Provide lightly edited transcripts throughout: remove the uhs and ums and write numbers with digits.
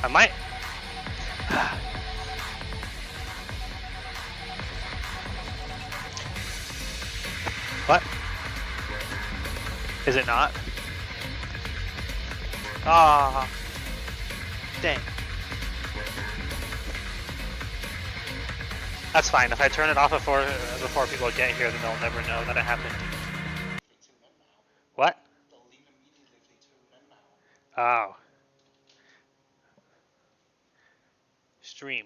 I might... What? Is it not? Ah, dang. That's fine. If I turn it off before people get here, then they'll never know that it happened. What? Oh. Stream.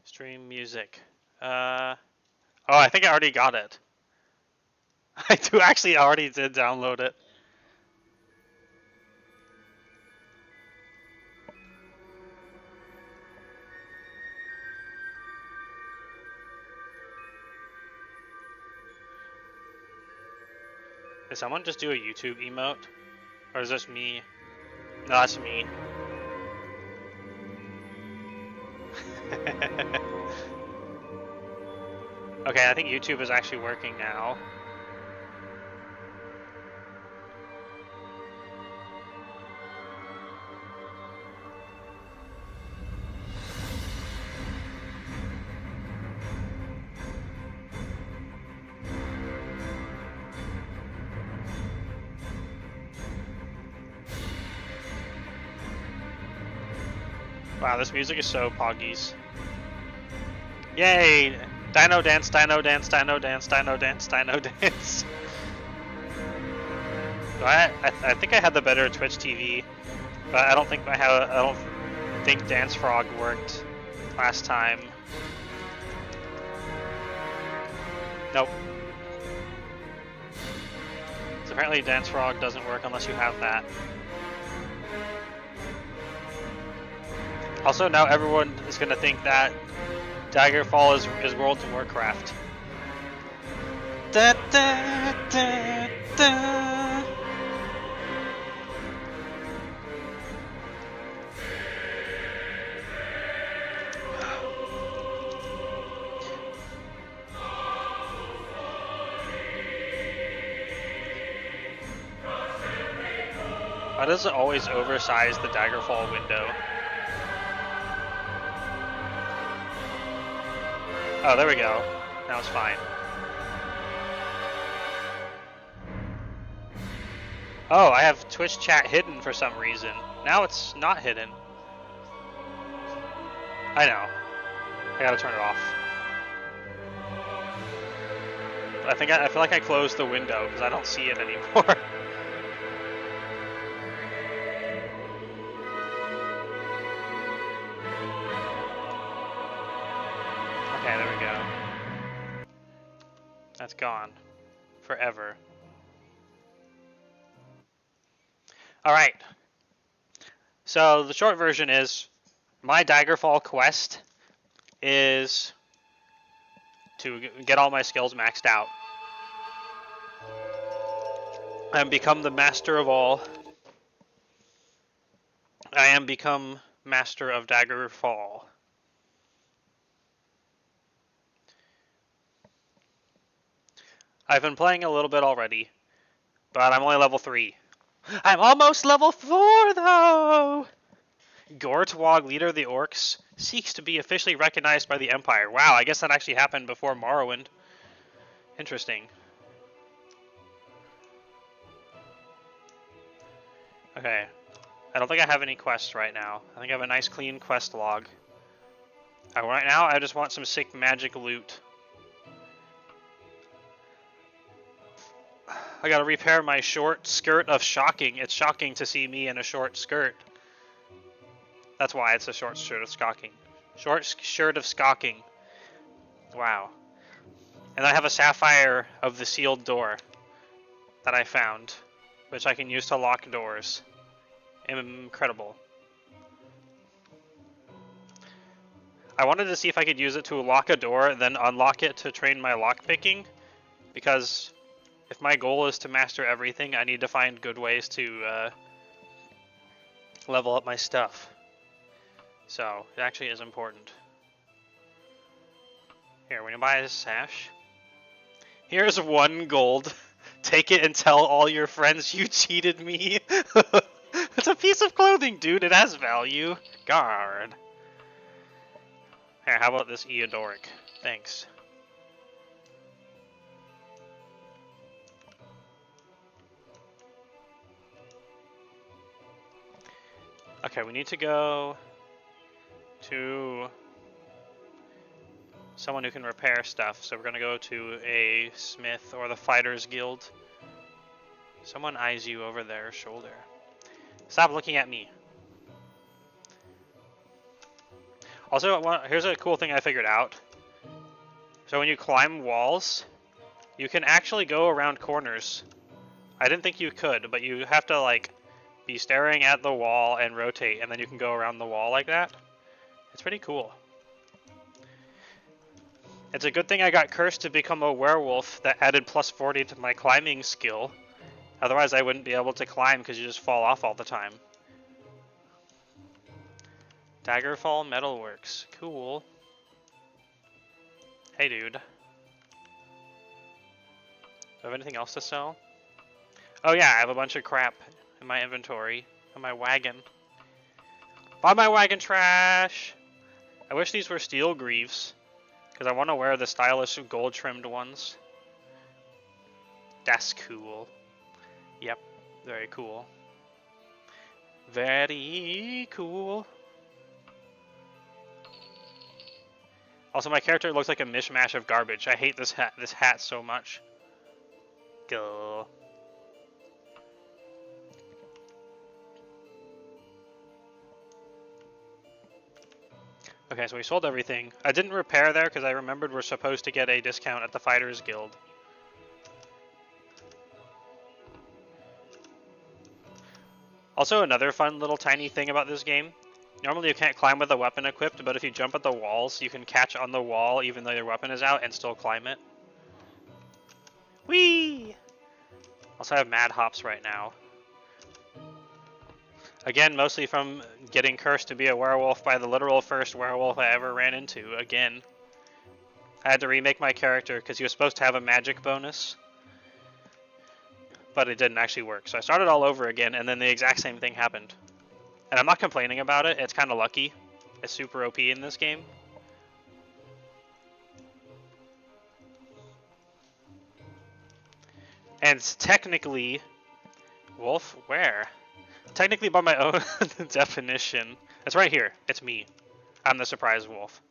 Stream music. Oh, I think I already got it. I already did download it. Did someone just do a YouTube emote? Or is this me? No, that's me. Okay, I think YouTube is actually working now. Wow, this music is so poggies. Yay! Dino dance, dino dance, dino dance, dino dance, dino dance. I think I had the better Twitch TV, but I don't think Dance Frog worked last time. Nope. So apparently Dance Frog doesn't work unless you have that. Also, now everyone is going to think that Daggerfall is World of Warcraft. Da, da, da, da. Why does it always oversize the Daggerfall window? Oh, there we go. Now it's fine. Oh, I have Twitch chat hidden for some reason. Now it's not hidden. I know. I gotta turn it off. I feel like I closed the window because I don't see it anymore. Okay, there we go. That's gone. Forever. Alright. So, the short version is, my Daggerfall quest is to get all my skills maxed out. And become the Master of All. I am become Master of Daggerfall. I've been playing a little bit already, but I'm only level 3. I'm almost level 4, though! Gortwog, leader of the Orcs, seeks to be officially recognized by the Empire. Wow, I guess that actually happened before Morrowind. Interesting. Okay. I don't think I have any quests right now. I think I have a nice clean quest log. Right now, I just want some sick magic loot. I gotta repair my short skirt of shocking. It's shocking to see me in a short skirt. That's why it's a short shirt of skocking. Short shirt of skocking. Wow. And I have a sapphire of the sealed door that I found, which I can use to lock doors. Incredible. I wanted to see if I could use it to lock a door and then unlock it to train my lockpicking, because if my goal is to master everything, I need to find good ways to level up my stuff. So it actually is important. Here, when you buy a sash, here's 1 gold. Take it and tell all your friends you cheated me. It's a piece of clothing, dude. It has value. Guard. Here, how about this Eodoric? Thanks. Okay, we need to go to someone who can repair stuff. So we're gonna go to a smith or the Fighters Guild. Someone eyes you over their shoulder. Stop looking at me. Also, here's a cool thing I figured out. So when you climb walls, you can actually go around corners. I didn't think you could, but you have to like be staring at the wall and rotate, and then you can go around the wall like that. It's pretty cool. It's a good thing I got cursed to become a werewolf that added plus 40 to my climbing skill. Otherwise I wouldn't be able to climb because you just fall off all the time. Daggerfall Metalworks. Cool. Hey dude. Do I have anything else to sell? Oh yeah, I have a bunch of crap in my inventory. In my wagon. Buy my wagon trash! I wish these were steel greaves. Because I want to wear the stylish gold trimmed ones. That's cool. Yep, very cool. Very cool. Also, my character looks like a mishmash of garbage. I hate this hat so much. Go. Okay, so we sold everything. I didn't repair there because I remembered we're supposed to get a discount at the Fighters Guild. Also, another fun little tiny thing about this game. Normally you can't climb with a weapon equipped, but if you jump at the walls, you can catch on the wall even though your weapon is out and still climb it. Whee! Also, I have mad hops right now. Again, mostly from getting cursed to be a werewolf by the literal first werewolf I ever ran into, again. I had to remake my character because he was supposed to have a magic bonus. But it didn't actually work. So I started all over again, and then the exact same thing happened. And I'm not complaining about it, it's kind of lucky. It's super OP in this game. And it's technically... Wolf? Where? Technically, by my own definition, it's right here. It's me. I'm the surprise wolf.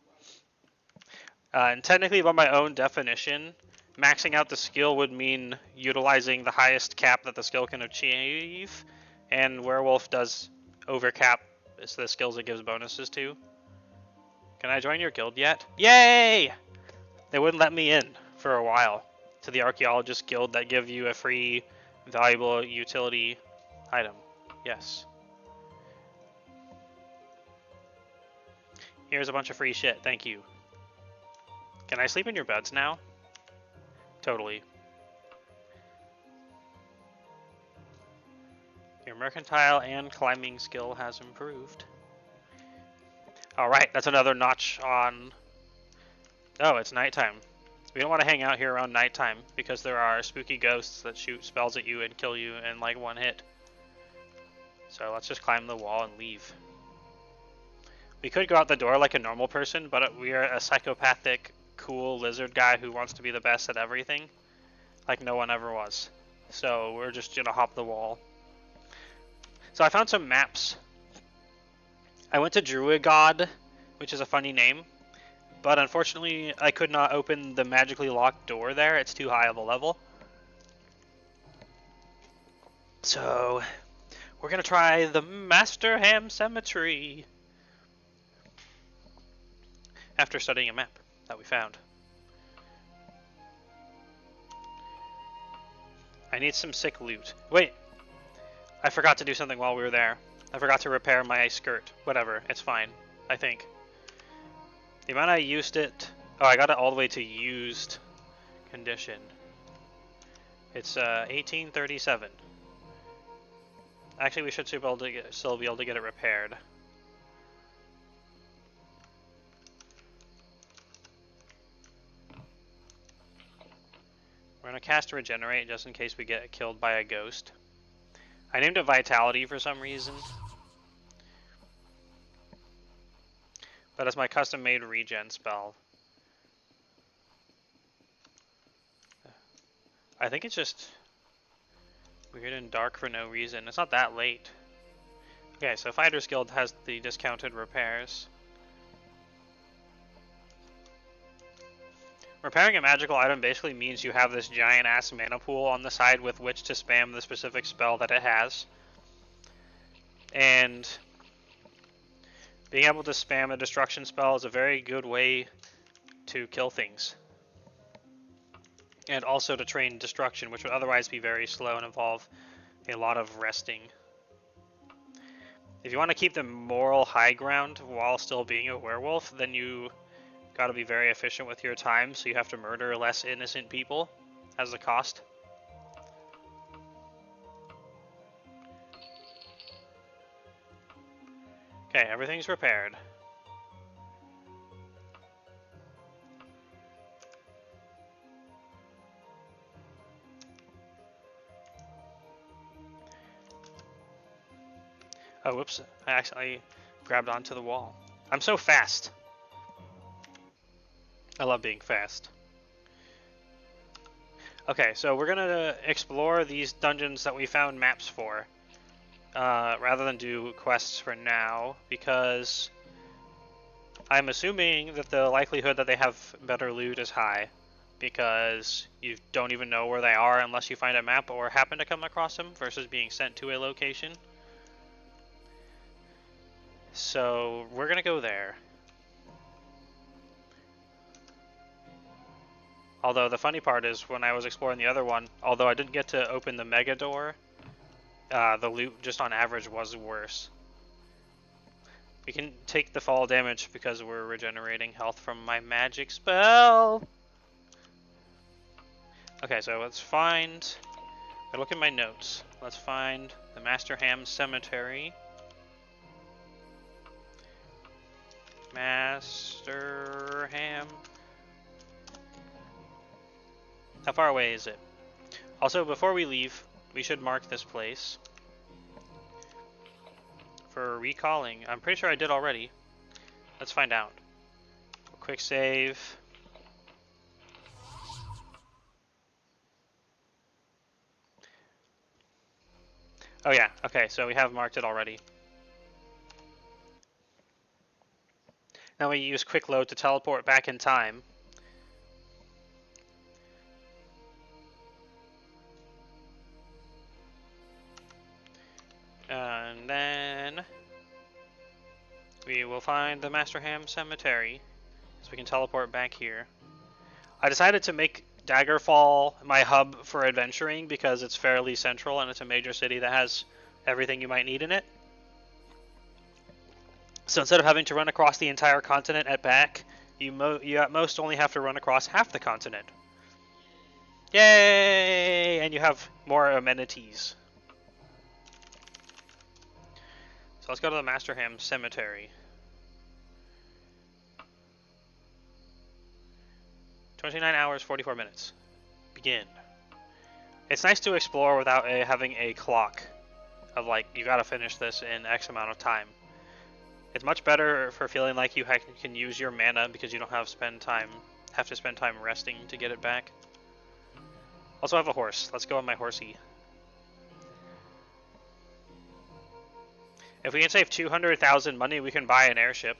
And technically, by my own definition, maxing out the skill would mean utilizing the highest cap that the skill can achieve, and werewolf does overcap the skills it gives bonuses to. Can I join your guild yet? Yay! They wouldn't let me in for a while to the archaeologist guild that give you a free valuable utility item. Yes. Here's a bunch of free shit. Thank you. Can I sleep in your beds now? Totally. Your mercantile and climbing skill has improved. Alright, that's another notch on... Oh, it's nighttime. We don't want to hang out here around nighttime because there are spooky ghosts that shoot spells at you and kill you in like one hit. So let's just climb the wall and leave. We could go out the door like a normal person, but we are a psychopathic, cool lizard guy who wants to be the best at everything. Like no one ever was. So we're just gonna hop the wall. So I found some maps. I went to Druid, which is a funny name. But unfortunately, I could not open the magically locked door there. It's too high of a level. So... we're gonna try the Masterham Cemetery after studying a map that we found. I need some sick loot. Wait, I forgot to do something while we were there. I forgot to repair my skirt. Whatever, it's fine, I think. The amount I used it... oh, I got it all the way to used condition. It's 1837. Actually, we should still be able to get it repaired. gonna cast Regenerate just in case we get killed by a ghost. I named it Vitality for some reason. But it's my custom-made regen spell. I think it's just weird and dark for no reason. It's not that late. Okay, so Fighter's Guild has the discounted repairs. Repairing a magical item basically means you have this giant-ass mana pool on the side with which to spam the specific spell that it has. And being able to spam a destruction spell is a very good way to kill things. And also to train destruction, which would otherwise be very slow and involve a lot of resting. If you want to keep the moral high ground while still being a werewolf, then you gotta be very efficient with your time, so you have to murder less innocent people as a cost. Okay, everything's repaired. Oh, whoops. I accidentally grabbed onto the wall. I'm so fast. I love being fast. Okay, so we're gonna explore these dungeons that we found maps for, rather than do quests for now, because I'm assuming that the likelihood that they have better loot is high, because you don't even know where they are unless you find a map or happen to come across them, versus being sent to a location. So we're gonna go there. Although the funny part is, when I was exploring the other one, although I didn't get to open the mega door, the loot just on average was worse. We can take the fall damage because we're regenerating health from my magic spell. Okay, so let's find... I look at my notes. Let's find the Master Ham Cemetery. Master Ham. How far away is it? Also, before we leave, we should mark this place for recalling. I'm pretty sure I did already. Let's find out. Quick save. Oh yeah, okay, so we have marked it already. Now we use quick load to teleport back in time. And then we will find the Master Ham Cemetery, so we can teleport back here. I decided to make Daggerfall my hub for adventuring because it's fairly central and it's a major city that has everything you might need in it. So instead of having to run across the entire continent at back, you at most only have to run across half the continent. Yay! And you have more amenities. So let's go to the Master Ham Cemetery. 29 hours, 44 minutes. Begin. It's nice to explore without having a clock of like, you gotta finish this in X amount of time. It's much better for feeling like you can use your mana because you don't have to spend time resting to get it back. Also, I have a horse. Let's go on my horsey. If we can save 200,000 money, we can buy an airship.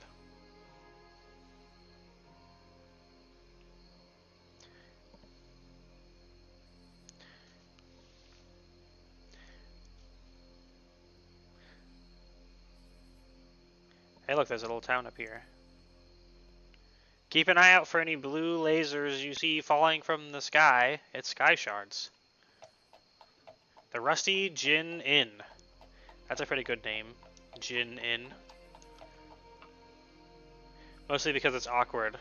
Hey look, there's a little town up here. Keep an eye out for any blue lasers you see falling from the sky. It's sky shards. The Rusty Gin Inn. That's a pretty good name. Gin Inn. Mostly because it's awkward.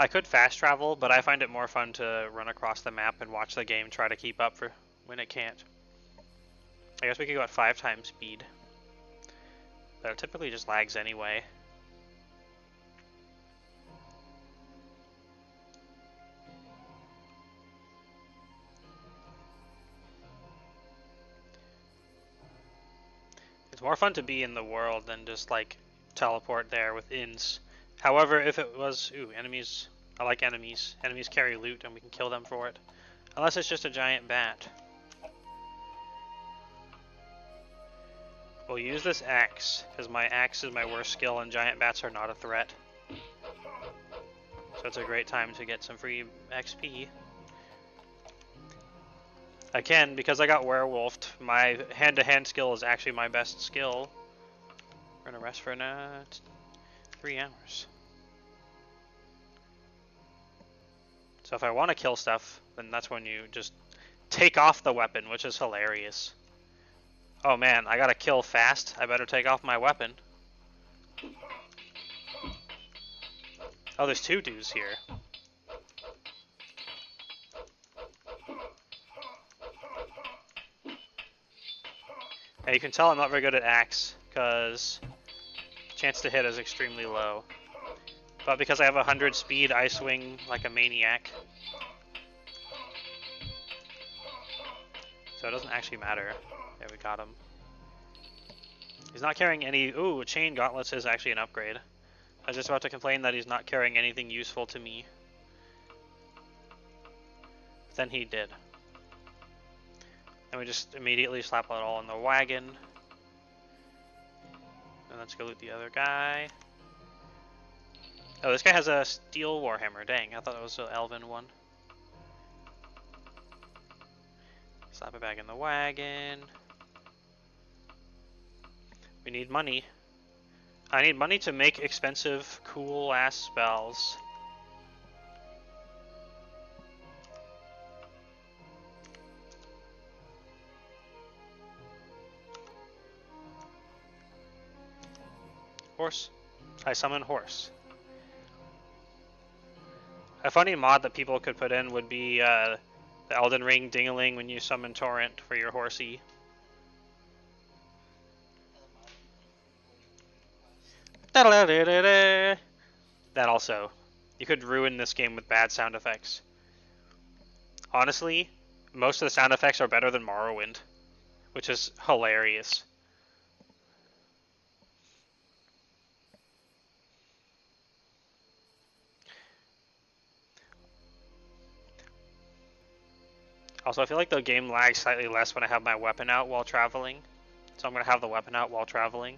I could fast travel, but I find it more fun to run across the map and watch the game try to keep up for when it can't. I guess we could go at 5 times speed. But it typically just lags anyway. It's more fun to be in the world than just like teleport there with inns. However, if it was, ooh, enemies, I like enemies. Enemies carry loot and we can kill them for it. Unless it's just a giant bat. We'll use this axe, because my axe is my worst skill and giant bats are not a threat. So it's a great time to get some free XP. Again, because I got werewolfed, my hand-to-hand skill is actually my best skill. We're gonna rest for 3 hours. So if I want to kill stuff, then that's when you just take off the weapon, which is hilarious. Oh man, I gotta kill fast. I better take off my weapon. Oh, there's 2 dudes here. And you can tell I'm not very good at axe, because chance to hit is extremely low. But because I have 100 speed, I swing like a maniac. So it doesn't actually matter. There, we got him. He's not carrying any... Ooh, chain gauntlets is actually an upgrade. I was just about to complain that he's not carrying anything useful to me. But then he did. And we just immediately slap it all in the wagon. And let's go loot the other guy. Oh, this guy has a steel warhammer. Dang, I thought it was an elven one. Slap it back in the wagon. We need money. I need money to make expensive, cool-ass spells. Horse. I summon horse. A funny mod that people could put in would be the Elden Ring ding-a-ling when you summon Torrent for your horsey. That also. You could ruin this game with bad sound effects. Honestly, most of the sound effects are better than Morrowind, which is hilarious. Also, I feel like the game lags slightly less when I have my weapon out while traveling. So I'm going to have the weapon out while traveling.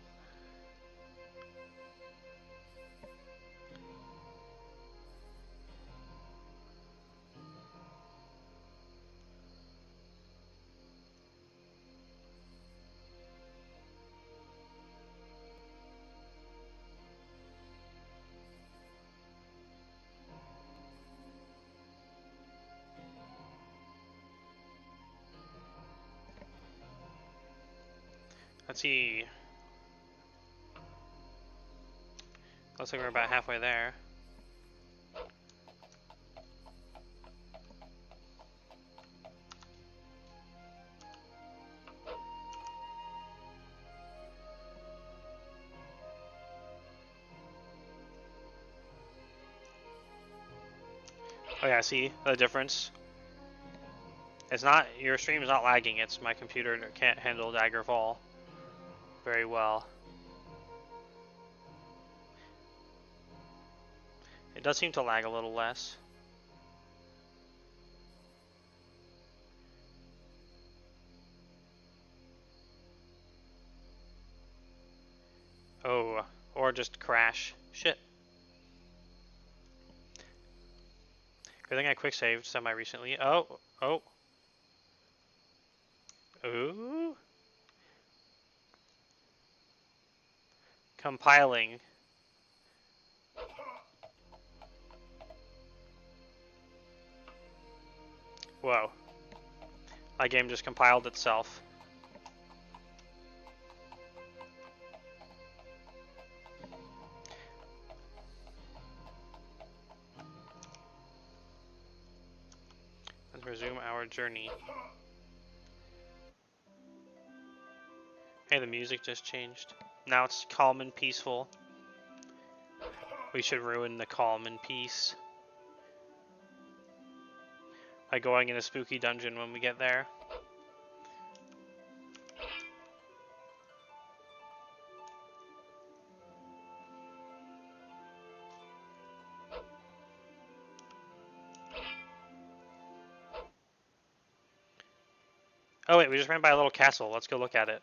Let's see. Looks like we're about halfway there. Oh yeah, see the difference? It's not, your stream is not lagging, it's my computer that can't handle Daggerfall very well. It does seem to lag a little less. Oh, or just crash. Shit. Good thing I quick saved semi-recently. Oh. Ooh. Compiling. Whoa. My game just compiled itself. Let's resume our journey. Hey, the music just changed. Now it's calm and peaceful. We should ruin the calm and peace by going in a spooky dungeon when we get there. Oh wait, we just ran by a little castle. Let's go look at it.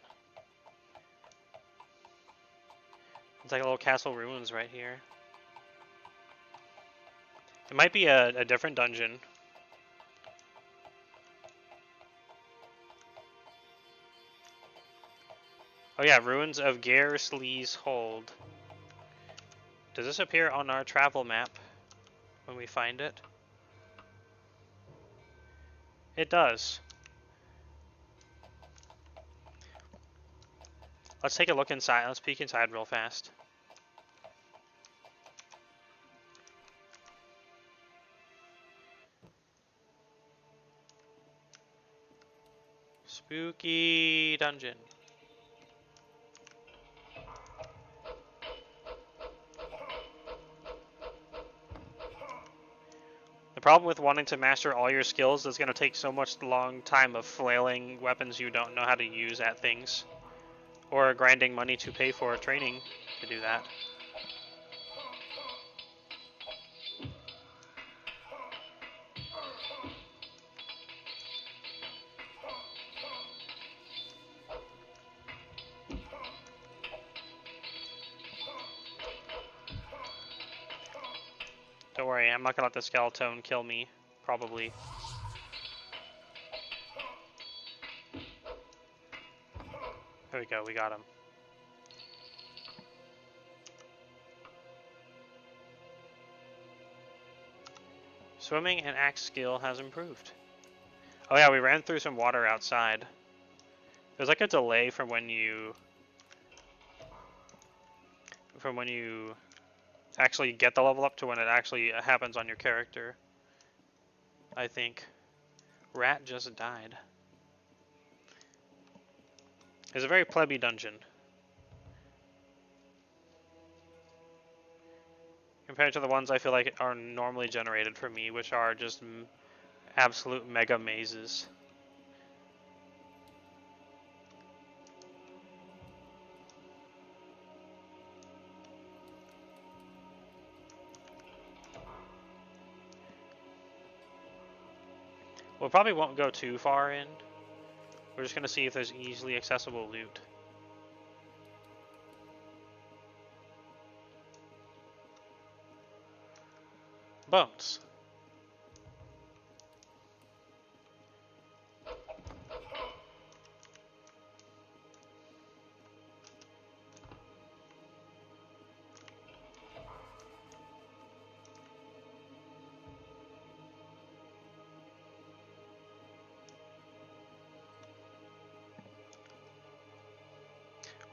It's like a little castle ruins right here. It might be a different dungeon. Oh yeah, Ruins of Gareslee's Hold. Does this appear on our travel map when we find it? It does. Let's take a look inside. Let's peek inside real fast. Spooky dungeon. The problem with wanting to master all your skills is going to take so much long time of flailing weapons you don't know how to use at things. Or grinding money to pay for training to do that. Don't worry, I'm not gonna let the skeleton kill me, probably. There we go, we got him. Swimming and axe skill has improved. Oh yeah, we ran through some water outside. There's like a delay from when you actually get the level up to when it actually happens on your character, I think. Rat just died. It's a very plebby dungeon. Compared to the ones I feel like are normally generated for me, which are just absolute mega mazes. We probably won't go too far in. We're just going to see if there's easily accessible loot. Bones.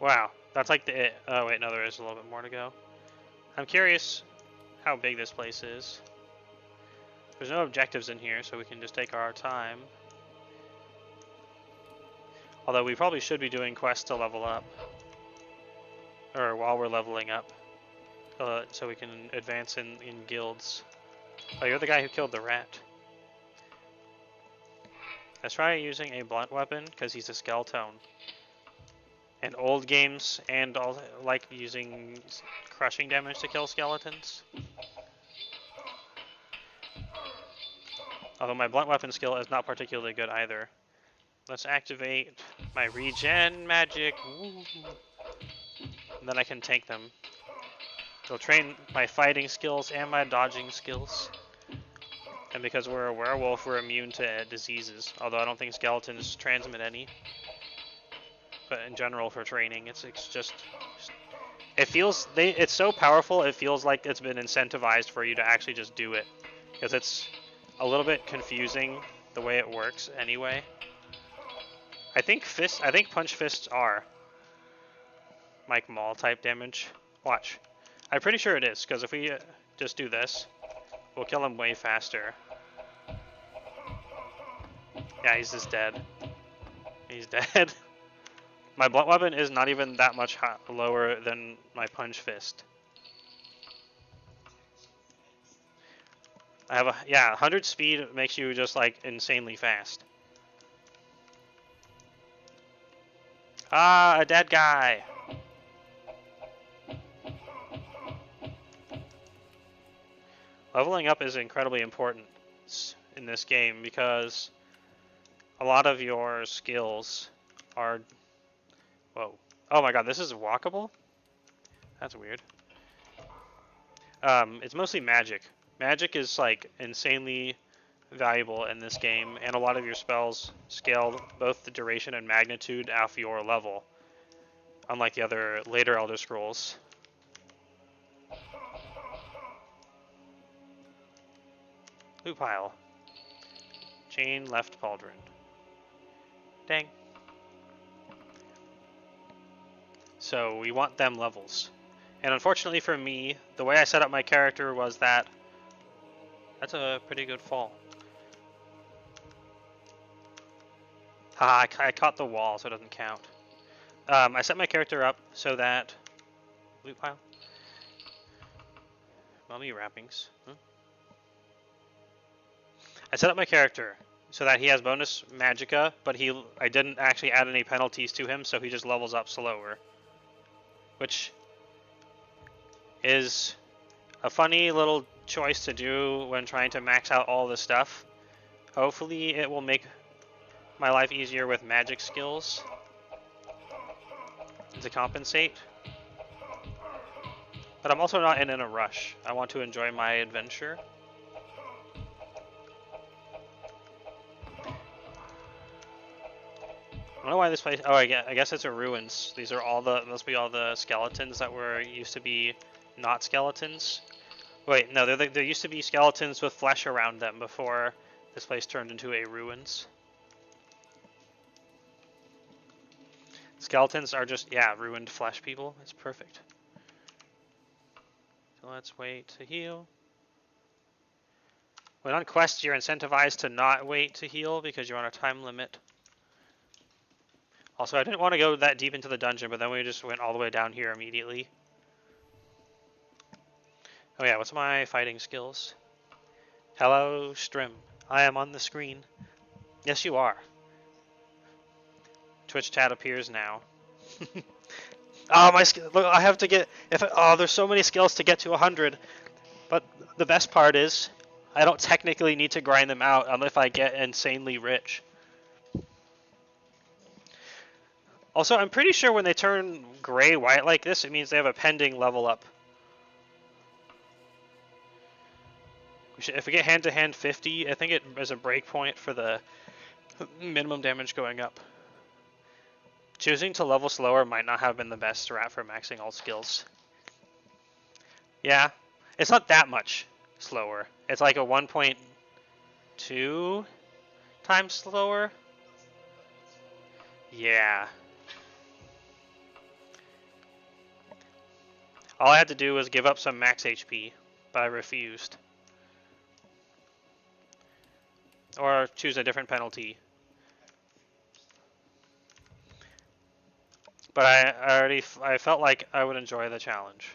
Wow, that's like the... Oh wait, no, there is a little bit more to go. I'm curious how big this place is. There's no objectives in here, so we can just take our time. Although we probably should be doing quests to level up. Or while we're leveling up. So we can advance in guilds. Oh, you're the guy who killed the rat. Let's try using a blunt weapon, because he's a skeleton. In old games, and all like using crushing damage to kill skeletons. Although my blunt weapon skill is not particularly good either. Let's activate my regen magic. Woo. And then I can tank them. It'll train my fighting skills and my dodging skills. And because we're a werewolf, we're immune to diseases. Although I don't think skeletons transmit any. But in general, for training, it's just it feels it's so powerful. It feels like it's been incentivized for you to actually just do it, because it's a little bit confusing the way it works anyway. I think punch fists are Mike Maul type damage. Watch, I'm pretty sure it is, because if we just do this, we'll kill him way faster. Yeah, he's just dead. He's dead. My blunt weapon is not even that much lower than my punch fist. I have yeah, 100 speed makes you just like insanely fast. Ah, a dead guy. Leveling up is incredibly important in this game because a lot of your skills are... Whoa. Oh my god, this is walkable? That's weird. It's mostly magic. Magic is like insanely valuable in this game, and a lot of your spells scale both the duration and magnitude off your level, unlike the other later Elder Scrolls. Loot pile. Chain left pauldron. Dang. So we want them levels. And unfortunately for me, the way I set up my character was that... That's a pretty good fall. Haha, I caught the wall, so it doesn't count. I set my character up so that... Loot pile? Mummy wrappings. Huh? I set up my character so that he has bonus magicka, but I didn't actually add any penalties to him, so he just levels up slower. Which is a funny little choice to do when trying to max out all the stuff. Hopefully it will make my life easier with magic skills to compensate. But I'm also not in a rush. I want to enjoy my adventure. I don't know why this place... Oh, I guess it's a ruins. These are all the... Must be all the skeletons that were used to be not skeletons. Wait, no, there used to be skeletons with flesh around them before this place turned into a ruins. Skeletons are just, yeah, ruined flesh people. It's perfect. So let's wait to heal. When on quests, you're incentivized to not wait to heal because you're on a time limit. Also, I didn't want to go that deep into the dungeon, but then we just went all the way down here immediately. Oh yeah, what's my fighting skills? Hello, Strim. I am on the screen. Yes, you are. Twitch chat appears now. Oh, my skill! Look, I have to get... there's so many skills to get to 100. But the best part is, I don't technically need to grind them out if I get insanely rich. Also, I'm pretty sure when they turn gray-white like this, it means they have a pending level up. If we get hand-to-hand 50, I think it is a breakpoint for the minimum damage going up. Choosing to level slower might not have been the best strat for maxing all skills. Yeah, it's not that much slower. It's like a 1.2 times slower. Yeah. All I had to do was give up some max HP, but I refused. Or choose a different penalty. But I felt like I would enjoy the challenge.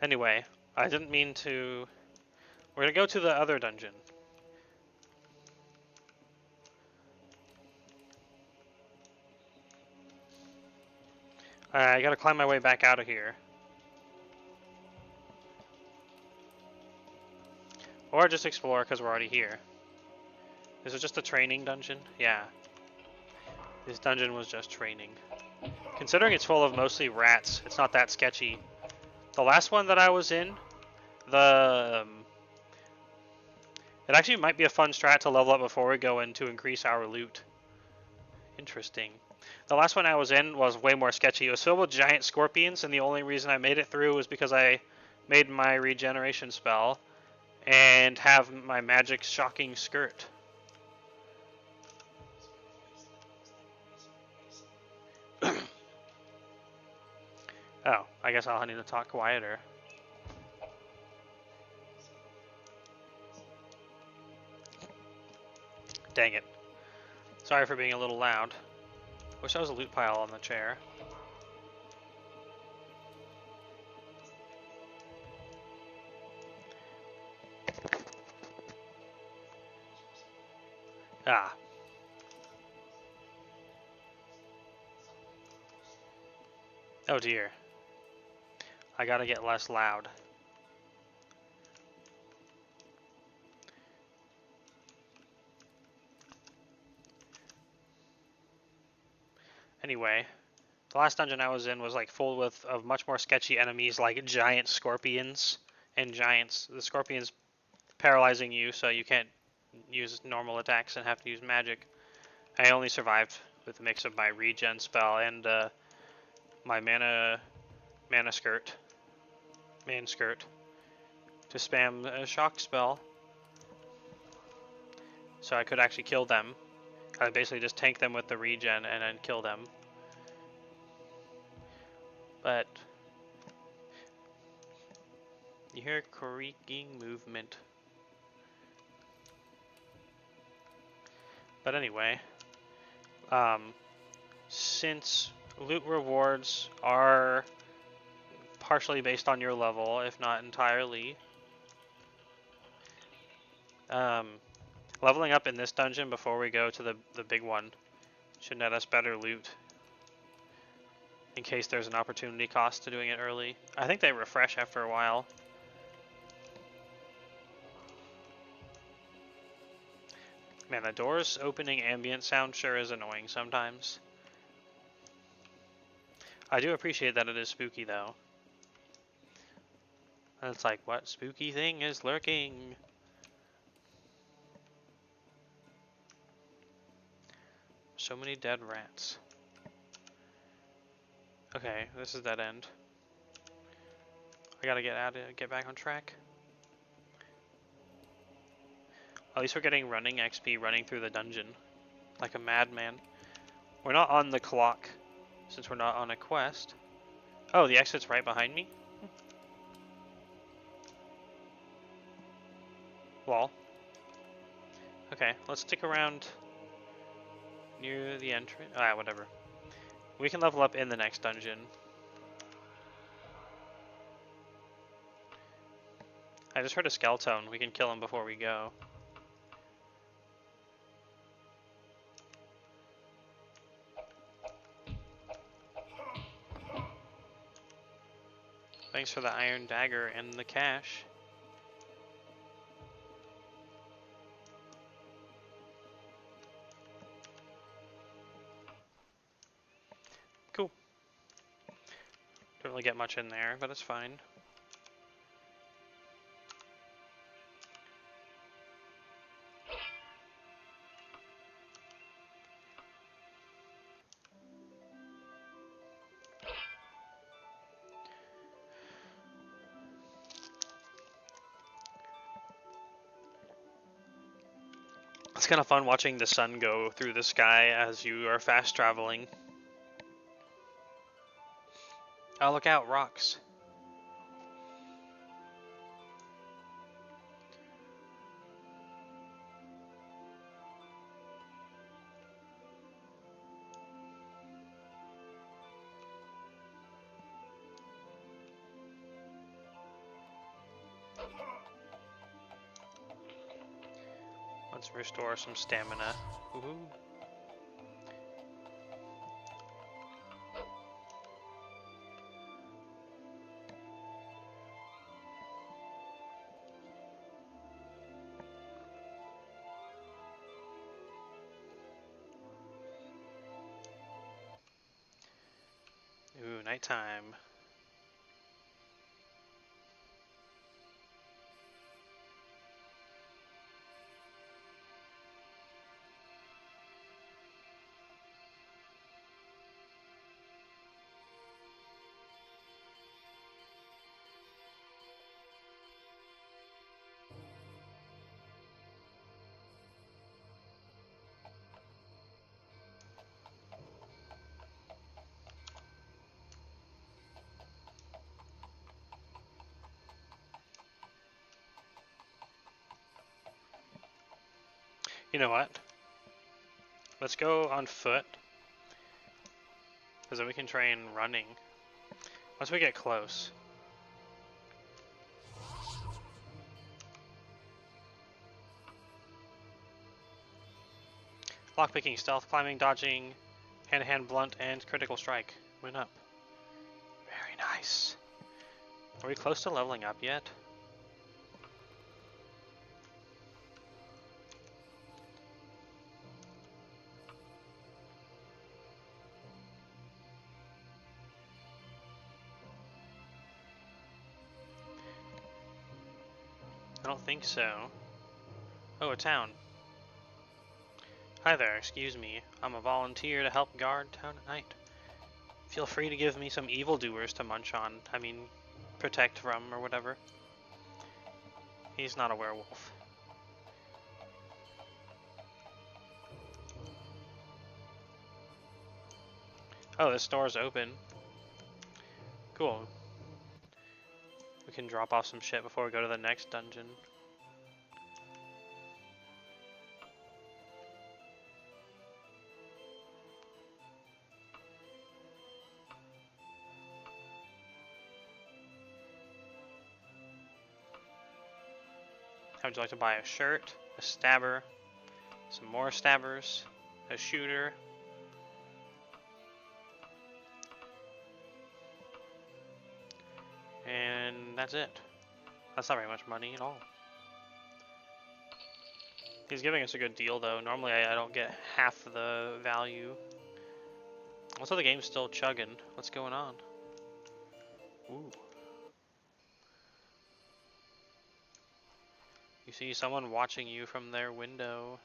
Anyway, I didn't mean to... We're gonna go to the other dungeon. I gotta climb my way back out of here. Or just explore because we're already here. Is it just a training dungeon? Yeah. This dungeon was just training. Considering it's full of mostly rats, it's not that sketchy. The last one that I was in, it actually might be a fun strat to level up before we go in to increase our loot. Interesting. The last one I was in was way more sketchy. It was filled with giant scorpions, and the only reason I made it through was because I made my regeneration spell and have my magic shocking skirt. Oh, I guess I'll need to talk quieter. Dang it. Sorry for being a little loud. Wish there was a loot pile on the chair. Ah. Oh dear. I gotta get less loud. Anyway, the last dungeon I was in was like full of much more sketchy enemies like giant scorpions and giants. The scorpions paralyzing you so you can't use normal attacks and have to use magic. I only survived with a mix of my regen spell and my mana skirt to spam a shock spell so I could actually kill them. I basically just tank them with the regen and then kill them. But you hear creaking movement. But anyway, since loot rewards are partially based on your level, if not entirely, leveling up in this dungeon before we go to the big one should net us better loot in case there's an opportunity cost to doing it early. I think they refresh after a while. Man, the doors opening ambient sound sure is annoying sometimes. I do appreciate that it is spooky though. And it's like, what spooky thing is lurking? So many dead rats. Okay, this is dead end. I gotta get back on track. At least we're getting running XP running through the dungeon. Like a madman. We're not on the clock, since we're not on a quest. Oh, the exit's right behind me? Lol. Okay, let's stick around near the entrance. Ah, whatever. We can level up in the next dungeon. I just heard a skeleton. We can kill him before we go. Thanks for the iron dagger and the cash. Cool. Don't really get much in there, but it's fine. It's kind of fun watching the sun go through the sky as you are fast traveling. Oh, look out, rocks. Let's restore some stamina. Woohoo. Ooh, nighttime. You know what? Let's go on foot, because then we can train running once we get close. Lockpicking, stealth, climbing, dodging, hand-to-hand, blunt, and critical strike. Went up. Very nice. Are we close to leveling up yet? I don't think so. Oh, a town. Hi there, excuse me. I'm a volunteer to help guard town at night. Feel free to give me some evildoers to munch on. I mean, protect from or whatever. He's not a werewolf. Oh, this store's open. Cool. We can drop off some shit before we go to the next dungeon. How would you like to buy a shirt, a stabber, some more stabbers, a shooter, and that's it. That's not very much money at all. He's giving us a good deal though. Normally I don't get half the value. Also the game's still chugging. What's going on? Ooh. You see someone watching you from their window.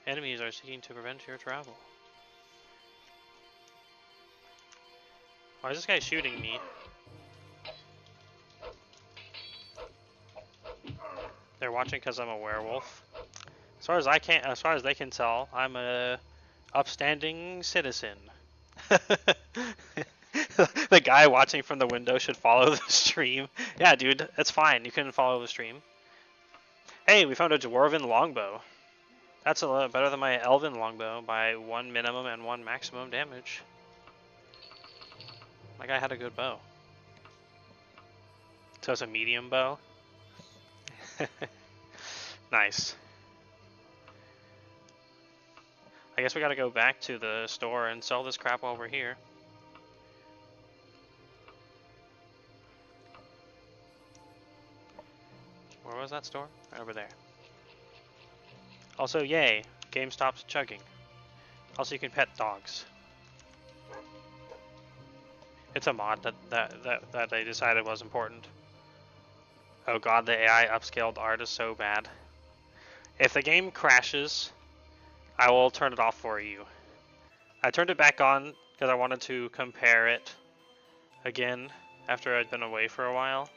Enemies are seeking to prevent your travel. Why is this guy shooting me? They're watching because I'm a werewolf. As far as they can tell, I'm a upstanding citizen. The guy watching from the window should follow the stream. Yeah, dude, that's fine. You can follow the stream. Hey, we found a dwarven longbow. That's a lot better than my elven longbow by 1 minimum and 1 maximum damage. My guy had a good bow. So it's a medium bow. Nice. I guess we gotta go back to the store and sell this crap while we're here. Where was that store? Right over there. Also, yay, game stops chugging. Also, you can pet dogs. It's a mod that they decided was important. Oh god, the AI upscaled art is so bad. If the game crashes, I will turn it off for you. I turned it back on because I wanted to compare it again after I'd been away for a while.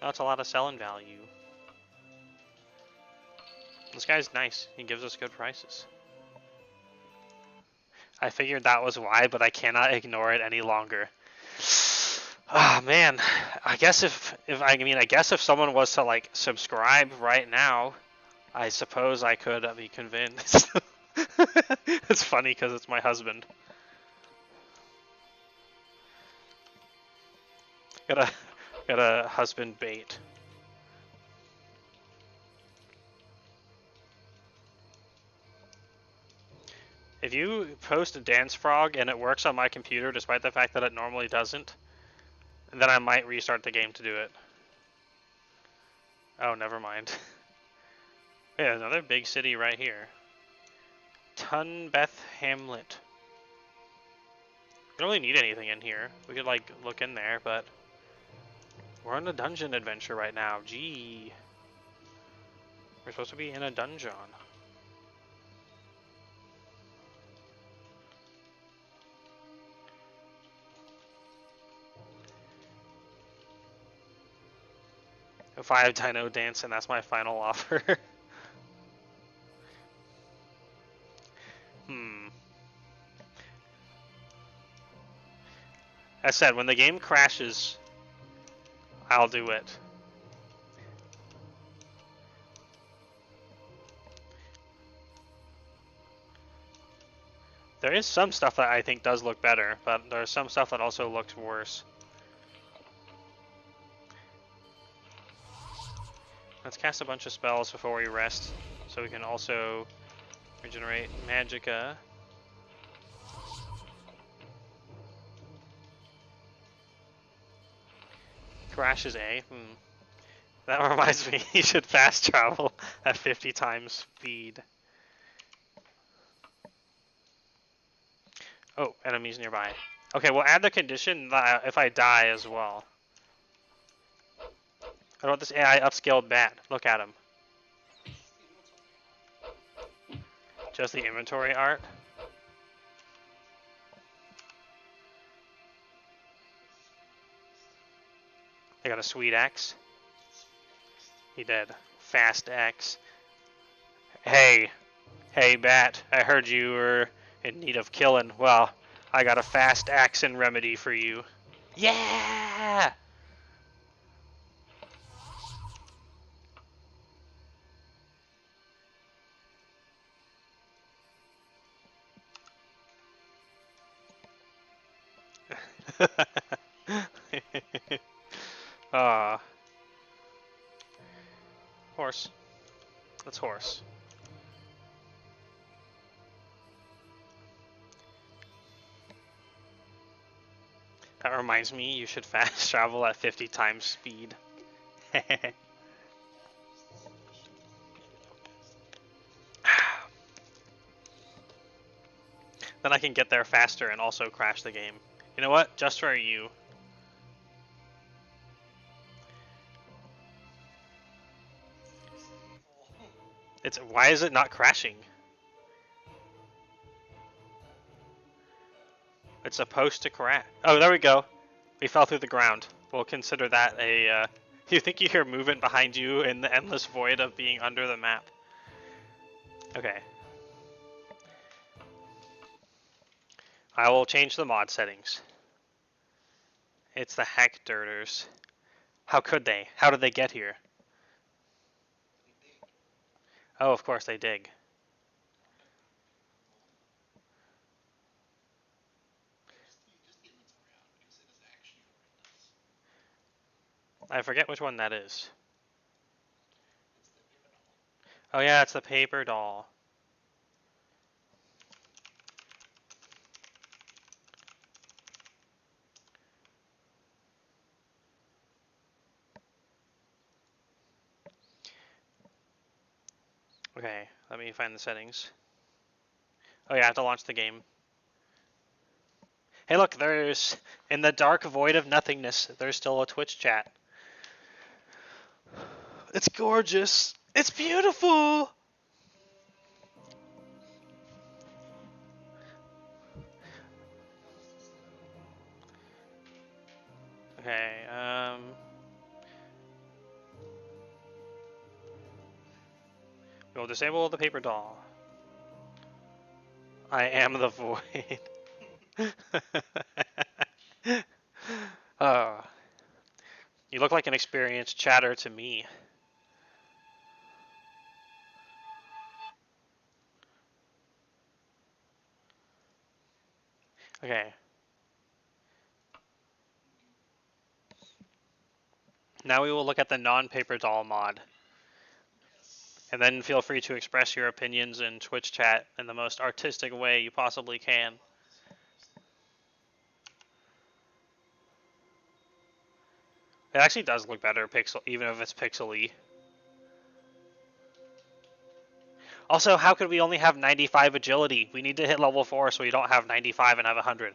That's a lot of selling value. This guy's nice. He gives us good prices. I figured that was why, but I cannot ignore it any longer. Ah, oh, man. I guess if someone was to like subscribe right now, I suppose I could be convinced. It's funny because it's my husband. Got a husband bait. If you post a dance frog and it works on my computer despite the fact that it normally doesn't, then I might restart the game to do it. Oh, never mind. Yeah, another big city right here. Tunbeth Hamlet. We don't really need anything in here. We could like look in there, but we're on a dungeon adventure right now. Gee. We're supposed to be in a dungeon. If I have Dino Dance and that's my final offer. I said, when the game crashes, I'll do it. There is some stuff that I think does look better, but there's some stuff that also looks worse. Let's cast a bunch of spells before we rest, so we can also regenerate Magicka. Crashes A. That reminds me, you should fast travel at 50 times speed. Oh, enemies nearby. Okay, we'll add the condition that if I die as well. I want this AI upscaled bat. Look at him. Just the inventory art. They got a sweet axe. He did. Fast axe. Hey, bat, I heard you were in need of killing. Well, I got a fast axe and remedy for you. Yeah! Ah. Horse. Let's horse. That reminds me, you should fast travel at 50 times speed. Then I can get there faster and also crash the game. You know what? Just for you. Why is it not crashing? It's supposed to crash. Oh, there we go. We fell through the ground. We'll consider that a... You think you hear movement behind you in the endless void of being under the map. Okay. I will change the mod settings. It's the hack dirters. How could they? How did they get here? Oh, of course they dig. I forget which one that is. Oh yeah, it's the paper doll. Okay, let me find the settings. Oh yeah, I have to launch the game. Hey look, there's... In the dark void of nothingness, there's still a Twitch chat. It's gorgeous! It's beautiful! Okay, we'll disable the paper doll. I am the void. Oh. You look like an experienced chatter to me. Okay. Now we will look at the non-paper doll mod. And then feel free to express your opinions in Twitch chat in the most artistic way you possibly can. It actually does look better pixel, even if it's pixely. Also, how could we only have 95 agility? We need to hit level 4 so we don't have 95 and have 100.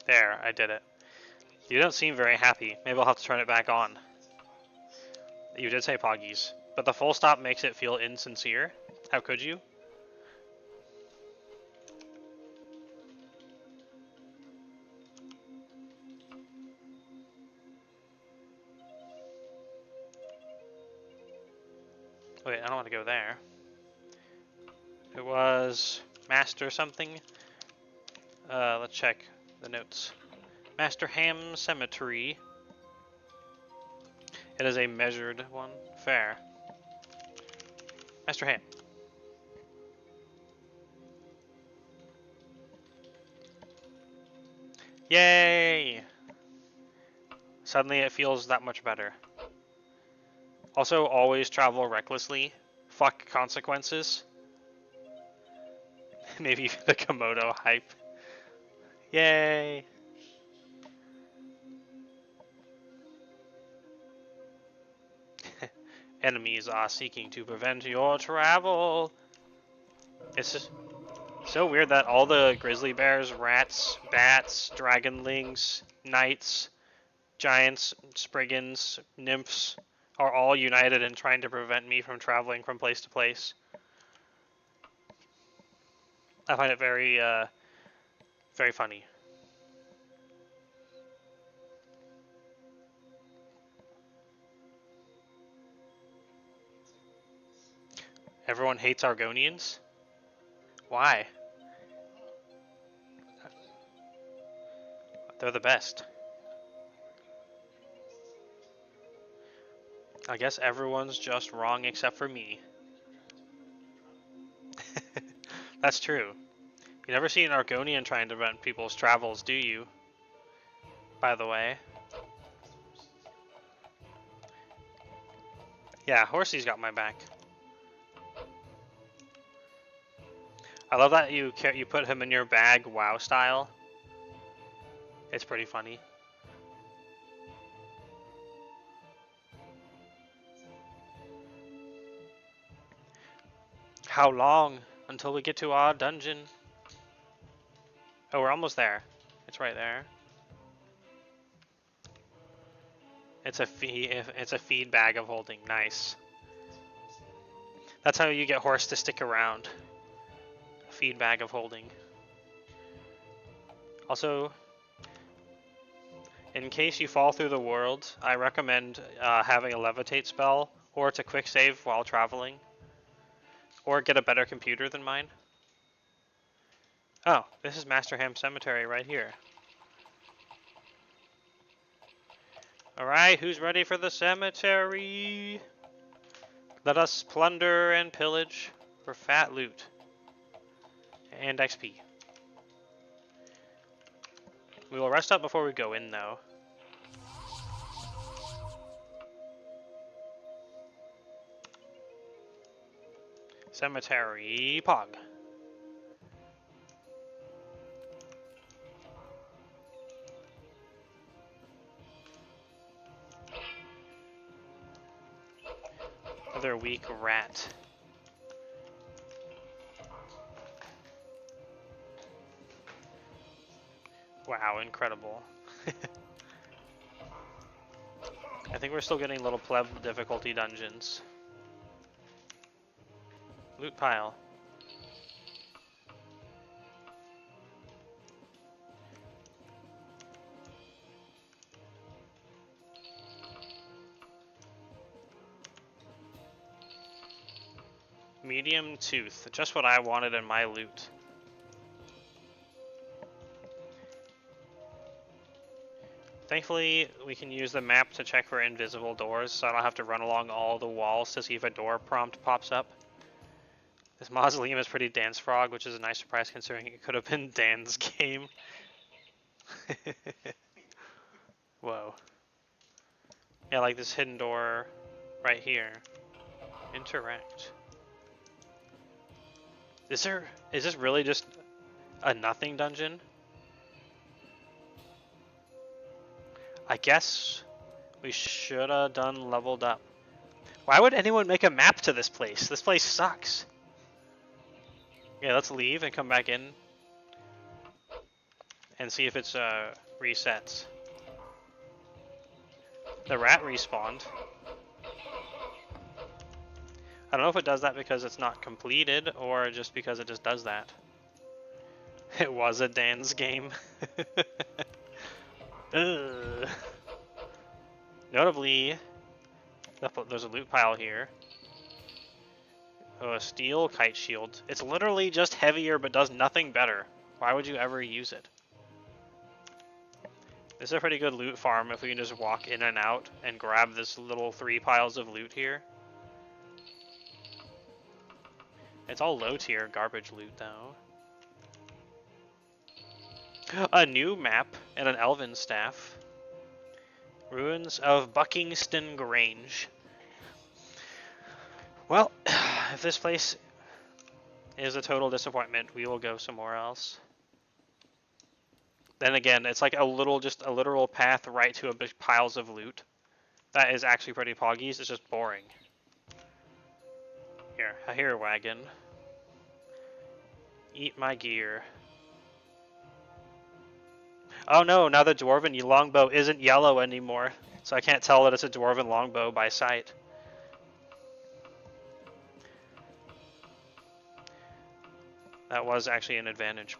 There, I did it. You don't seem very happy. Maybe I'll have to turn it back on. You did say Poggies, but the full stop makes it feel insincere. How could you? Wait, I don't want to go there. It was master something. Let's check The notes. Master Ham Cemetery. It is a measured one. Fair. Master Ham. Yay! Suddenly it feels that much better. Also, always travel recklessly. Fuck consequences. Maybe the Komodo hype. Yay! Enemies are seeking to prevent your travel. It's just so weird that all the grizzly bears, rats, bats, dragonlings, knights, giants, spriggans, nymphs are all united in trying to prevent me from traveling from place to place. I find it very, very funny. Everyone hates Argonians? Why? They're the best. I guess everyone's just wrong except for me. That's true. You never see an Argonian trying to prevent people's travels, do you? By the way. Yeah, Horsey's got my back. I love that you put him in your bag WoW style. It's pretty funny. How long until we get to our dungeon? Oh, we're almost there. It's right there. It's a feed bag of holding. Nice. That's how you get Horse to stick around. A feed bag of holding. Also, in case you fall through the world, I recommend having a levitate spell or to quick save while traveling. Or get a better computer than mine. Oh, this is Master Ham Cemetery right here. Alright, who's ready for the cemetery? Let us plunder and pillage for fat loot. And XP. We will rest up before we go in, though. Cemetery Pog. Another weak rat. Wow, incredible. I think we're still getting little pleb difficulty dungeons. Loot pile. Medium tooth, just what I wanted in my loot. Thankfully, we can use the map to check for invisible doors, so I don't have to run along all the walls to see if a door prompt pops up. This mausoleum is pretty Dance Frog, which is a nice surprise considering it could have been Dan's game. Whoa. Yeah, like this hidden door right here. Interact. Is this really just a nothing dungeon? I guess we should have done leveled up. Why would anyone make a map to this place? This place sucks. Yeah, let's leave and come back in and see if it's resets. The rat respawned. I don't know if it does that because it's not completed or just because it just does that. It was a Dan's game. Ugh. Notably, there's a loot pile here. Oh, a steel kite shield. It's literally just heavier but does nothing better. Why would you ever use it? This is a pretty good loot farm if we can just walk in and out and grab this little 3 piles of loot here. It's all low tier garbage loot though. A new map and an elven staff. Ruins of Buckingston Grange. Well, if this place is a total disappointment, we will go somewhere else. Then again, it's like just a literal path right to a big piles of loot. That is actually pretty poggies, it's just boring. Here, I hear a wagon. Eat my gear. Oh no, now the dwarven longbow isn't yellow anymore, so I can't tell that it's a dwarven longbow by sight. That was actually an advantage.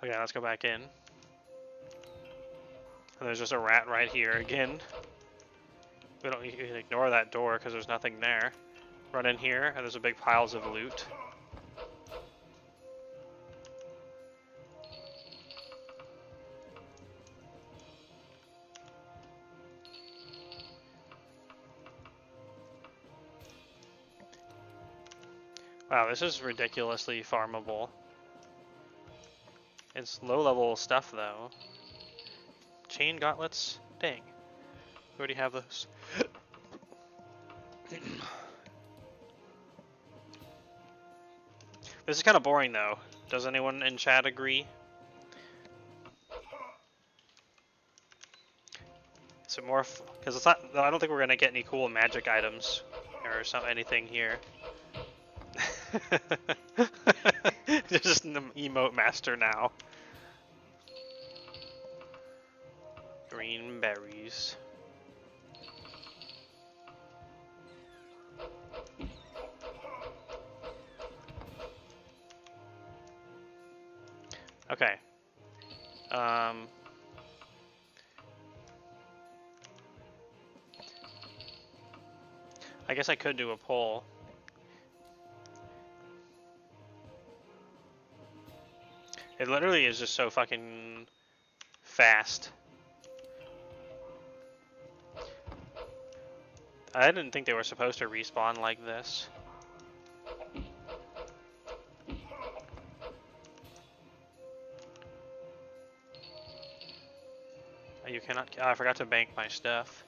Okay, let's go back in. And there's just a rat right here again. We don't need to ignore that door because there's nothing there. Run in here, and there's a big piles of loot. Wow, this is ridiculously farmable. It's low-level stuff, though. Chain gauntlets? Dang. We already have those. This is kind of boring, though. Does anyone in chat agree? Is it more? Because it's not. I don't think we're gonna get any cool magic items or anything here. Just an emote master now. Green berries. Okay. I guess I could do a poll. It literally is just so fucking fast. I didn't think they were supposed to respawn like this. You cannot. Oh, I forgot to bank my stuff.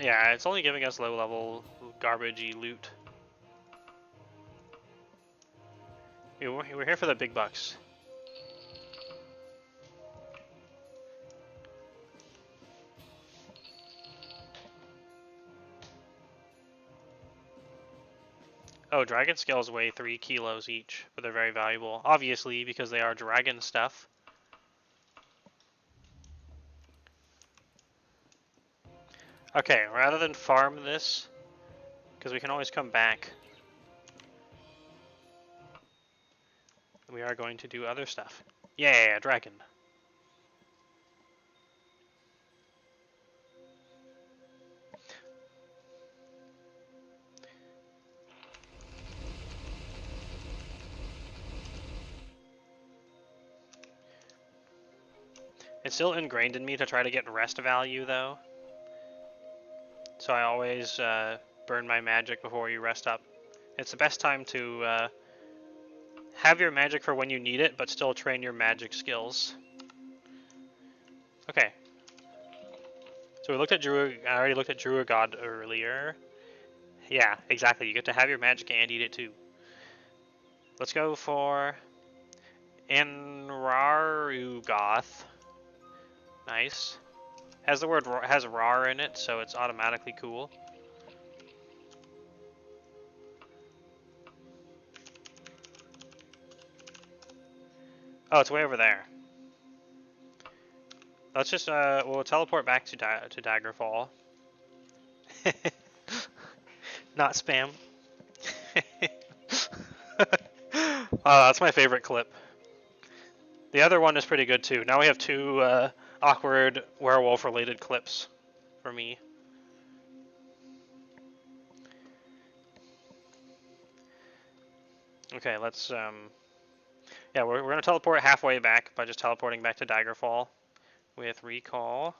Yeah, it's only giving us low-level, garbagey loot. We're here for the big bucks. Oh, dragon scales weigh 3 kilos each, but they're very valuable. Obviously, because they are dragon stuff. Okay, rather than farm this, because we can always come back, we are going to do other stuff. Yeah, dragon. It's still ingrained in me to try to get rest value, though. So I always burn my magic before you rest up. It's the best time to have your magic for when you need it, but still train your magic skills. Okay. So we looked at I already looked at Druid earlier. Yeah, exactly. You get to have your magic and eat it too. Let's go for Anrarugoth. Nice. Has the word has rar in it, so it's automatically cool. Oh, it's way over there. Let's just we'll teleport back to Daggerfall. Not spam. That's my favorite clip. The other one is pretty good too. Now we have two awkward werewolf-related clips for me. Okay, let's yeah, we're gonna teleport halfway back by just teleporting back to Daggerfall with recall.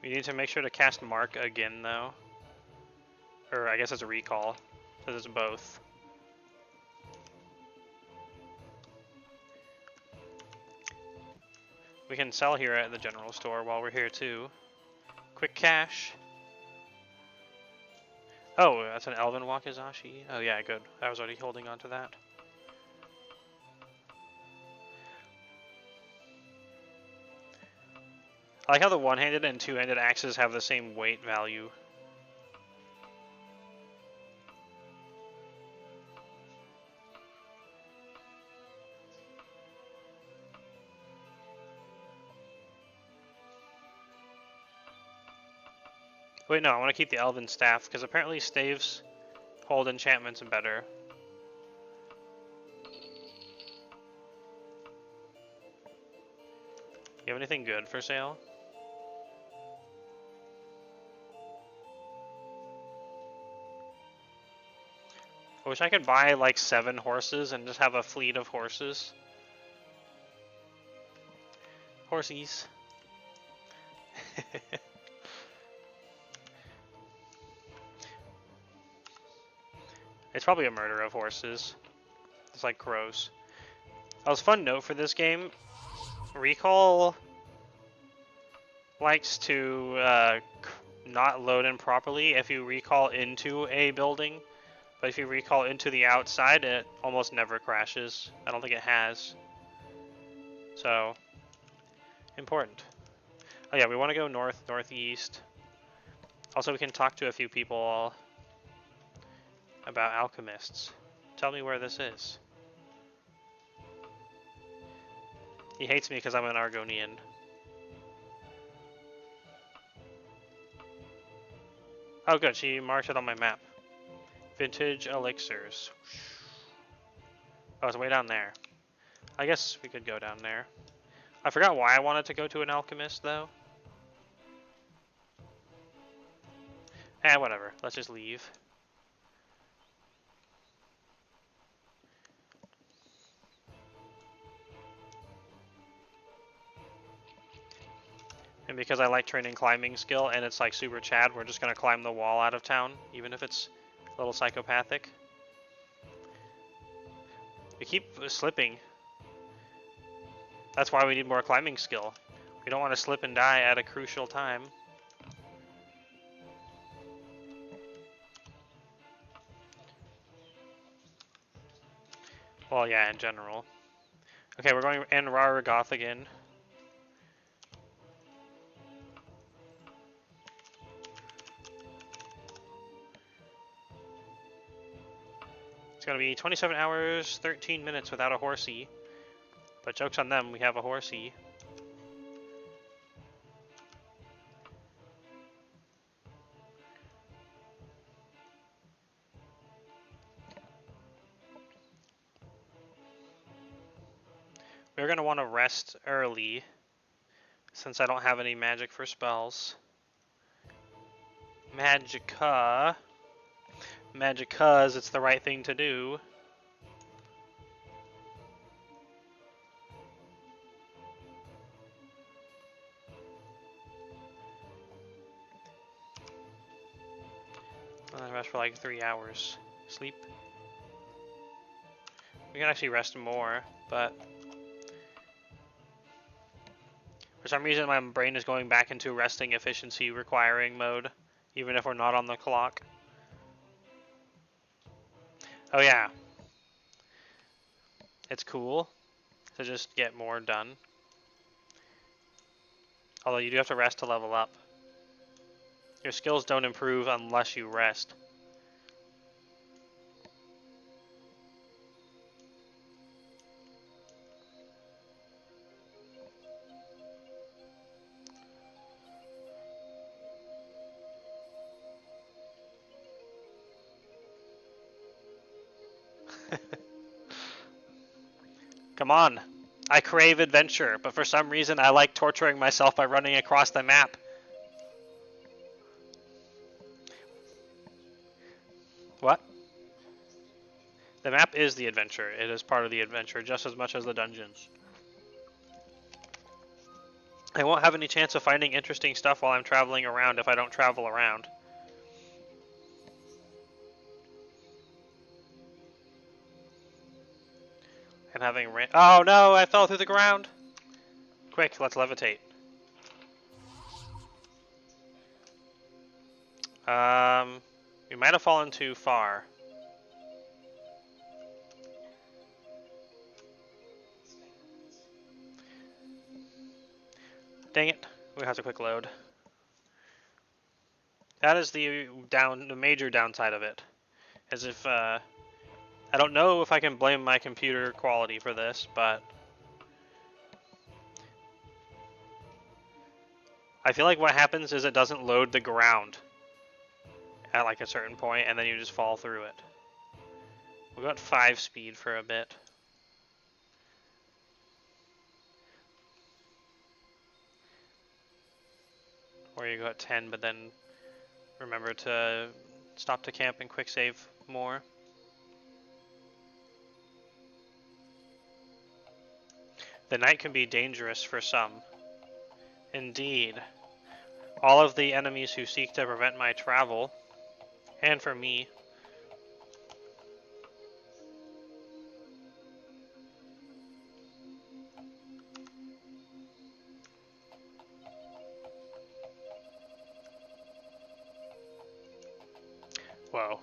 We need to make sure to cast Mark again though. Or I guess it's a recall, because it's both. We can sell here at the general store while we're here too. Quick cash. Oh, that's an Elven Wakizashi. Oh yeah, good. I was already holding on to that. I like how the one-handed and two-handed axes have the same weight value. Wait, no, I want to keep the Elven Staff, because apparently staves hold enchantments better. You have anything good for sale? I wish I could buy like 7 horses and just have a fleet of horses. Horsies. It's probably a murder of horses. It's like crows. That was a fun note for this game. Recall likes to not load in properly if you recall into a building. But if you recall into the outside, it almost never crashes. I don't think it has. So, important. Oh yeah, we want to go north, northeast. Also, we can talk to a few people about alchemists. Tell me where this is. He hates me because I'm an Argonian. Oh good, she marked it on my map. Vintage elixirs. Oh, it's way down there. I guess we could go down there. I forgot why I wanted to go to an alchemist, though. Whatever. Let's just leave. And because I like training climbing skill and it's like super Chad, we're just going to climb the wall out of town, even if it's a little psychopathic. We keep slipping. That's why we need more climbing skill. We don't want to slip and die at a crucial time. Well, yeah, in general. Okay, we're going in Raragoth again. It's going to be 27 hours, 13 minutes without a horsey. But joke's on them, we have a horsey. We're going to want to rest early, since I don't have any magic for spells. Magicka. Magicka's it's the right thing to do. I rest for like 3 hours. Sleep. We can actually rest more, but for some reason my brain is going back into resting efficiency requiring mode, even if we're not on the clock. Oh yeah. It's cool to just get more done. Although you do have to rest to level up. Your skills don't improve unless you rest. Come on. I crave adventure, but for some reason I like torturing myself by running across the map. What? The map is the adventure. It is part of the adventure just as much as the dungeons. I won't have any chance of finding interesting stuff while I'm traveling around if I don't travel around. And having ran— oh no, I fell through the ground! Quick, let's levitate. We might have fallen too far. Dang it, we have to quick load. That is the major downside of it. As if, I don't know if I can blame my computer quality for this, but I feel like what happens is it doesn't load the ground at like a certain point, and then you just fall through it. We'll go at 5 speed for a bit. Or you go at 10, but then remember to stop to camp and quick save more. The night can be dangerous for some. Indeed. All of the enemies who seek to prevent my travel, and for me. Whoa.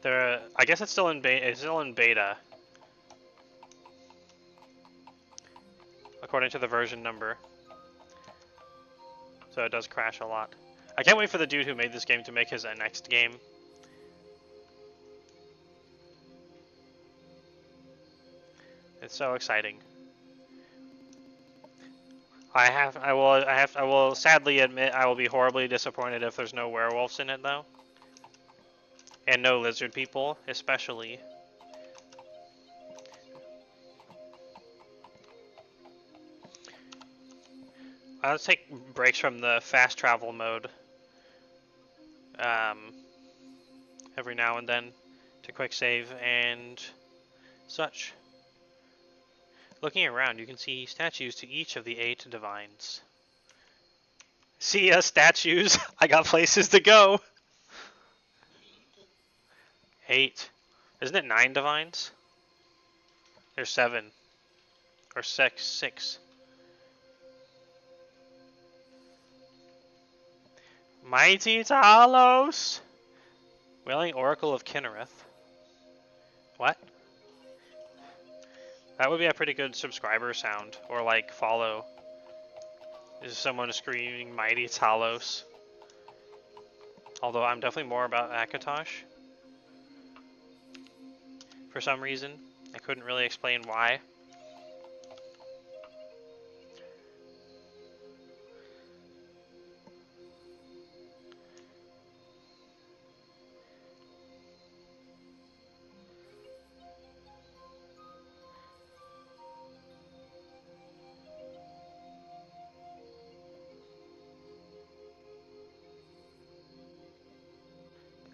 I guess it's still in beta. According to the version number. So it does crash a lot. I can't wait for the dude who made this game to make his next game. It's so exciting. I will sadly admit I will be horribly disappointed if there's no werewolves in it though. And no lizard people, especially. Let's take breaks from the fast travel mode every now and then to quick save and such. Looking around, you can see statues to each of the 8 divines. See ya, statues! I got places to go! 8. Isn't it 9 divines? There's 7. Or 6. 6. Mighty Talos! Wailing Oracle of Kinnereth. What? That would be a pretty good subscriber sound, or like follow. Is someone screaming Mighty Talos? Although I'm definitely more about Akatosh. For some reason. I couldn't really explain why.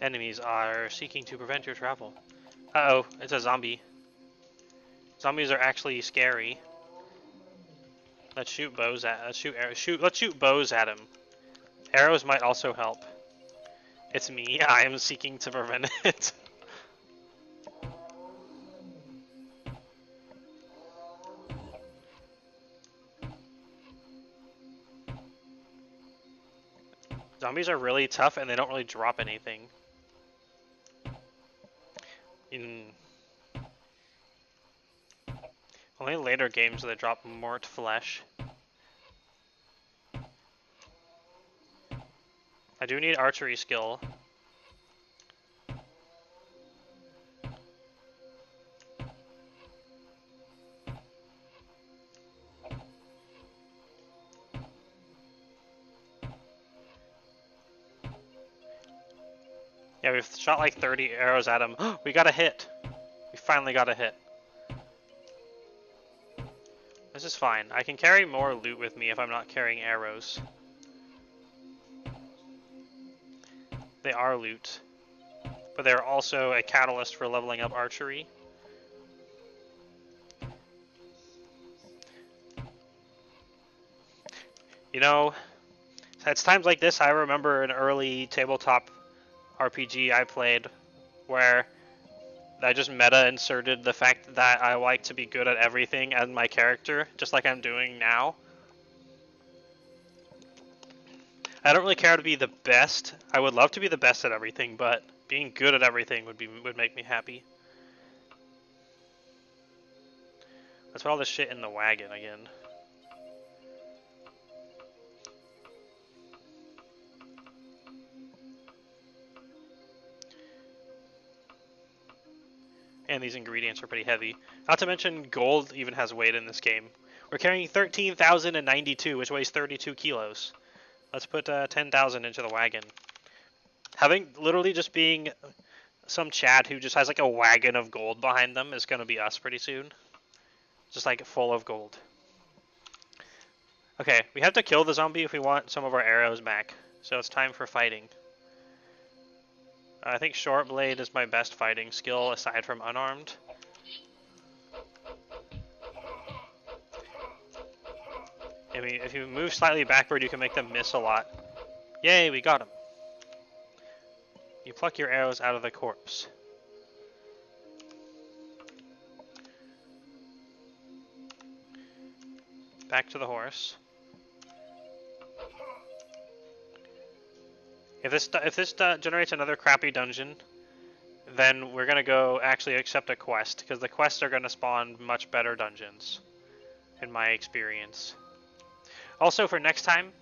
Enemies are seeking to prevent your travel. Uh-oh, it's a zombie. Zombies are actually scary. Let's shoot bows at let's shoot bows at him. Arrows might also help. It's me, I am seeking to prevent it. Zombies are really tough and they don't really drop anything. Only later games that drop mort flesh. I do need archery skill. Yeah, we've shot like 30 arrows at him. We got a hit. We finally got a hit. This is fine. I can carry more loot with me if I'm not carrying arrows. They are loot. But they're also a catalyst for leveling up archery. You know, it's times like this I remember an early tabletop RPG I played where I just meta inserted the fact that I like to be good at everything as my character, just like I'm doing now. I don't really care to be the best. I would love to be the best at everything, but being good at everything would make me happy. Let's put all this shit in the wagon again. And these ingredients are pretty heavy. Not to mention gold even has weight in this game. We're carrying 13,092, which weighs 32 kilos. Let's put 10,000 into the wagon. Having literally just being some Chad who just has like a wagon of gold behind them is going to be us pretty soon. Just like full of gold. Okay, we have to kill the zombie if we want some of our arrows back. So it's time for fighting. I think short blade is my best fighting skill aside from unarmed. I mean, if you move slightly backward, you can make them miss a lot. Yay, we got him. You pluck your arrows out of the corpse. Back to the horse. If this generates another crappy dungeon, then we're gonna go actually accept a quest, because the quests are gonna spawn much better dungeons, in my experience. Also, for next time,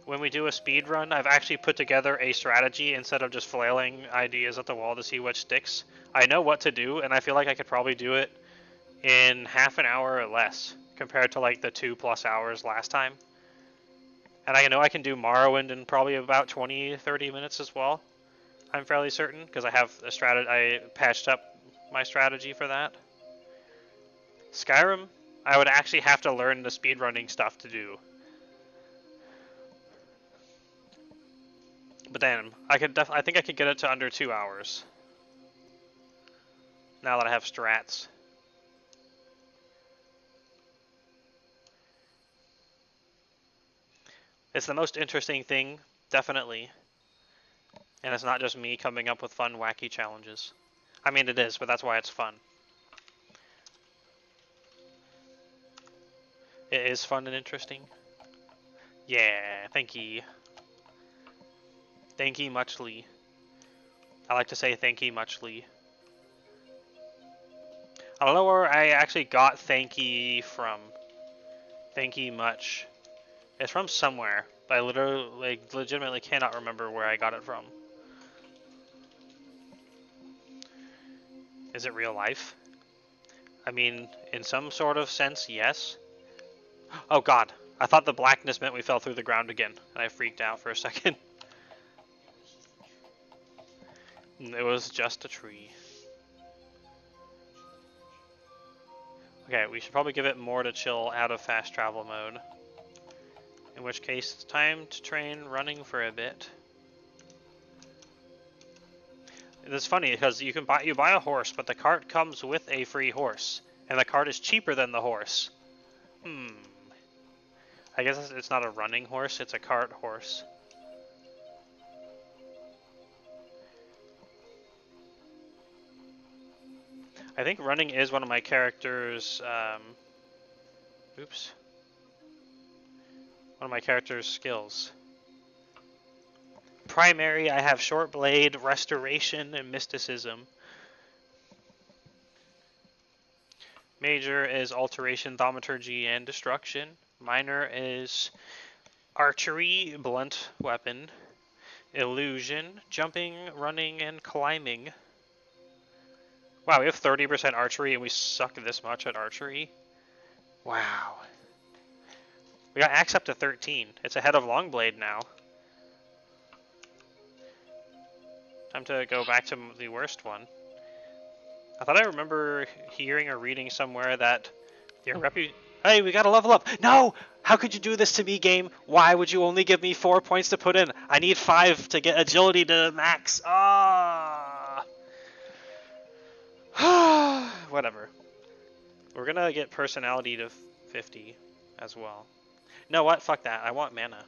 when we do a speed run, I've actually put together a strategy instead of just flailing ideas at the wall to see which sticks. I know what to do, and I feel like I could probably do it in half an hour or less, compared to like the 2+ hours last time. And I know I can do Morrowind in probably about 20-30 minutes as well. I'm fairly certain, because I have a strategy. I patched up my strategy for that. Skyrim, I would actually have to learn the speedrunning stuff to do. But then I think I could get it to under 2 hours. Now that I have strats. It's the most interesting thing, definitely. And it's not just me coming up with fun, wacky challenges. I mean, it is, but that's why it's fun. It is fun and interesting. Yeah, thank ye. Thank ye muchly. I like to say thank ye muchly. I don't know where I actually got thank ye from. Thank ye much. It's from somewhere, but I literally, legitimately cannot remember where I got it from. Is it real life? I mean, in some sort of sense, yes. Oh god, I thought the blackness meant we fell through the ground again, and I freaked out for a second. It was just a tree. Okay, we should probably give it more to chill out of fast travel mode. In which case, it's time to train running for a bit. It's funny because you buy a horse, but the cart comes with a free horse, and the cart is cheaper than the horse. I guess it's not a running horse; it's a cart horse. I think running is one of my character's. One of my character's skills. Primary, I have short blade, restoration, and mysticism. Major is alteration, thaumaturgy, and destruction. Minor is archery, blunt weapon, illusion, jumping, running, and climbing. Wow, we have 30% archery and we suck this much at archery? Wow. We got axe up to 13. It's ahead of Longblade now. Time to go back to the worst one. I thought I remember hearing or reading somewhere that your Hey, we gotta level up! No! How could you do this to me, game? Why would you only give me 4 points to put in? I need 5 to get agility to max. Ah! Whatever. We're gonna get personality to 50 as well. No, what? Fuck that. I want mana.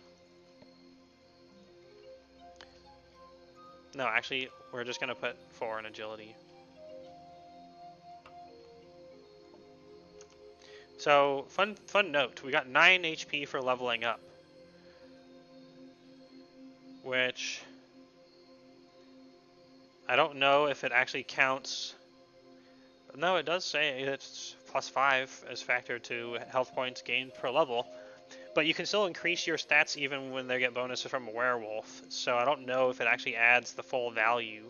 No, actually, we're just gonna put 4 in agility. So, fun note, we got 9 HP for leveling up. Which, I don't know if it actually counts. No, it does say it's +5 as factored to health points gained per level. But you can still increase your stats even when they get bonuses from a werewolf. So I don't know if it actually adds the full value.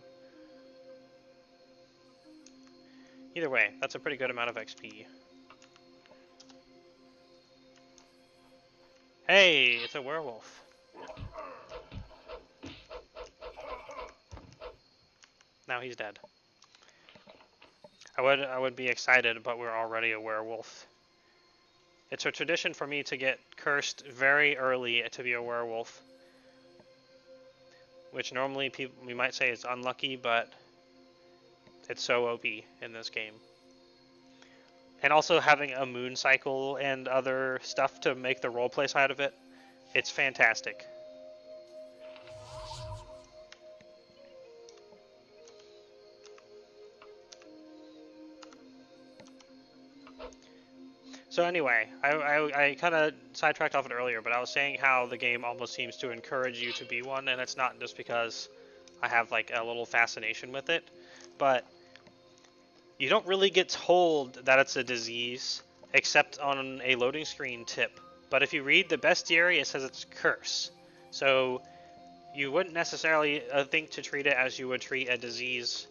Either way, that's a pretty good amount of XP. Hey, it's a werewolf. Now he's dead. I would be excited, but we're already a werewolf. It's a tradition for me to get cursed very early to be a werewolf. Which normally we might say is unlucky, but it's so OP in this game. And also having a moon cycle and other stuff to make the roleplay side of it, it's fantastic. So anyway, I kind of sidetracked off it earlier, but I was saying how the game almost seems to encourage you to be one, and it's not just because I have like a little fascination with it, but you don't really get told that it's a disease except on a loading screen tip. But if you read the bestiary, it says it's curse. So you wouldn't necessarily think to treat it as you would treat a disease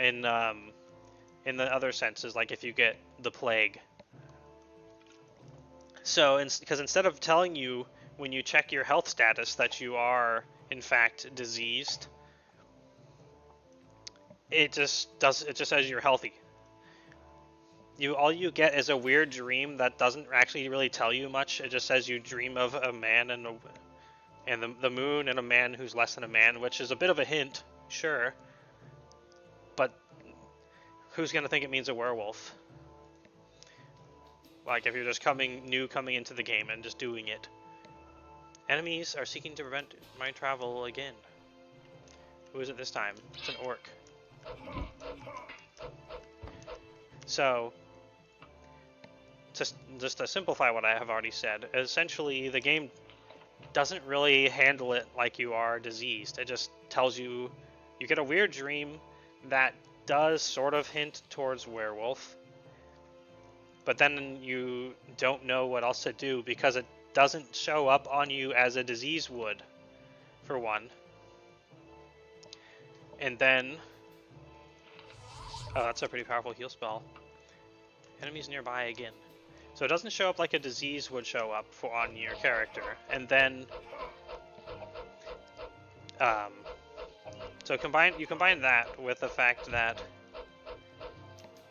in the other senses, like if you get the plague. So, because instead of telling you when you check your health status that you are in fact diseased, it just says you're healthy. All you get is a weird dream that doesn't actually really tell you much. It just says you dream of a man and the moon and a man who's less than a man, which is a bit of a hint, sure. But who's gonna think it means a werewolf? Like if you're just coming into the game and just doing it. Enemies are seeking to prevent my travel again. Who is it this time? It's an orc. So, just to simplify what I have already said, essentially the game doesn't really handle it like you are diseased. It just tells you get a weird dream that does sort of hint towards werewolf, but then you don't know what else to do because it doesn't show up on you as a disease would, for one. And then, oh, that's a pretty powerful heal spell. Enemies nearby again. So it doesn't show up like a disease would show up on your character. And then, so you combine that with the fact that,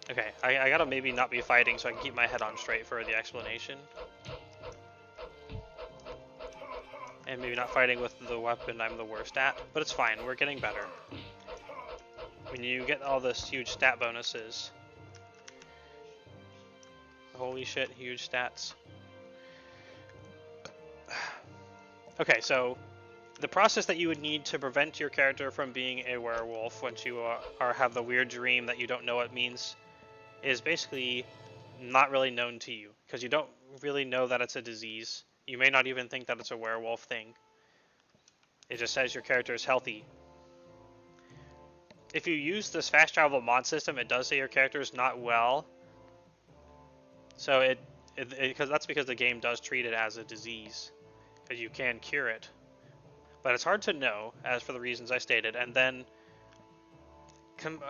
okay, I gotta maybe not be fighting so I can keep my head on straight for the explanation. And maybe not fighting with the weapon I'm the worst at, but it's fine, we're getting better. When you get all this huge stat bonuses. Holy shit, huge stats. Okay, so the process that you would need to prevent your character from being a werewolf once you have the weird dream that you don't know what it means is basically not really known to you, because you don't really know that it's a disease. You may not even think that it's a werewolf thing. It just says your character is healthy. If you use this fast travel mod system, it does say your character is not well. So that's because the game does treat it as a disease, because you can cure it. But it's hard to know, as for the reasons I stated, and then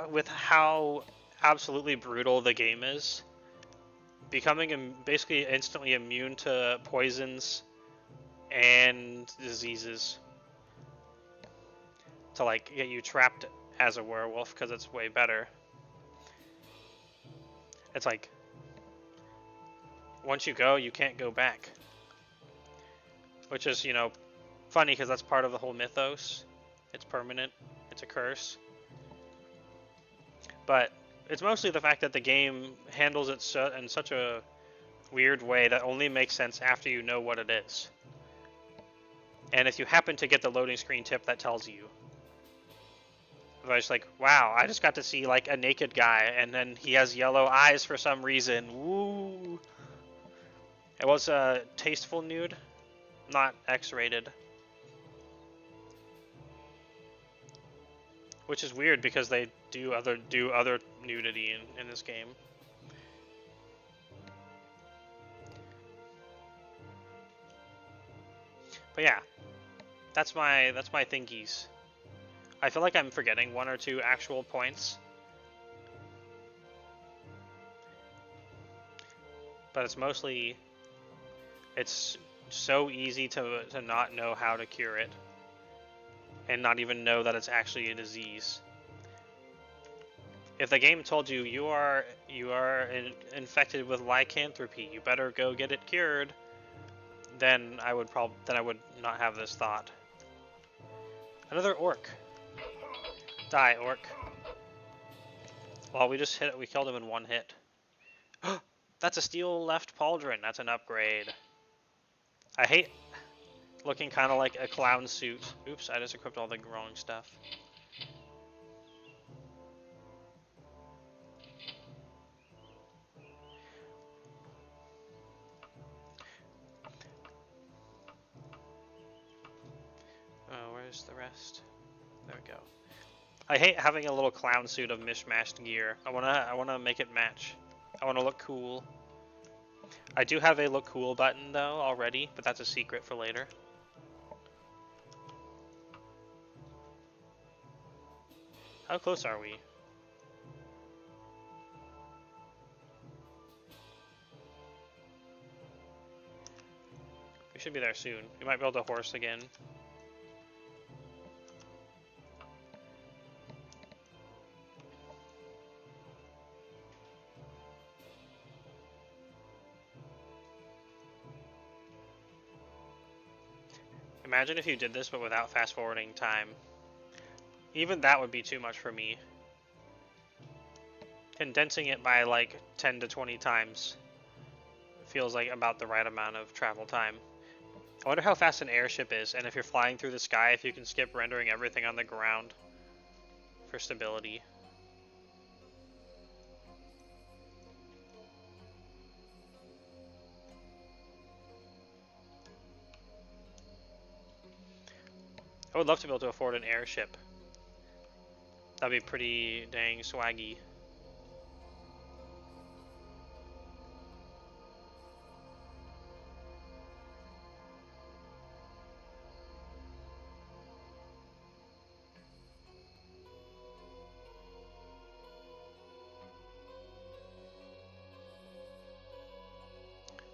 with how absolutely brutal the game is, becoming basically instantly immune to poisons and diseases. to like get you trapped as a werewolf because it's way better. It's like once you go, you can't go back. Which is, you know, funny because that's part of the whole mythos. It's permanent. It's a curse. But it's mostly the fact that the game handles it in such a weird way that only makes sense after you know what it is. And if you happen to get the loading screen tip that tells you. I was like, wow, I just got to see like a naked guy and then he has yellow eyes for some reason. Woo! It was a tasteful nude, not X-rated. Which is weird because they do other nudity in this game. But yeah, that's my thingies. I feel like I'm forgetting 1 or 2 actual points. But it's mostly, it's so easy to not know how to cure it. And not even know that it's actually a disease. If the game told you you are infected with lycanthropy, you better go get it cured, then I would not have this thought. Another orc. Die, orc. Well, we killed him in 1 hit. That's a steel left pauldron. That's an upgrade. I hate looking kind of like a clown suit. Oops, I just equipped all the wrong stuff. Oh, where's the rest? There we go. I hate having a little clown suit of mishmashed gear. I wanna make it match. I wanna look cool. I do have a look cool button though already, but that's a secret for later. How close are we? We should be there soon. We might build a horse again. Imagine if you did this but without fast forwarding time. Even that would be too much for me. Condensing it by like 10 to 20 times feels like about the right amount of travel time. I wonder how fast an airship is, and if you're flying through the sky, if you can skip rendering everything on the ground for stability. I would love to be able to afford an airship. That'd be pretty dang swaggy.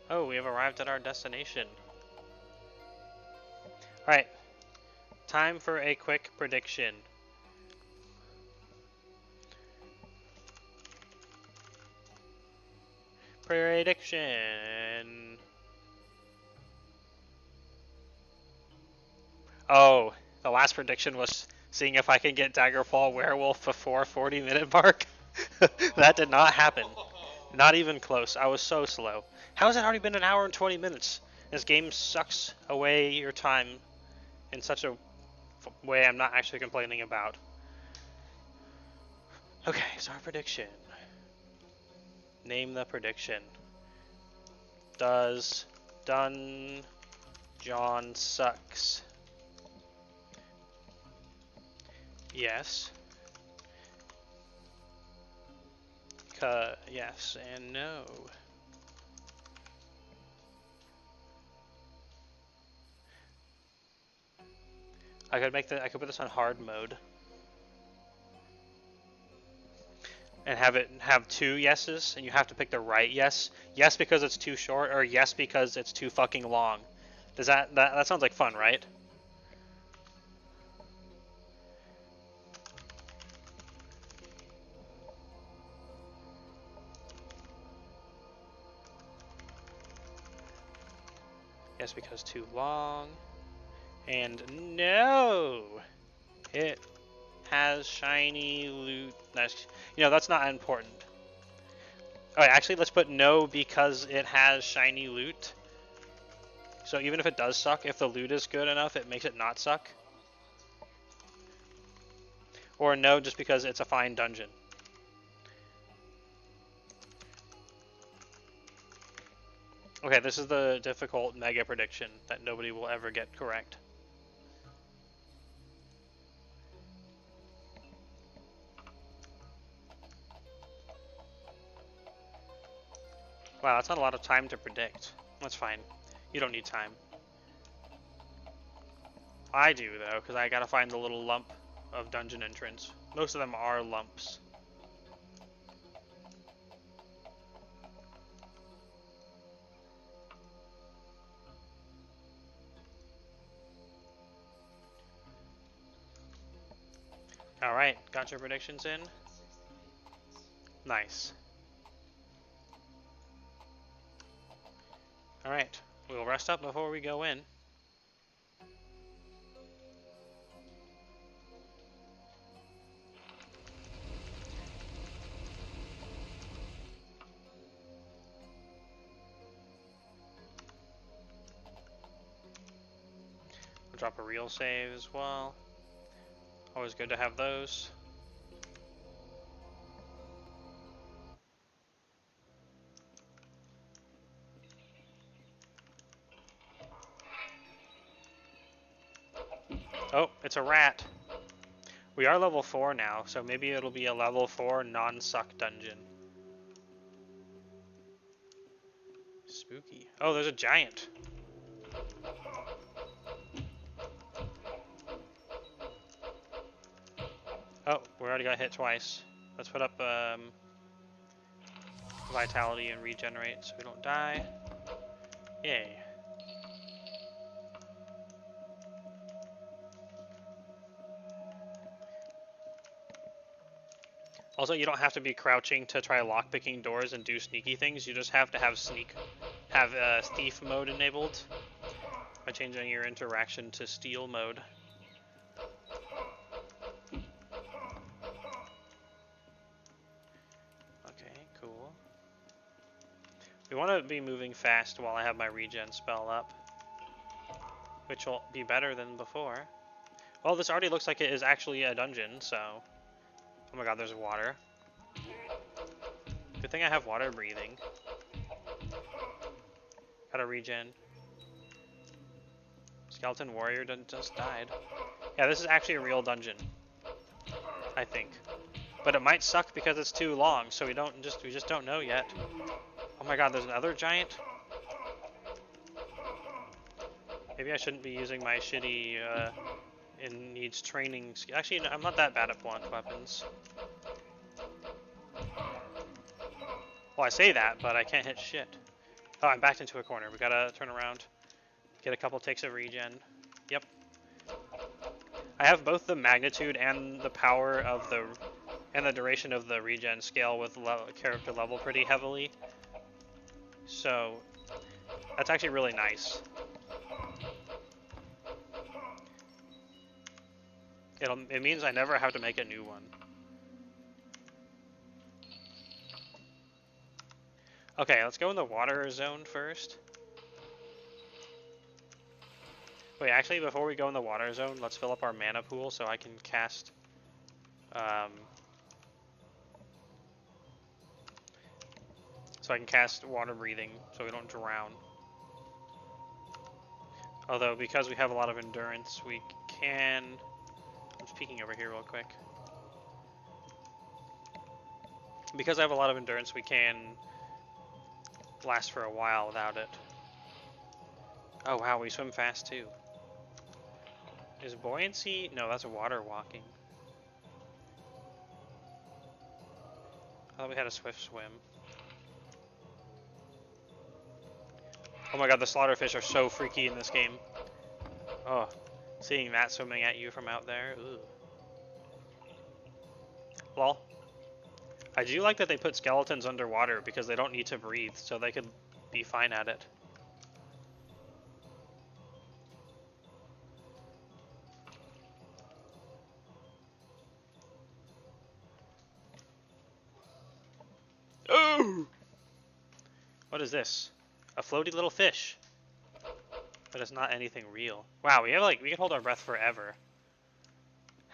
Oh, we have arrived at our destination. Alright. Time for a quick prediction. Prediction. Oh, the last prediction was seeing if I can get Daggerfall Werewolf before 40-minute mark. That did not happen. Not even close. I was so slow. How has it already been an hour and 20 minutes? This game sucks away your time in such a way I'm not actually complaining about. Okay, so our prediction. Name the prediction. Does Dun John sucks? Yes. Yes and no. I could put this on hard mode. And have 2 yeses, and you have to pick the right yes. Yes because it's too short, or yes because it's too fucking long. Does that sounds like fun, right? Yes, because too long. And no! It has shiny loot. You know, that's not important. Alright, actually, let's put no because it has shiny loot. So even if it does suck, if the loot is good enough, it makes it not suck. Or no, just because it's a fine dungeon. Okay, this is the difficult mega prediction that nobody will ever get correct. Wow, that's not a lot of time to predict. That's fine. You don't need time. I do, though, because I gotta find the little lump of dungeon entrance. Most of them are lumps. Alright, got your predictions in? Nice. Alright, we'll rest up before we go in. We'll drop a real save as well. Always good to have those. Oh, it's a rat. We are level 4 now, so maybe it'll be a level 4 non-suck dungeon. Spooky. Oh, there's a giant. Oh, we already got hit twice. Let's put up vitality and regenerate so we don't die. Yay. Also, you don't have to be crouching to try lockpicking doors and do sneaky things. You just have to have thief mode enabled by changing your interaction to steal mode. Okay, cool. We want to be moving fast while I have my regen spell up, which will be better than before. Well, this already looks like it is actually a dungeon, so... Oh my god, there's water. Good thing I have water breathing. Got a regen. Skeleton warrior just died. Yeah, this is actually a real dungeon, I think. But it might suck because it's too long, so we just don't know yet. Oh my god, there's another giant? Maybe I shouldn't be using my shitty it needs training. Actually, no, I'm not that bad at blunt weapons. Well, I say that, but I can't hit shit. Oh, I'm backed into a corner. We gotta turn around. Get a couple takes of regen. Yep. I have both the magnitude and the power of and the duration of the regen scale with character level pretty heavily. So, that's actually really nice. It means I never have to make a new one. Okay, let's go in the water zone first. Wait, actually, before we go in the water zone, let's fill up our mana pool so I can cast... water breathing so we don't drown. Although, because we have a lot of endurance, we can... I'm just peeking over here real quick. Because I have a lot of endurance, we can last for a while without it. Oh wow, we swim fast too. Is buoyancy? No, that's water walking. I thought we had a swift swim. Oh my god, the slaughterfish are so freaky in this game. Oh, seeing that swimming at you from out there. Ooh. Lol. I do like that they put skeletons underwater because they don't need to breathe, so they could be fine at it. is this? A floaty little fish. But it's not anything real. Wow, we can hold our breath forever.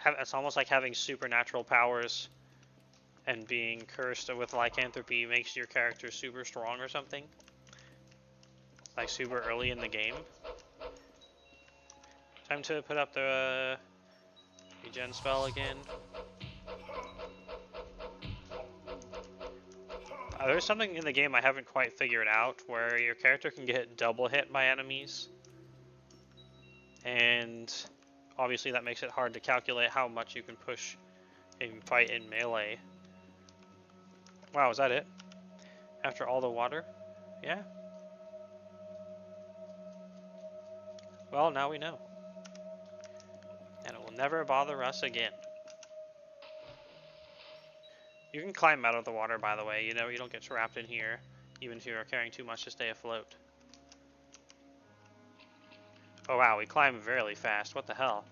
It's almost like having supernatural powers and being cursed with lycanthropy makes your character super strong or something. Like super early in the game. Time to put up the regen spell again. There's something in the game I haven't quite figured out where your character can get double hit by enemies. And obviously that makes it hard to calculate how much you can push a fight in melee. Wow, is that it? After all the water? Yeah. Well, now we know. And it will never bother us again. You can climb out of the water, by the way. You know, you don't get trapped in here, even if you're carrying too much to stay afloat. Oh wow, we climb very fast. What the hell?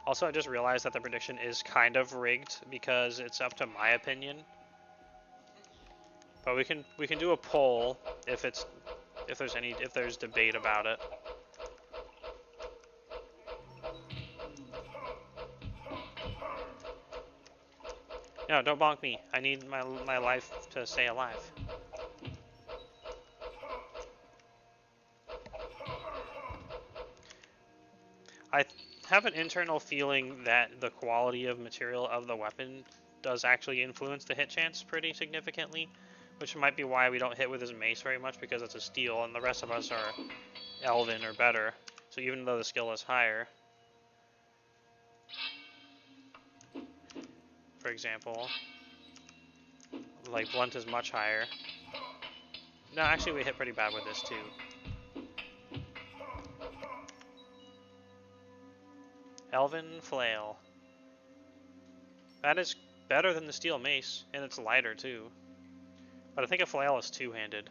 Also, I just realized that the prediction is kind of rigged because it's up to my opinion. But we can do a poll if there's debate about it. No, don't bonk me. I need my life to stay alive. I have an internal feeling that the quality of material of the weapon does actually influence the hit chance pretty significantly, which might be why we don't hit with his mace very much, because it's a steel and the rest of us are elven or better. So even though the skill is higher, for example, like blunt is much higher. No, actually we hit pretty bad with this too. Elven flail. That is better than the steel mace, and it's lighter too. But I think a flail is two-handed.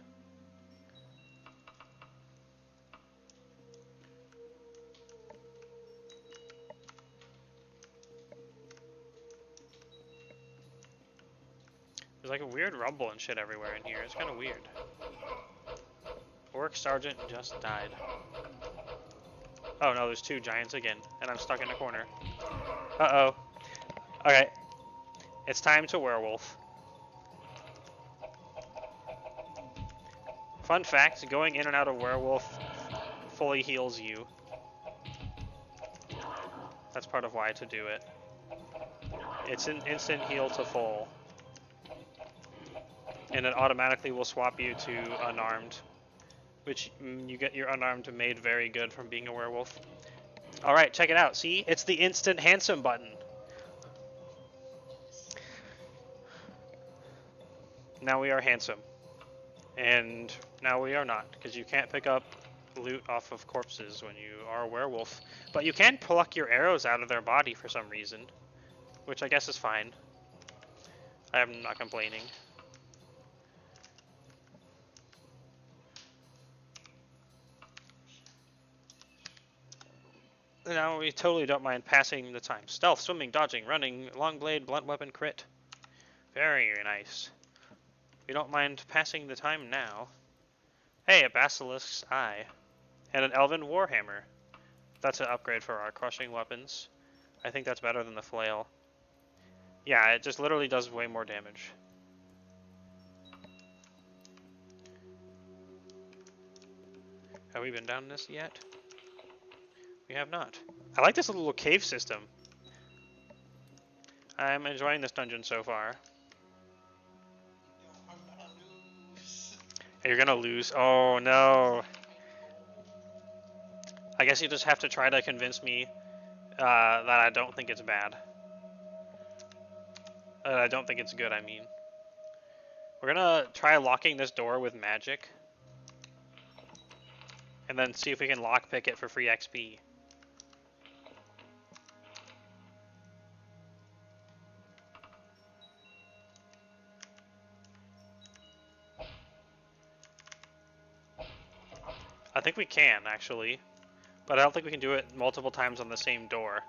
There's like a weird rumble and shit everywhere in here. It's kind of weird. Orc Sergeant just died. Oh no, there's two giants again, and I'm stuck in a corner. Uh-oh. Okay. It's time to werewolf. Fun fact, going in and out of werewolf fully heals you. That's part of why to do it. It's an instant heal to full. And it automatically will swap you to unarmed. Which you get your unarmed made very good from being a werewolf. Alright, check it out. See? It's the instant handsome button. Now we are handsome. And now we are not, because you can't pick up loot off of corpses when you are a werewolf. But you can pluck your arrows out of their body for some reason, which I guess is fine. I am not complaining. Now we totally don't mind passing the time. Stealth, swimming, dodging, running, long blade, blunt weapon, crit. Very nice. We don't mind passing the time now. Hey, a basilisk's eye. And an elven warhammer. That's an upgrade for our crushing weapons. I think that's better than the flail. Yeah, it just literally does way more damage. Have we been down this yet? We have not. I like this little cave system. I'm enjoying this dungeon so far. You're gonna lose. Oh no. I guess you just have to try to convince me that I don't think it's bad. I don't think it's good, I mean. We're gonna try locking this door with magic. And then see if we can lockpick it for free XP. I think we can, actually. but I don't think we can do it multiple times on the same door.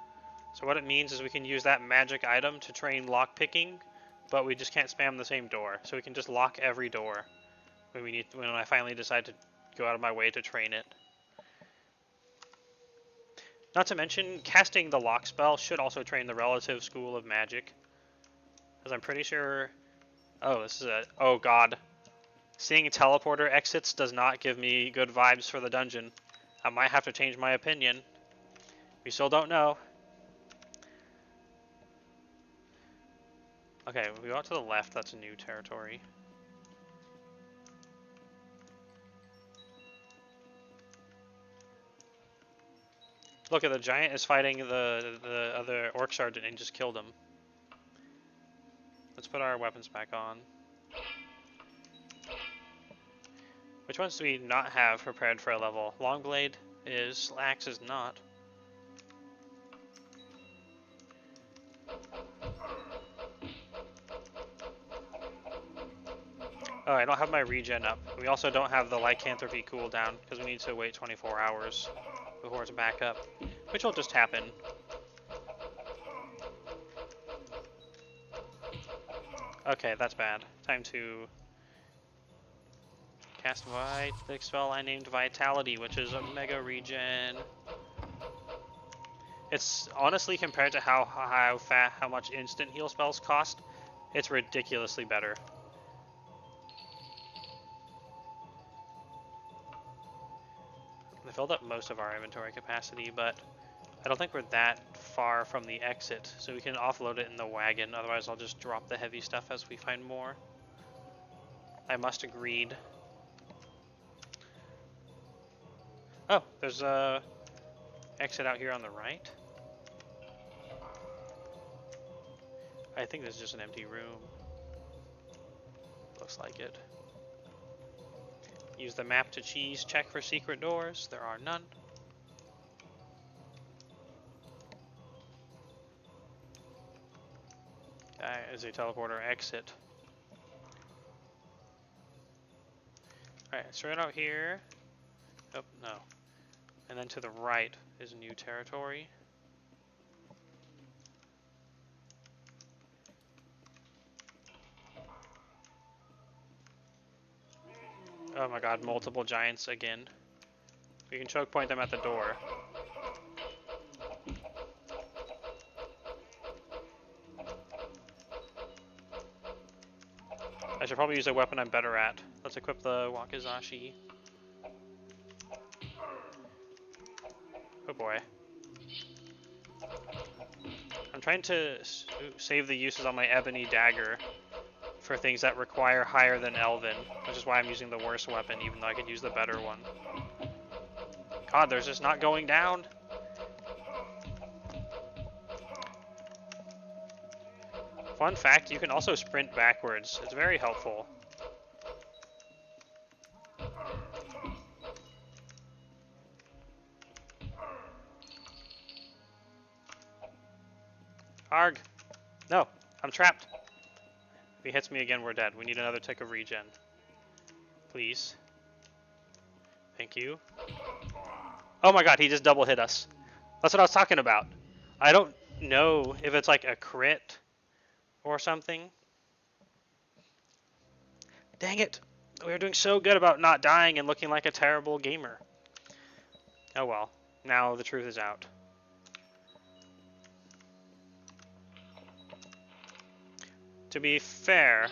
So what it means is we can use that magic item to train lockpicking, but we just can't spam the same door. So we can just lock every door when I finally decide to go out of my way to train it. Not to mention, casting the lock spell should also train the relative school of magic. Because I'm pretty sure... Oh, this is a... Oh god. Seeing teleporter exits does not give me good vibes for the dungeon. I might have to change my opinion. We still don't know. Okay, we go out to the left. That's a new territory. Look, the giant is fighting the other orc sergeant and just killed him. Let's put our weapons back on. Which ones do we not have prepared for a level? Longblade is, axe is not. Oh, I don't have my regen up. We also don't have the lycanthropy cooldown because we need to wait 24 hours before it's back up, which will just happen. Okay, that's bad. Time to cast the spell I named Vitality, which is a mega regen. It's honestly, compared to how much instant heal spells cost, it's ridiculously better. I filled up most of our inventory capacity, but I don't think we're that far from the exit, so we can offload it in the wagon. Otherwise, I'll just drop the heavy stuff as we find more. I must agreed. Oh, there's a exit out here on the right. I think this is just an empty room. Looks like it. Use the map to check for secret doors. There are none. That is a teleporter exit. Alright, straight out here. Oh, no. And then to the right is new territory. Oh my god, multiple giants again. We can choke point them at the door. I should probably use a weapon I'm better at. Let's equip the Wakizashi. Oh boy. I'm trying to save the uses on my ebony dagger for things that require higher than Elven, which is why I'm using the worst weapon, even though I could use the better one. God, they're just not going down. Fun fact, you can also sprint backwards. It's very helpful. Arg! No, I'm trapped. If he hits me again, we're dead. We need another tick of regen. Please. Thank you. Oh my god, he just double hit us. That's what I was talking about. I don't know if it's like a crit or something. Dang it! We were doing so good about not dying and looking like a terrible gamer. Oh well. Now the truth is out. To be fair,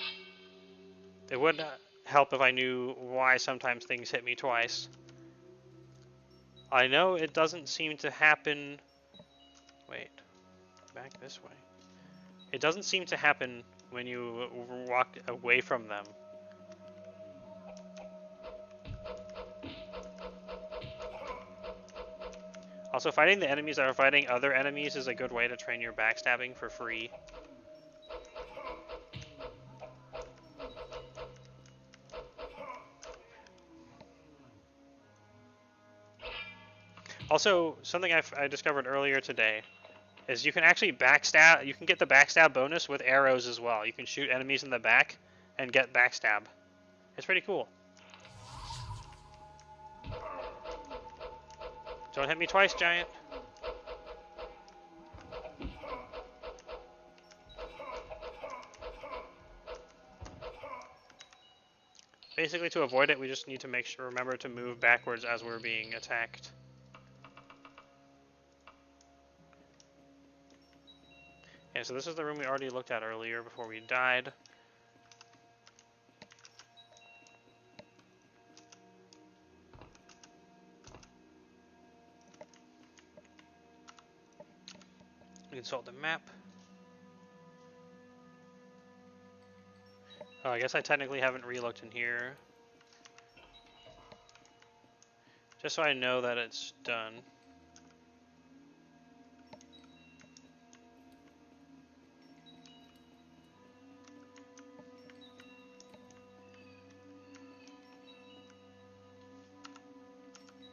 it would help if I knew why sometimes things hit me twice. I know it doesn't seem to happen... Wait, back this way. It doesn't seem to happen when you walk away from them. Also, fighting the enemies that are fighting other enemies is a good way to train your backstabbing for free. Also, something I discovered earlier today is you can actually backstab. You can get the backstab bonus with arrows as well. You can shoot enemies in the back and get backstab. It's pretty cool. Don't hit me twice, giant. Basically, to avoid it, we just need to remember to move backwards as we're being attacked. Okay, so this is the room we already looked at earlier before we died. Consult the map. Oh, I guess I technically haven't re-looked in here. Just so I know that it's done.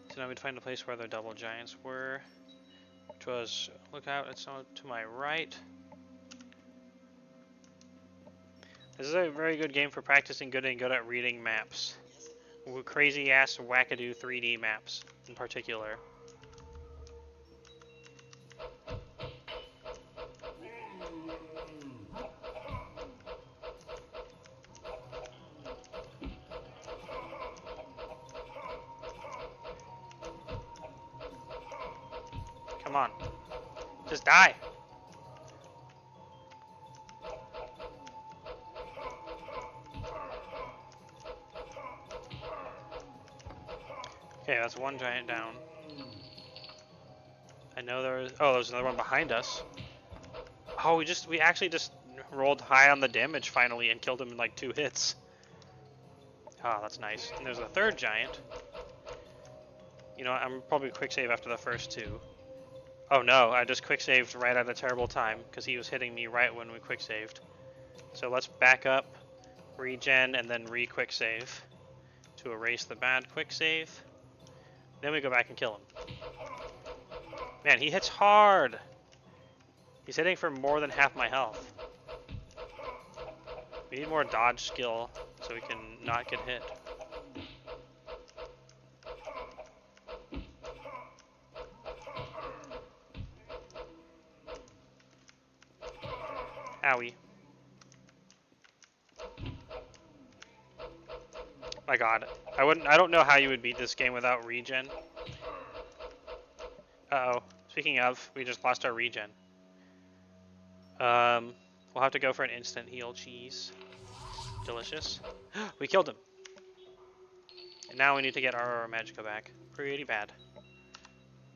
So now we'd find a place where the double giants were, which was, look out, it's to my right. This is a very good game for practicing good at reading maps. Crazy ass wackadoo 3D maps in particular. Come on. Just die. Okay, that's one giant down. I know there's another one behind us. Oh, we actually just rolled high on the damage finally and killed him in like 2 hits. Ah, oh, that's nice. And there's a third giant. You know, I'm probably quick save after the first 2. Oh no, I just quick saved right at a terrible time because he was hitting me right when we quick saved. So let's back up, regen, and then re-quick save to erase the bad quick save. Then we go back and kill him. Man, he hits hard! He's hitting for more than half my health. We need more dodge skill so we can not get hit. Owie. My god. I don't know how you would beat this game without regen. Uh-oh. Speaking of, we just lost our regen. We'll have to go for an instant heal cheese. Delicious. We killed him. And now we need to get our magicka back. Pretty bad.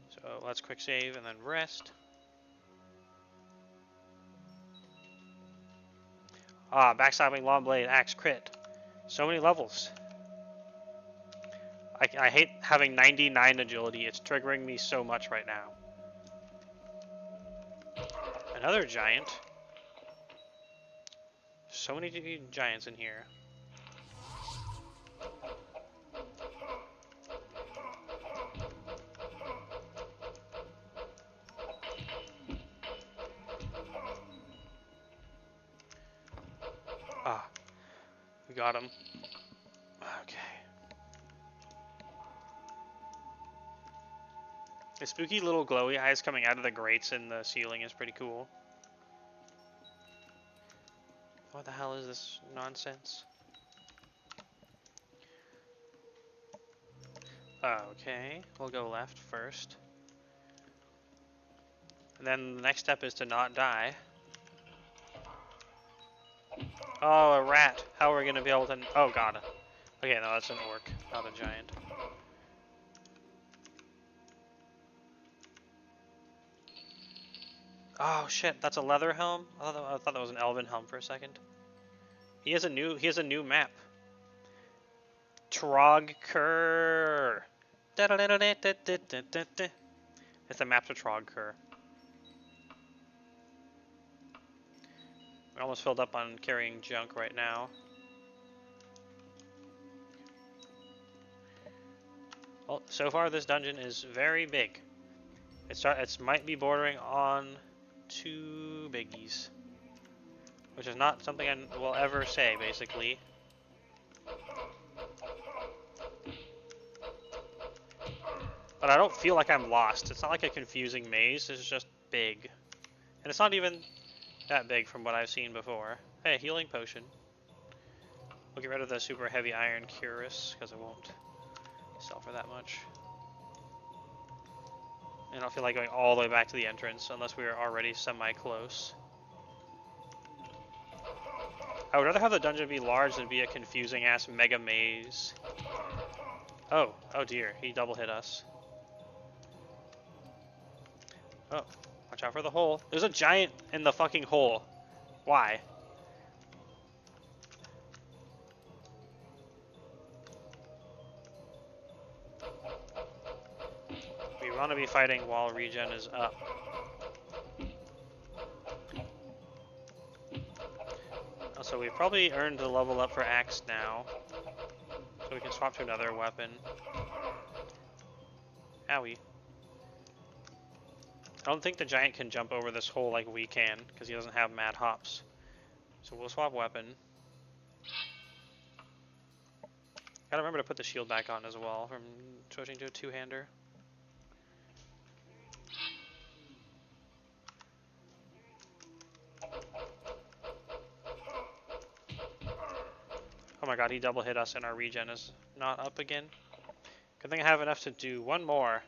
So let's quick save and then rest. Ah, backstabbing, long blade, axe, crit. So many levels. I hate having 99 agility. It's triggering me so much right now. Another giant. So many giants in here. Ah, we got him. Okay. The spooky little glowy eyes coming out of the grates in the ceiling is pretty cool. What the hell is this nonsense? Okay, we'll go left first. And then the next step is to not die. Oh, a rat. How are we going to be able to... Oh, god. Okay, no, that's an orc, not a giant. Oh, shit, that's a leather helm? I thought that was an elven helm for a second. He has a new map. Trogkur. It's a map to Trogkur. We're almost filled up on carrying junk right now. Well, so far this dungeon is very big. It might be bordering on 2 biggies, which is not something I will ever say, basically. But I don't feel like I'm lost. It's not like a confusing maze, it's just big. And it's not even that big from what I've seen before. Hey, healing potion. We'll get rid of the super heavy iron cuirass, because it won't sell for that much. I don't feel like going all the way back to the entrance, unless we are already semi-close. I would rather have the dungeon be large than be a confusing-ass mega maze. Oh dear, he double hit us. Oh, watch out for the hole. There's a giant in the fucking hole. Why? We want to be fighting while regen is up. Also, we've probably earned the level up for axe now. So we can swap to another weapon. Owie. I don't think the giant can jump over this hole like we can, because he doesn't have mad hops. So we'll swap weapon. Gotta remember to put the shield back on as well from switching to a two-hander. Oh my god, he double hit us and our regen is not up again. Good thing I have enough to do one more.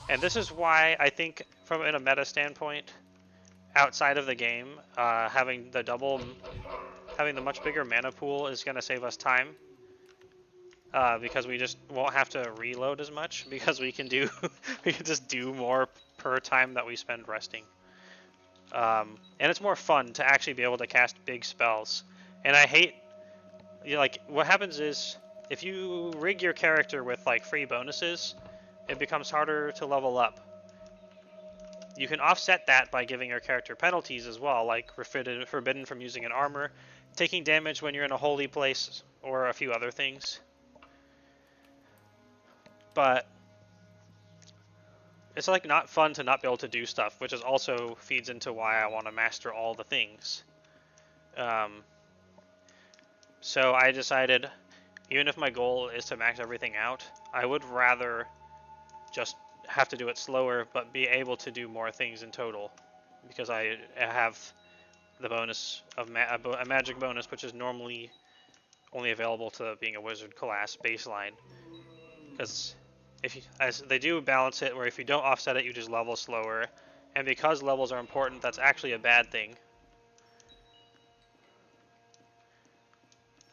And this is why I think, from in a meta standpoint, outside of the game, having the much bigger mana pool is going to save us time. Because we just won't have to reload as much, because we can just do more per time that we spend resting. And it's more fun to actually be able to cast big spells. And I hate, like, what happens is, if you rig your character with, like, free bonuses, it becomes harder to level up. You can offset that by giving your character penalties as well, like forbidden from using an armor, taking damage when you're in a holy place, or a few other things. But it's like not fun to not be able to do stuff, which is also feeds into why I want to master all the things. So I decided, even if my goal is to max everything out, I would rather just have to do it slower, but be able to do more things in total, because I have the bonus of a magic bonus, which is normally only available to being a wizard class baseline. Because as they do balance it, where if you don't offset it, you just level slower, and because levels are important, that's actually a bad thing.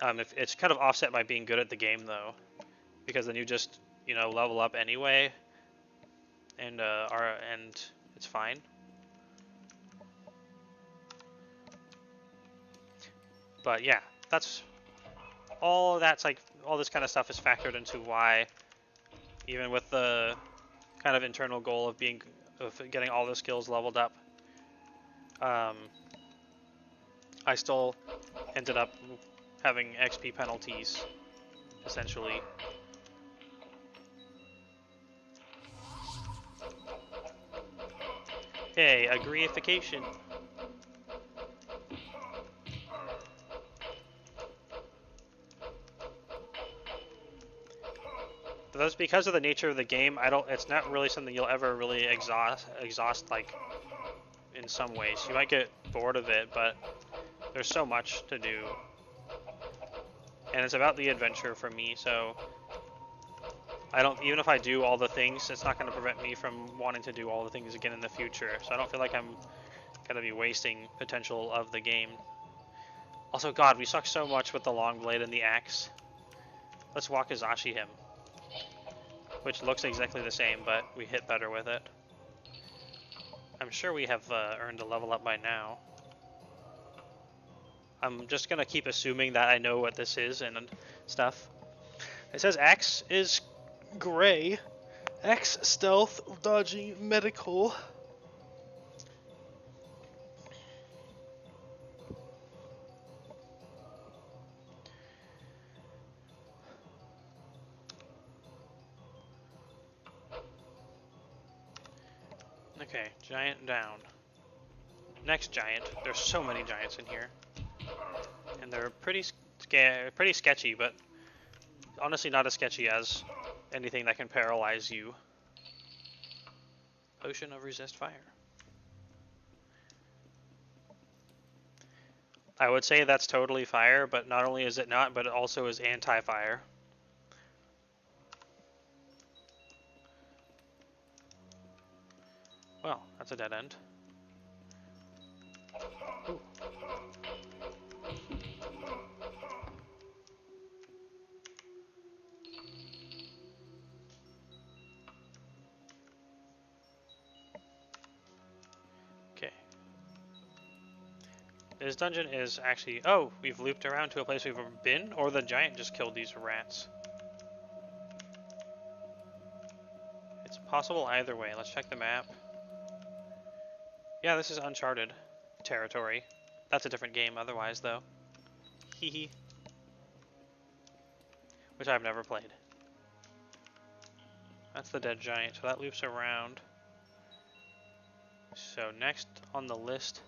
If it's kind of offset by being good at the game, though, because then you just level up anyway. And it's fine. But yeah, that's all. That's like all this kind of stuff is factored into why, even with the kind of internal goal of getting all the skills leveled up, I still ended up having XP penalties, essentially. Hey, agreeification. But that's because of the nature of the game. It's not really something you'll ever really exhaust like in some ways. You might get bored of it, but there's so much to do. And it's about the adventure for me, so even if I do all the things, it's not going to prevent me from wanting to do all the things again in the future. So I don't feel like I'm going to be wasting potential of the game. Also, God, we suck so much with the long blade and the axe. Let's Wakizashi him. Which looks exactly the same, but we hit better with it. I'm sure we have earned a level up by now. I'm just going to keep assuming that I know what this is and stuff. It says axe is gray. Axe, stealth, dodging, medical. Okay, giant down. Next giant. There's so many giants in here. And they're pretty sketchy, but honestly not as sketchy as anything that can paralyze you. Potion of resist fire. I would say that's totally fire, but not only is it not, but it also is anti-fire. Well, that's a dead end. Ooh. Okay. This dungeon is actually... Oh, we've looped around to a place we've never been, or the giant just killed these rats. It's possible either way. Let's check the map. Yeah, this is Uncharted territory. That's a different game otherwise, though. Hee hee. Which I've never played. That's the dead giant, so that loops around. So next on the list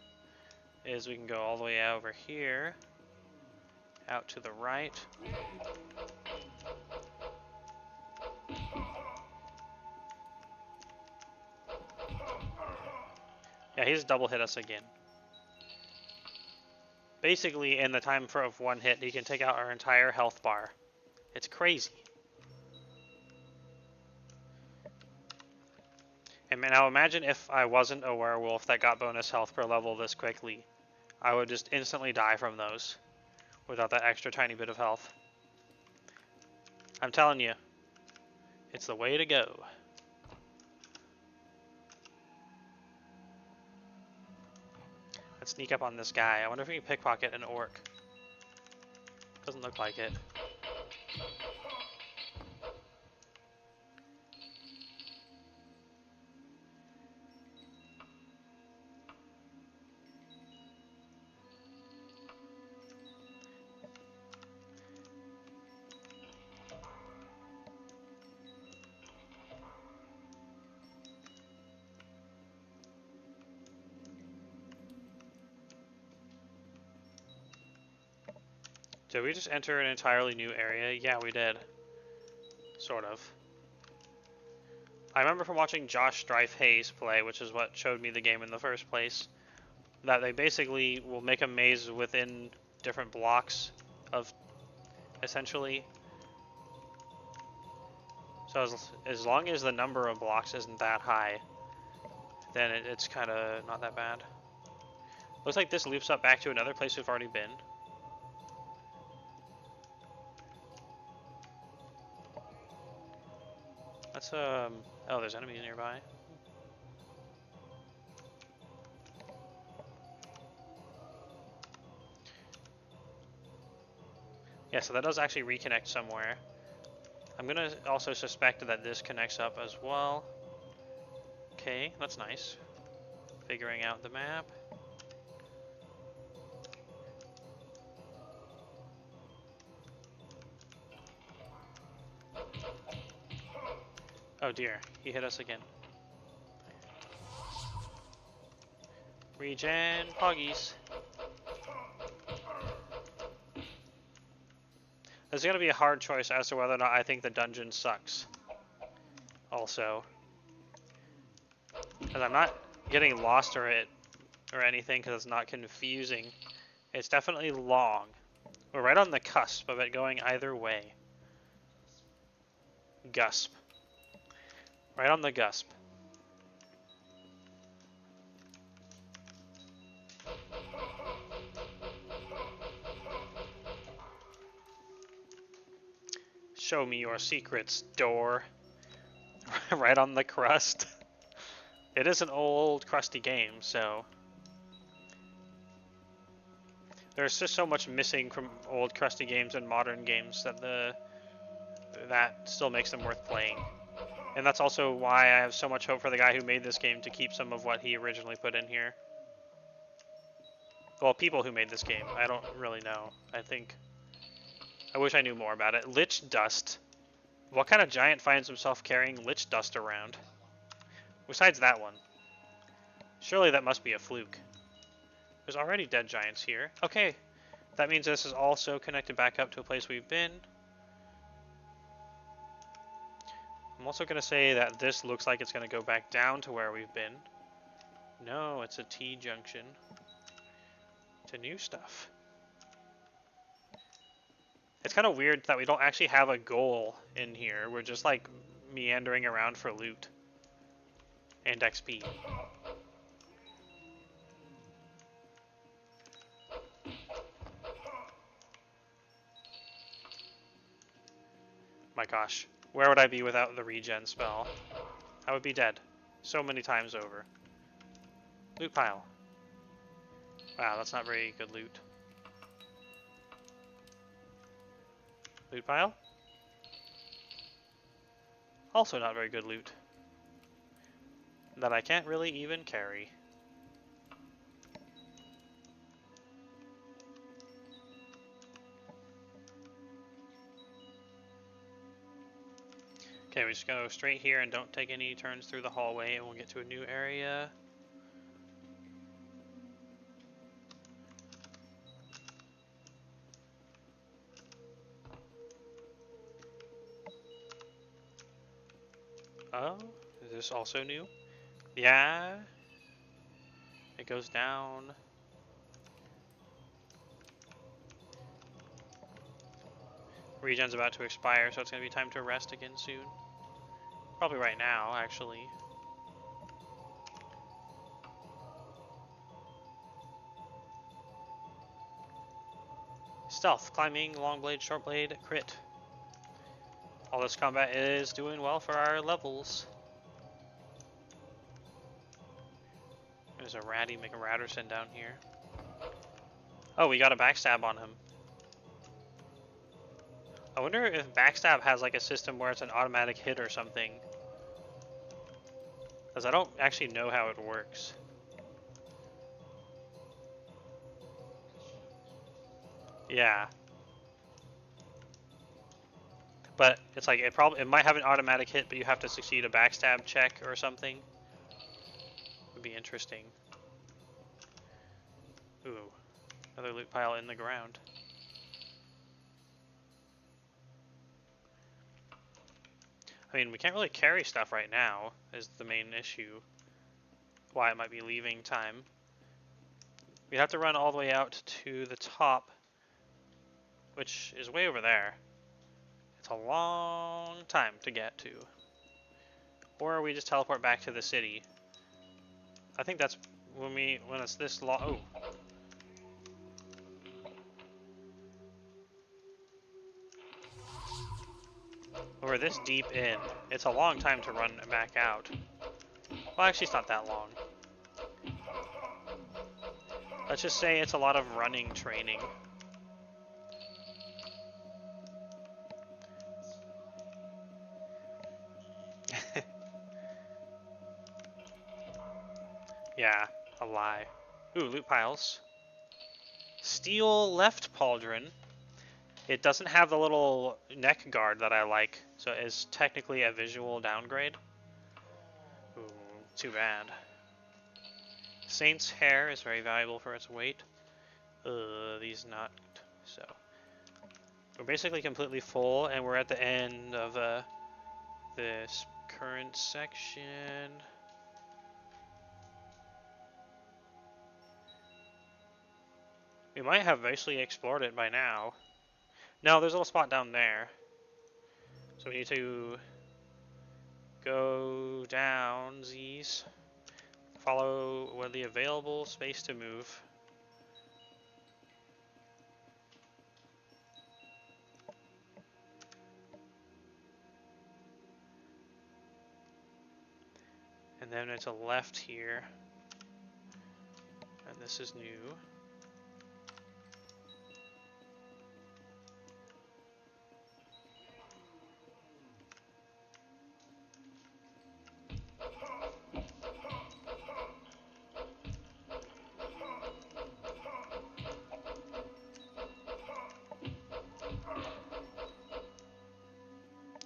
is we can go all the way over here, out to the right. Yeah, he's double hit us again. Basically, in the time of one hit, he can take out our entire health bar. It's crazy. And now imagine if I wasn't a werewolf that got bonus health per level this quickly. I would just instantly die from those without that extra tiny bit of health. I'm telling you, it's the way to go. Let's sneak up on this guy. I wonder if we can pickpocket an orc. Doesn't look like it. Did we just enter an entirely new area? Yeah, we did. Sort of. I remember from watching Josh Strife Hayes play, which is what showed me the game in the first place, that they basically will make a maze within different blocks of, essentially. So as long as the number of blocks isn't that high, then it's kind of not that bad. Looks like this loops up back to another place we've already been. Let's, oh, there's enemies nearby. Yeah, so that does actually reconnect somewhere. I'm gonna also suspect that this connects up as well. Okay, that's nice. Figuring out the map. Oh dear, he hit us again. Regen Poggies. There's going to be a hard choice as to whether or not I think the dungeon sucks. Also. Because I'm not getting lost or anything because it's not confusing. It's definitely long. We're right on the cusp of it going either way. Gusp. Right on the gusp. Show me your secrets, door. Right on the crust. It is an old, crusty game, so... There's just so much missing from old, crusty games and modern games that that still makes them worth playing. And that's also why I have so much hope for the guy who made this game to keep some of what he originally put in here. Well, people who made this game. I don't really know. I wish I knew more about it. Lich dust. What kind of giant finds himself carrying lich dust around? Besides that one. Surely that must be a fluke. There's already dead giants here. Okay. That means this is also connected back up to a place we've been. I'm also going to say that this looks like it's going to go back down to where we've been. No, it's a T-junction to new stuff. It's kind of weird that we don't actually have a goal in here. We're just like meandering around for loot and XP. My gosh, where would I be without the regen spell? I would be dead so many times over. Loot pile. Wow, that's not very good loot. Loot pile? Also not very good loot. That I can't really even carry. Okay, we just go straight here and don't take any turns through the hallway and we'll get to a new area. Oh, is this also new? Yeah. It goes down. Regen's about to expire, so it's going to be time to rest again soon. Probably right now, actually. Stealth, climbing, long blade, short blade, crit. All this combat is doing well for our levels. There's a ratty McRatterson down here. Oh, we got a backstab on him. I wonder if backstab has like a system where it's an automatic hit or something. Because I don't actually know how it works. Yeah. But it's like it might have an automatic hit, but you have to succeed a backstab check or something. Would be interesting. Ooh, another loot pile in the ground. I mean, we can't really carry stuff right now, is the main issue. Why it might be leaving time. We have to run all the way out to the top, which is way over there. It's a long time to get to. Or we just teleport back to the city. I think that's when it's this long. Oh. When we're this deep in, it's a long time to run back out. Well, actually, it's not that long. Let's just say it's a lot of running training. Yeah, a lie. Ooh, loot piles. Steel left pauldron. It doesn't have the little neck guard that I like, so it is technically a visual downgrade. Ooh, too bad. Saint's hair is very valuable for its weight. These not. So we're basically completely full, and we're at the end of this current section. We might have basically explored it by now. No, there's a little spot down there. So we need to go down these. Follow where the available space to move. And then it's a left here. And this is new.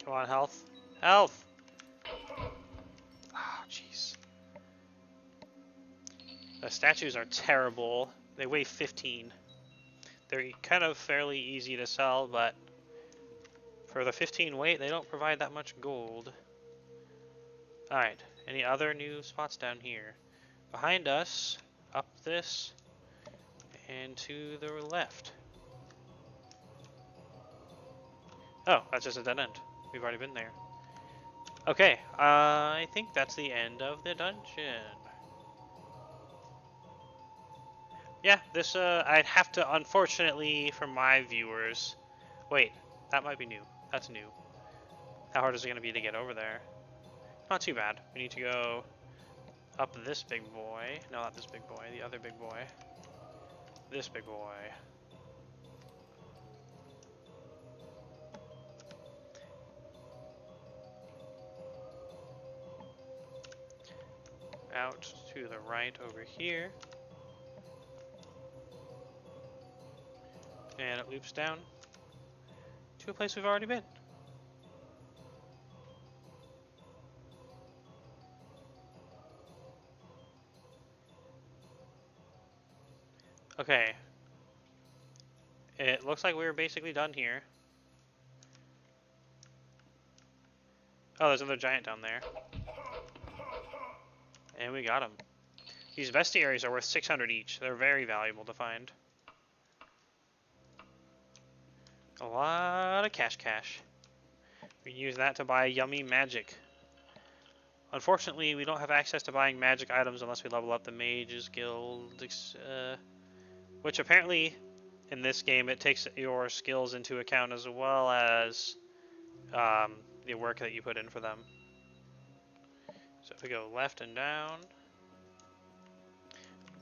Come on, health. Health! Ah, jeez. The statues are terrible. They weigh 15. They're kind of fairly easy to sell, but for the 15 weight, they don't provide that much gold. Alright, any other new spots down here? Behind us, up this, and to the left. Oh, that's just a dead end. We've already been there. Okay, I think that's the end of the dungeon. Yeah, this, I'd have to, unfortunately, for my viewers... Wait, that might be new. That's new. How hard is it going to be to get over there? Not too bad. We need to go up this big boy. No, not this big boy. The other big boy. This big boy. Out to the right over here. And it loops down to a place we've already been. Okay. It looks like we're basically done here. Oh, there's another giant down there. And we got him. These bestiaries are worth 600 each. They're very valuable to find. A lot of cash. We can use that to buy yummy magic. Unfortunately, we don't have access to buying magic items unless we level up the Mages Guild, which apparently in this game it takes your skills into account as well as the work that you put in for them. So if we go left and down...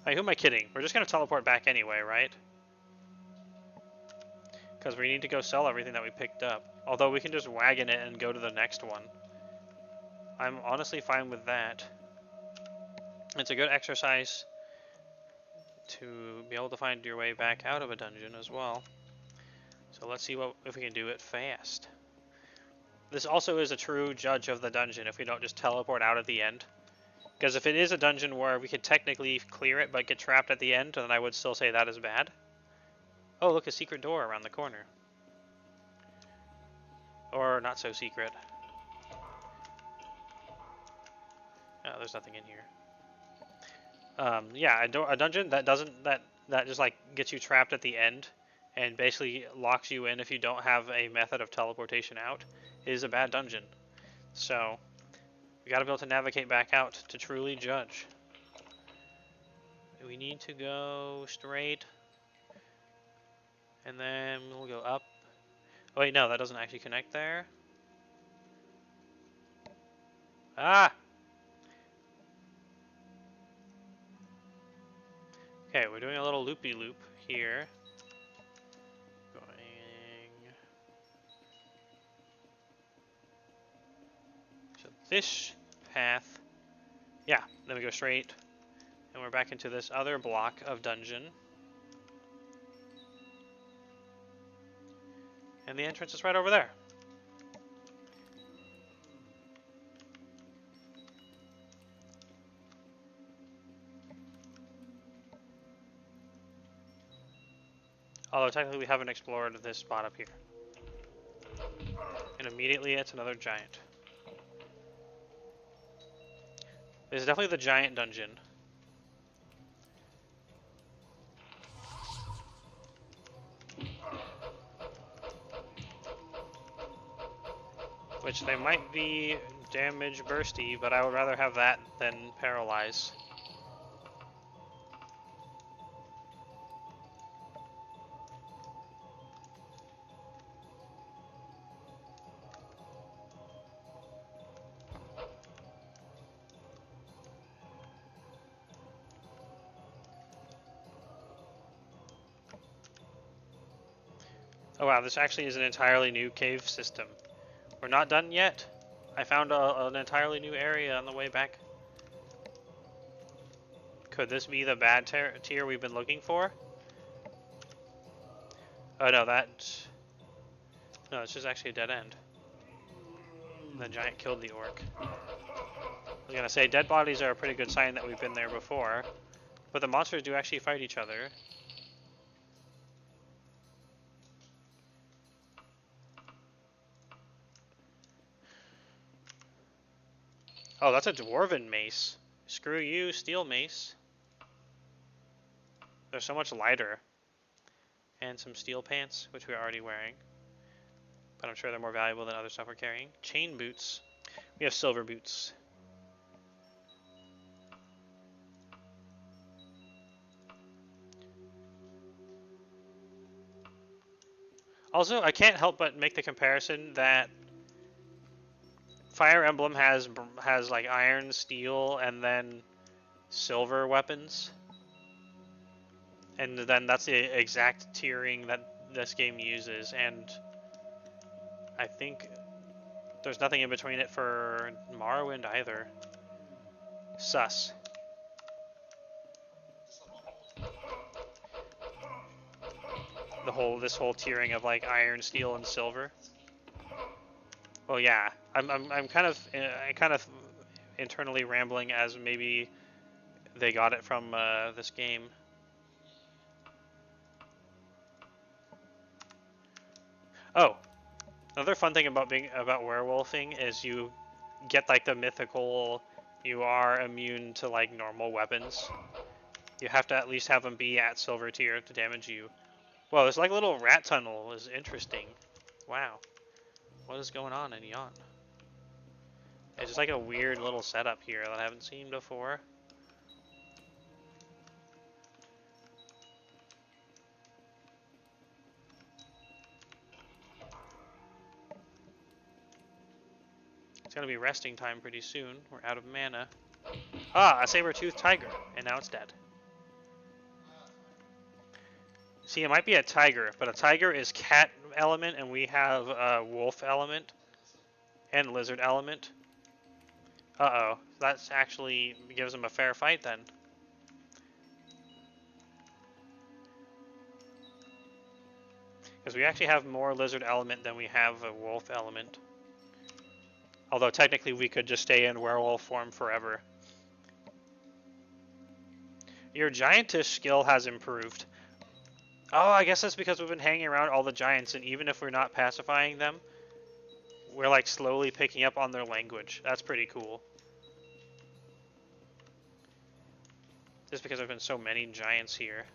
Hey, who am I kidding? We're just going to teleport back anyway, right? Because we need to go sell everything that we picked up. Although we can just wagon it and go to the next one. I'm honestly fine with that. It's a good exercise to be able to find your way back out of a dungeon as well. So let's see if we can do it fast. This also is a true judge of the dungeon if we don't just teleport out at the end. Because if it is a dungeon where we could technically clear it but get trapped at the end, then I would still say that is bad. Oh, look, a secret door around the corner. Or not so secret. Oh, there's nothing in here. Yeah, a dungeon that doesn't that just like gets you trapped at the end and basically locks you in if you don't have a method of teleportation out is a bad dungeon. So we got to be able to navigate back out to truly judge. We need to go straight, and then we'll go up. Oh wait, no, that doesn't actually connect there. Ah! Okay, we're doing a little loopy-loop here. Going... So this path... Yeah, then we go straight, and we're back into this other block of dungeon. And the entrance is right over there. Although technically we haven't explored this spot up here. And immediately it's another giant. This is definitely the giant dungeon. Which they might be damage bursty, but I would rather have that than paralyze. Oh wow, this actually is an entirely new cave system. We're not done yet. I found an entirely new area on the way back. Could this be the bad tier we've been looking for? Oh no, no, it's just actually a dead end. The giant killed the orc. I was gonna say, dead bodies are a pretty good sign that we've been there before. But the monsters do actually fight each other. Oh, that's a dwarven mace. Screw you, steel mace. They're so much lighter. And some steel pants, which we're already wearing. But I'm sure they're more valuable than other stuff we're carrying. Chain boots. We have silver boots. Also, I can't help but make the comparison that Fire Emblem has like iron, steel, and then silver weapons. And then that's the exact tiering that this game uses, and I think there's nothing in between it for Morrowind either. Sus. This whole tiering of like iron, steel, and silver. Well, yeah, I'm kind of internally rambling as maybe they got it from this game. Oh, another fun thing about werewolfing is you get like the mythical. You are immune to like normal weapons. You have to at least have them be at silver tier to damage you. Whoa, this like little rat tunnel is interesting. Wow. What is going on in Yon? It's just like a weird little setup here that I haven't seen before. It's gonna be resting time pretty soon. We're out of mana. Ah, a saber-toothed tiger, and now it's dead. See, it might be a tiger, but a tiger is cat element, and we have wolf element and lizard element. Uh-oh, that actually gives him a fair fight then. Because we actually have more lizard element than we have a wolf element. Although technically we could just stay in werewolf form forever. Your giantish skill has improved. Oh, I guess that's because we've been hanging around all the giants, and even if we're not pacifying them, we're like slowly picking up on their language. That's pretty cool. Just because there's been so many giants here.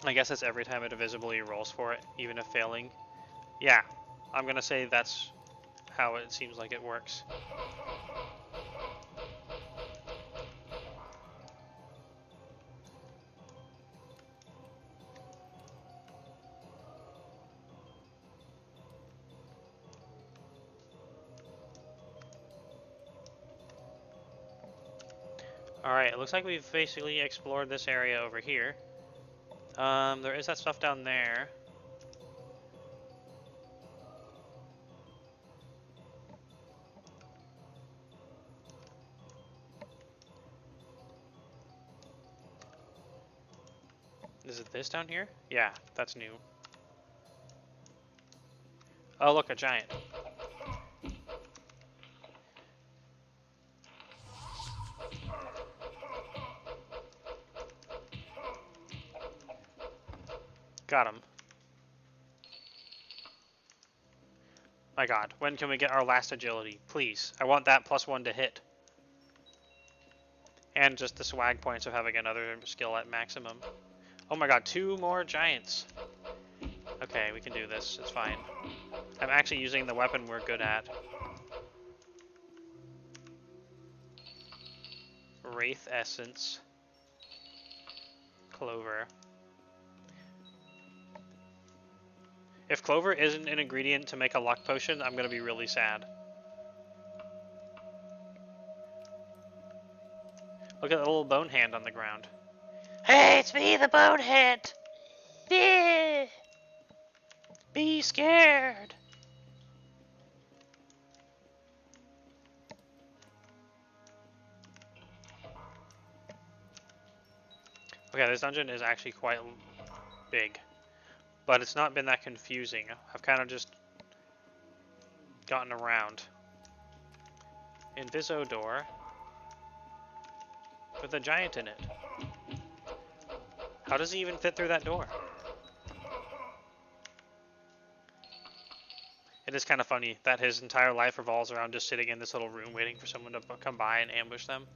I guess that's every time it visibly rolls for it, even if failing. Yeah, I'm gonna say that's how it seems like it works. Alright, it looks like we've basically explored this area over here. There is that stuff down there. Is it this down here? Yeah, that's new. Oh, look, a giant. Got him. My god, when can we get our last agility? Please, I want that +1 to hit. And just the swag points of having another skill at maximum. Oh my god, 2 more giants. Okay, we can do this, it's fine. I'm actually using the weapon we're good at. Wraith Essence. Clover. If clover isn't an ingredient to make a luck potion, I'm gonna be really sad. Look at the little bone hand on the ground. Hey, it's me, the bonehead! Yeah! Be scared! Okay, this dungeon is actually quite big. But it's not been that confusing. I've kind of just gotten around. Inviso door. with a giant in it. How does he even fit through that door? It is kind of funny that his entire life revolves around just sitting in this little room waiting for someone to come by and ambush them.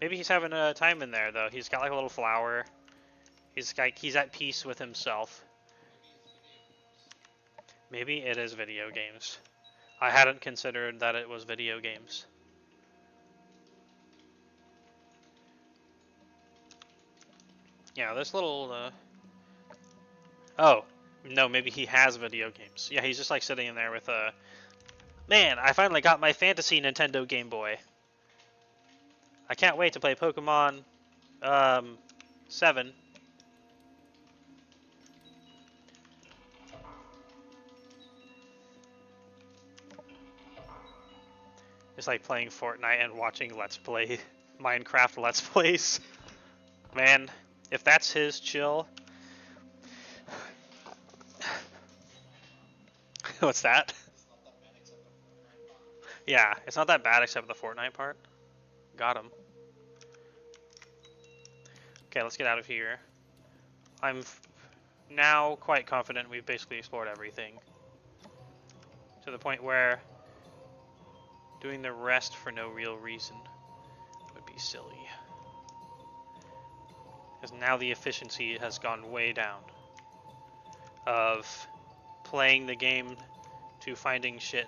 Maybe he's having a time in there, though. He's got like a little flower. He's at peace with himself. Maybe it is video games. I hadn't considered that it was video games. Yeah, this little, Oh, no, maybe he has video games. Yeah, he's just like sitting in there with a... Man, I finally got my fantasy Nintendo Game Boy. I can't wait to play Pokemon, 7. It's like playing Fortnite and watching Let's Play Minecraft Let's Plays. Man, if that's his chill... What's that? Yeah, it's not that bad except the Fortnite part. Got him. Okay, let's get out of here. I'm now quite confident we've basically explored everything. To the point where doing the rest for no real reason would be silly. Because now the efficiency has gone way down of playing the game to finding shit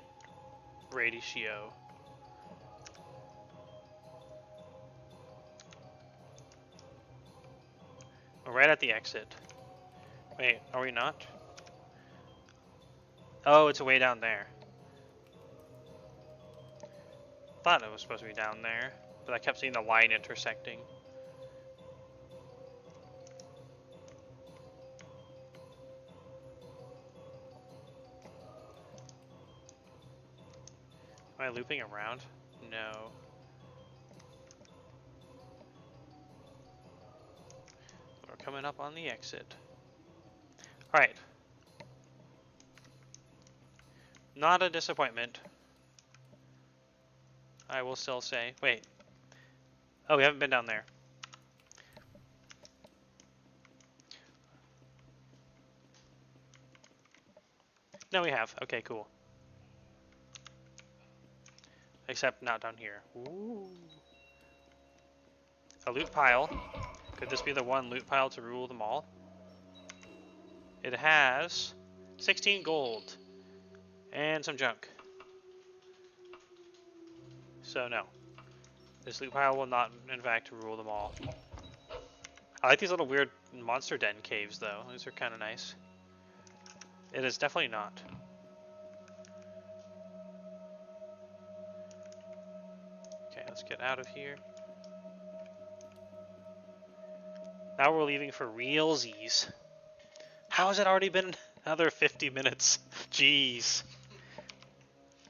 ratio. We're right at the exit. Wait, are we not? Oh, it's way down there. Thought it was supposed to be down there, but I kept seeing the line intersecting. Am I looping around? No. We're coming up on the exit. Alright. Not a disappointment. I will still say. Wait. Oh, we haven't been down there. No, we have. Okay, cool. Except not down here. Ooh. A loot pile. Could this be the one loot pile to rule them all? It has 16 gold and some junk. So no. This loot pile will not, in fact, rule them all. I like these little weird monster den caves, though. These are kind of nice. It is definitely not. Okay, let's get out of here. Now we're leaving for realsies. How has it already been another 50 minutes? Jeez.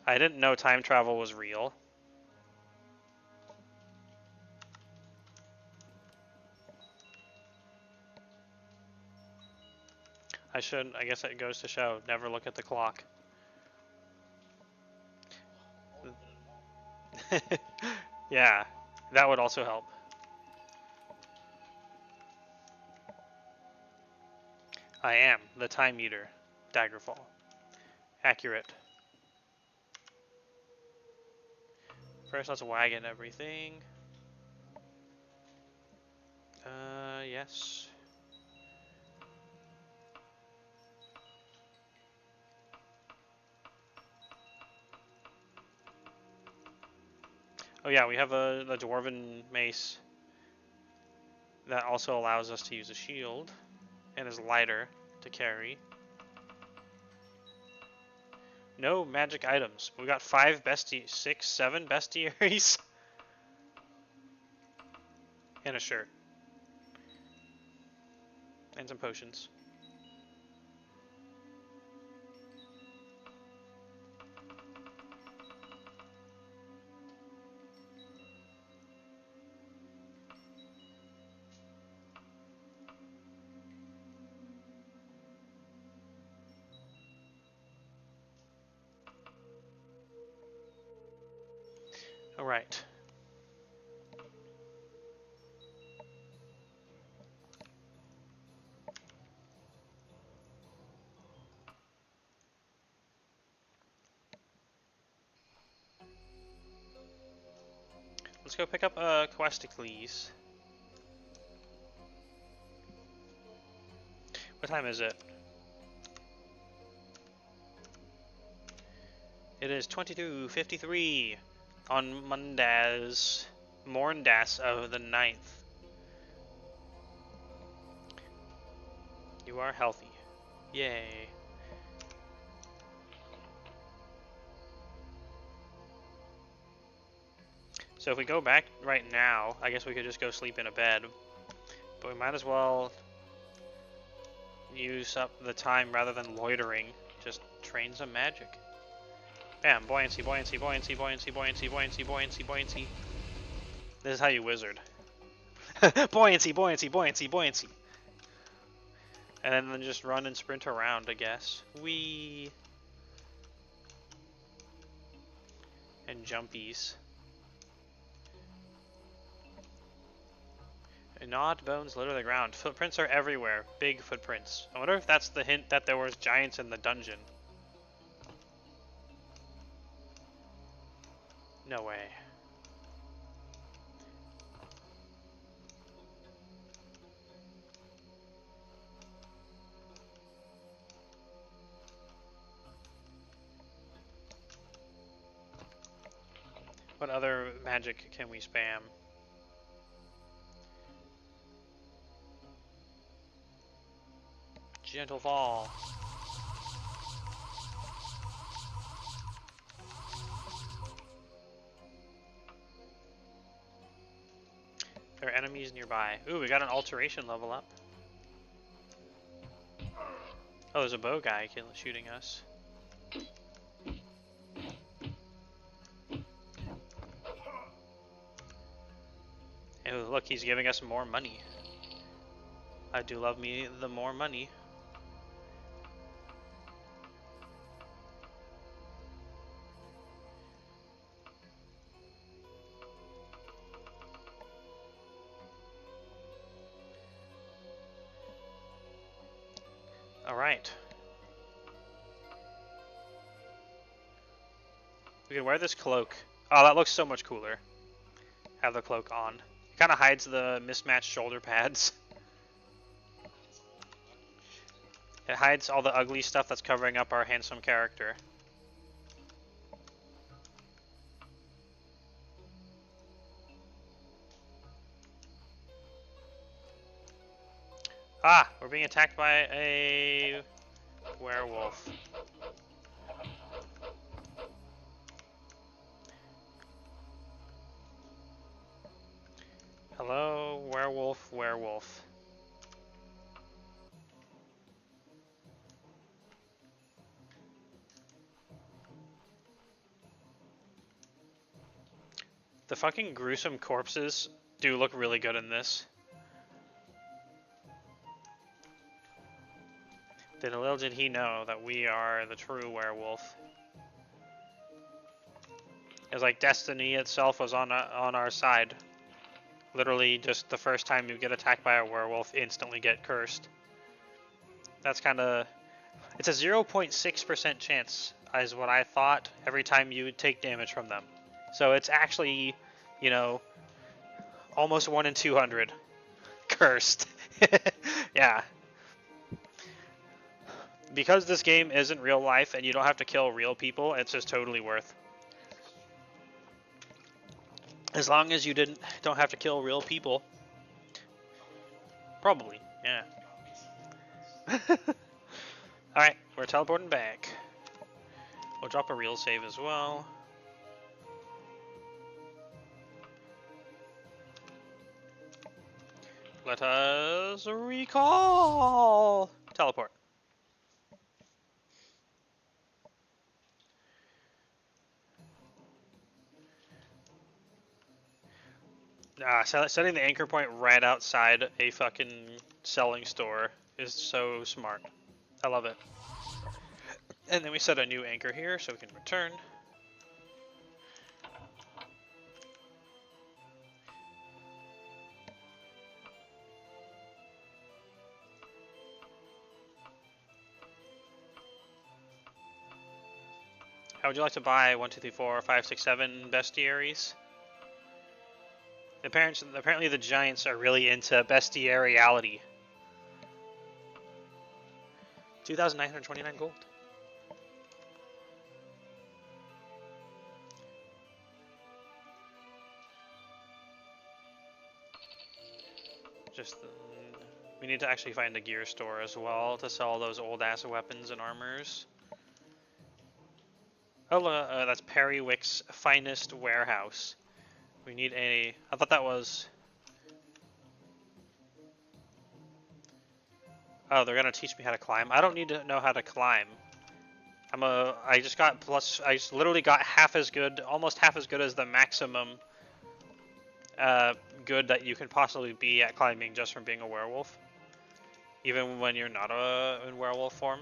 I didn't know time travel was real. I guess it goes to show, never look at the clock. Yeah, that would also help. I am the time meter. Daggerfall. Accurate. First, let's wagon everything. Yes. Oh yeah, we have the dwarven mace that also allows us to use a shield and is lighter to carry. No magic items. We got 5 6, 7 bestiaries and a shirt and some potions. All right. go pick up a Questacles. What time is it? It is 22:53 on Mondays, Morndas of the 9th. You are healthy. Yay. So if we go back right now, I guess we could just go sleep in a bed. But we might as well use up the time rather than loitering. Just train some magic. Bam, buoyancy, buoyancy, buoyancy, buoyancy, buoyancy, buoyancy, buoyancy, buoyancy. This is how you wizard. Buoyancy, buoyancy, buoyancy, buoyancy. And then just run and sprint around, I guess. Whee! And jumpies. Gnawed bones litter the ground. Footprints are everywhere. Big footprints. I wonder if that's the hint that there was giants in the dungeon. No way. What other magic can we spam? Gentle fall. There are enemies nearby. Ooh, we got an alteration level up. Oh, there's a bow guy shooting us. Oh, look, he's giving us more money. I do love me the more money. Alright. We can wear this cloak. Oh, that looks so much cooler. Have the cloak on. It kind of hides the mismatched shoulder pads. It hides all the ugly stuff that's covering up our handsome character. Ah, we're being attacked by a werewolf. Hello, werewolf, werewolf. The fucking gruesome corpses do look really good in this. Little did he know that we are the true werewolf. It was like destiny itself was on our side. Literally, just the first time you get attacked by a werewolf, instantly get cursed. That's kind of... It's a 0.6% chance, is what I thought, every time you would take damage from them. So it's actually, you know, almost 1 in 200 cursed. Yeah. Because this game isn't real life and you don't have to kill real people, it's just totally worth. As long as you don't have to kill real people. Probably, yeah. Alright, we're teleporting back. We'll drop a real save as well. Let us recall! Teleport. Setting the anchor point right outside a fucking selling store is so smart. I love it. And then we set a new anchor here so we can return. How would you like to buy 1, 2, 3, 4, 5, 6, 7 bestiaries? Apparently the giants are really into bestiariality. 2,929 gold. We need to actually find a gear store as well to sell those old ass weapons and armors. Oh, that's Periwick's finest warehouse. We need a. I thought that was. Oh, they're gonna teach me how to climb. I don't need to know how to climb. I just got plus. I just literally got half as good, almost half as good as the maximum. Good that you can possibly be at climbing just from being a werewolf. Even when you're not in werewolf form.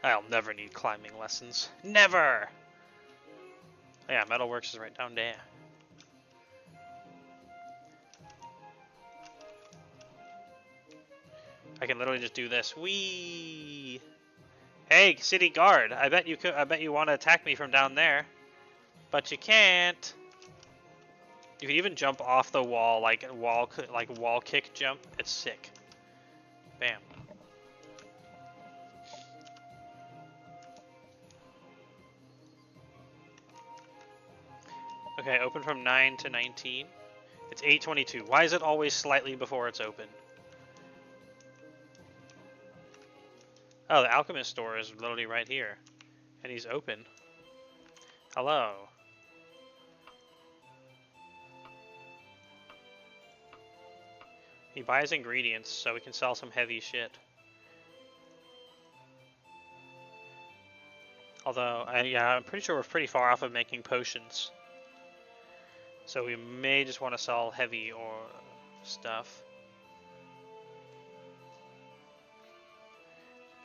I'll never need climbing lessons. Never! Yeah, Metalworks is right down there. I can literally just do this. Whee! Hey, city guard! I bet you want to attack me from down there, but you can't. You can even jump off the wall, like wall kick jump. It's sick. Bam. Okay, open from 9 to 19. It's 8:22. Why is it always slightly before it's open? Oh, the alchemist store is literally right here. And he's open. Hello. He buys ingredients so we can sell some heavy shit. Although, yeah, I'm pretty sure we're pretty far off of making potions. So we may just want to sell heavy or stuff.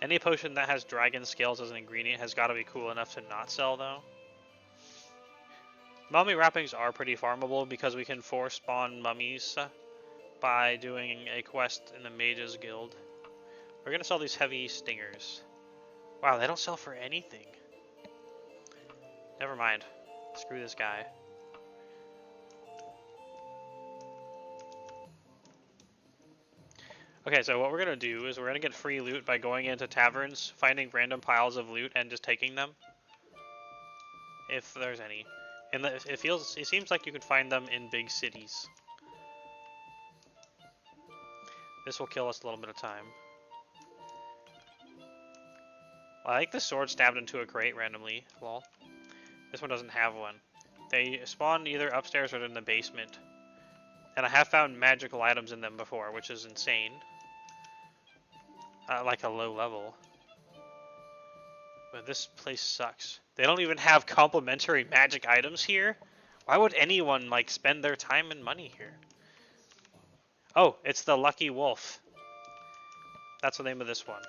Any potion that has dragon scales as an ingredient has got to be cool enough to not sell, though. Mummy wrappings are pretty farmable because we can force spawn mummies by doing a quest in the Mages Guild. We're going to sell these heavy stingers. Wow, they don't sell for anything. Never mind. Screw this guy. Okay, so what we're going to do is we're going to get free loot by going into taverns, finding random piles of loot, and just taking them. If there's any. And it seems like you can find them in big cities. This will kill us a little bit of time. I like the sword stabbed into a crate randomly. Lol. This one doesn't have one. They spawn either upstairs or in the basement. And I have found magical items in them before, which is insane. Like a low level. But this place sucks. They don't even have complimentary magic items here? Why would anyone, like, spend their time and money here? Oh, it's the Lucky Wolf. That's the name of this one.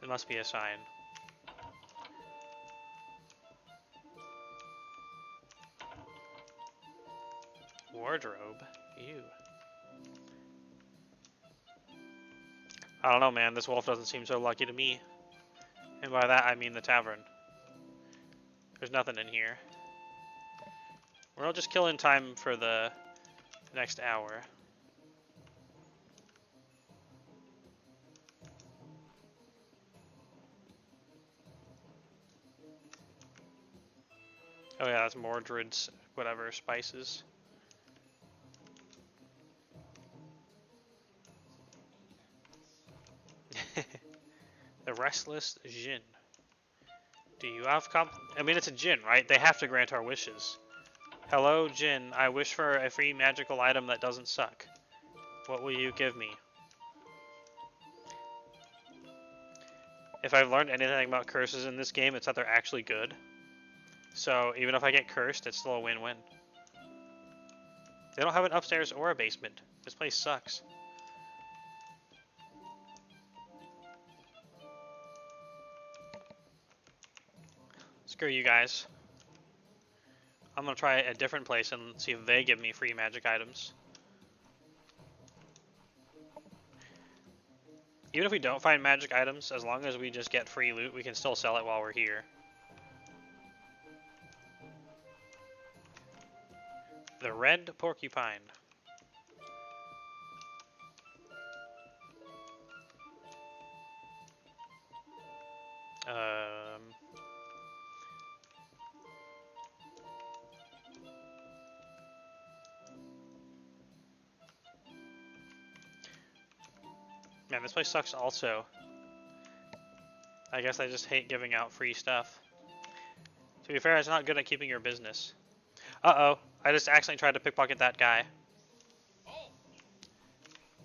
It must be a sign. Wardrobe? Ew. I don't know, man. This wolf doesn't seem so lucky to me. And by that, I mean the tavern. There's nothing in here. We're all just killing time for the next hour. Oh yeah, that's Mordred's whatever spices. The Restless Djinn. Do you have I mean, it's a djinn, right? They have to grant our wishes. Hello, djinn. I wish for a free magical item that doesn't suck. What will you give me? If I've learned anything about curses in this game, it's that they're actually good. So even if I get cursed, it's still a win-win. They don't have an upstairs or a basement. This place sucks. Screw you guys. I'm gonna try a different place and see if they give me free magic items. Even if we don't find magic items, as long as we just get free loot, we can still sell it while we're here. The red porcupine. Man, this place sucks also. I guess I just hate giving out free stuff. To be fair, it's not good at keeping your business. Uh-oh. I just accidentally tried to pickpocket that guy.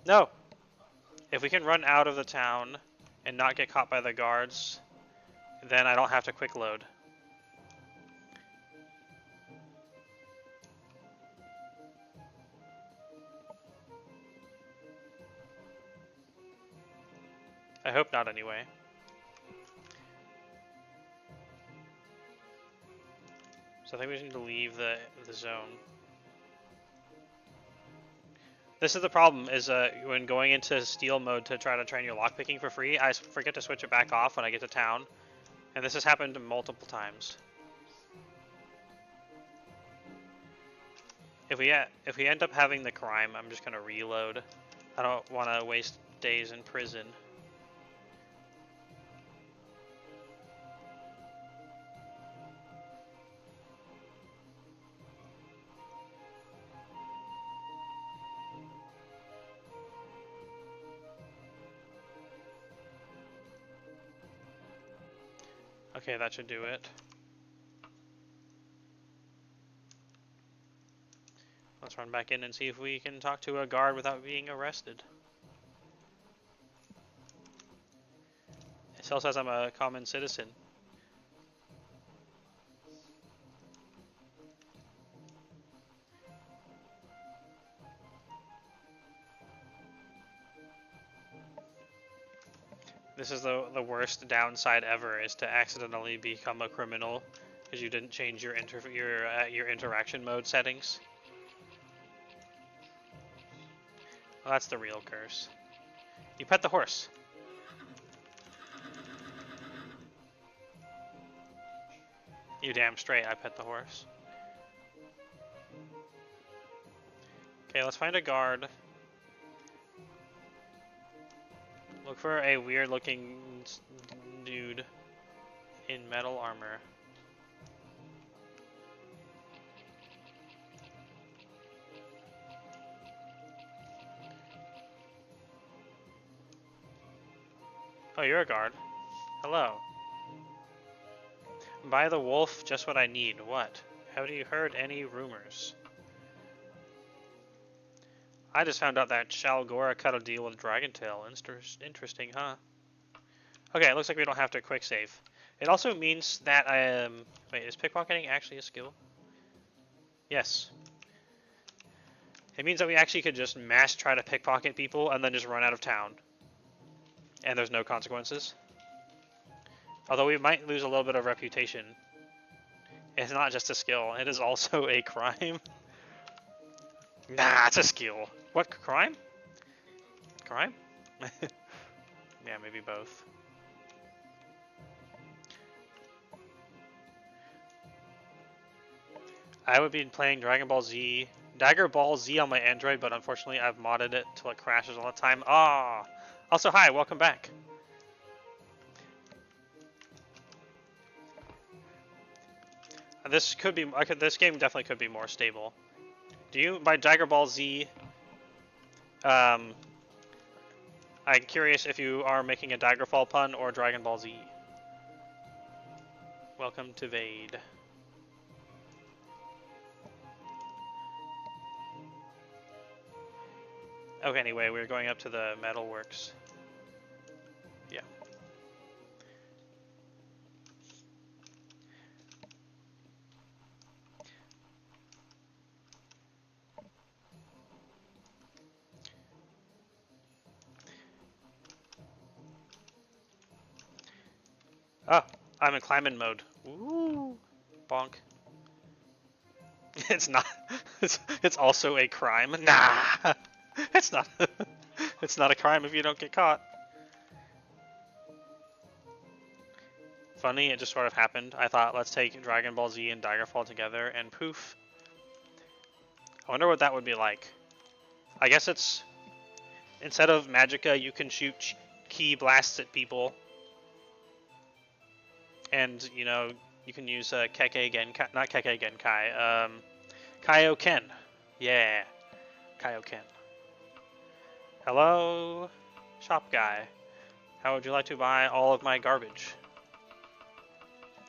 No! If we can run out of the town and not get caught by the guards, then I don't have to quick load. I hope not anyway. So I think we just need to leave the zone. This is the problem, is when going into steal mode to try to train your lockpicking for free, I forget to switch it back off when I get to town. And this has happened multiple times. If we end up having the crime, I'm just going to reload. I don't want to waste days in prison. Okay, that should do it. Let's run back in and see if we can talk to a guard without being arrested. It still says I'm a common citizen. This is the worst downside ever, is to accidentally become a criminal because you didn't change your interaction mode settings. Well, that's the real curse. You pet the horse. You damn straight, I pet the horse. Okay, let's find a guard. Look for a weird looking dude in metal armor. Oh, you're a guard. Hello. Buy the wolf, just what I need. What? Have you heard any rumors? I just found out that Shalgora cut a deal with Dragontail. Interesting, huh? Okay, it looks like we don't have to quick save. It also means that wait, is pickpocketing actually a skill? Yes. It means that we actually could just mass try to pickpocket people and then just run out of town. And there's no consequences. Although we might lose a little bit of reputation. It's not just a skill, it is also a crime. Nah, it's a skill. What, crime? Crime? Yeah, maybe both. I would be playing Dragon Ball Z, Dagger Ball Z on my Android, but unfortunately I've modded it till it crashes all the time. Ah! Also, hi, welcome back. This could be, this game definitely could be more stable. Do you, by Dagger Ball Z, I'm curious if you are making a Daggerfall pun or Dragon Ball Z. Welcome to Vade. Okay, anyway, we're going up to the metalworks. Yeah. Oh, I'm in climbing mode. Ooh, bonk. It's not. It's also a crime. Nah, it's not. It's not a crime if you don't get caught. Funny, it just sort of happened. I thought, let's take Dragon Ball Z and Daggerfall together, and poof. I wonder what that would be like. I guess it's, instead of magicka, you can shoot ki blasts at people. And, you know, you can use Keke Genkai, not Keke Genkai, Kaioken. Yeah, Kaioken. Hello, shop guy. How would you like to buy all of my garbage?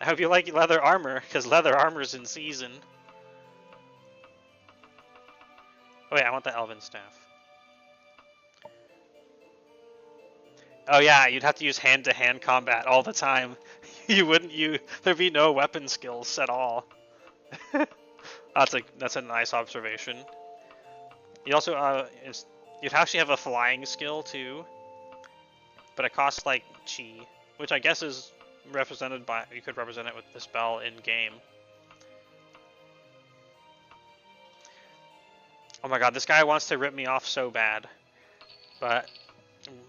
I hope you like leather armor, because leather armor's in season. Oh wait, I want the elven staff. Oh yeah, you'd have to use hand-to-hand combat all the time. There'd be no weapon skills at all. That's a nice observation. You also, you'd actually have a flying skill too, but it costs like chi, which I guess is represented by, you could represent it with the spell in game. Oh my god, this guy wants to rip me off so bad, but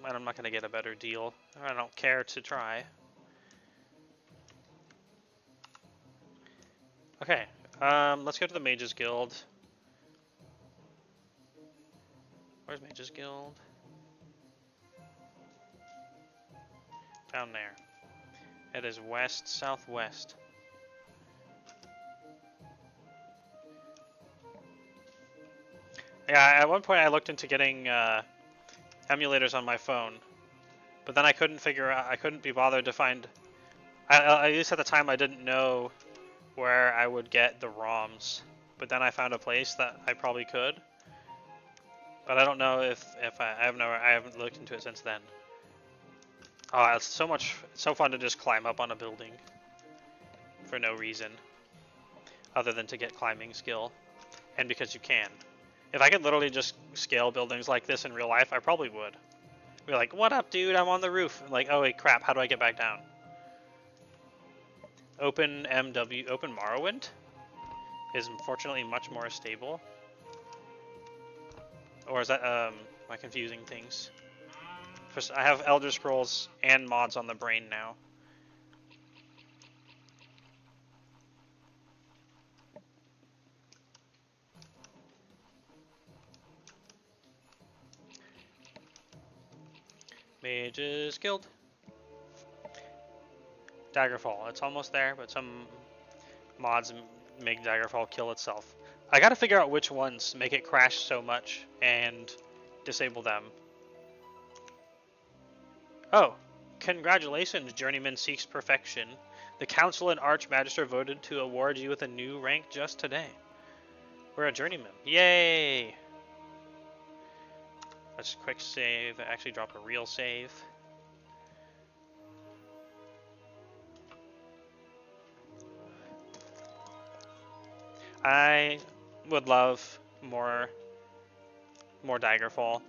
I'm not gonna get a better deal. I don't care to try. Okay, let's go to the Mages Guild. Where's Mages Guild? Down there. It is west, southwest. Yeah, at one point I looked into getting emulators on my phone, but then I couldn't be bothered to find, at least at the time I didn't know where I would get the ROMs, but then I found a place that I probably could, but I don't know if I haven't looked into it since then. Oh, it's so fun to just climb up on a building for no reason other than to get climbing skill, and because you can. If I could literally just scale buildings like this in real life, I probably would. Be like, what up, dude? I'm on the roof. I'm like, oh wait, crap, how do I get back down? Open Morrowind is unfortunately much more stable. Or is that, am I confusing things? I have Elder Scrolls and mods on the brain now. Mages Guild. Daggerfall. It's almost there, but some mods make Daggerfall kill itself. I gotta figure out which ones make it crash so much and disable them. Oh, congratulations, Journeyman Seeks Perfection. The Council and Archmagister voted to award you with a new rank just today. We're a Journeyman. Yay! Let's quick save. Actually drop a real save. I would love more Daggerfall.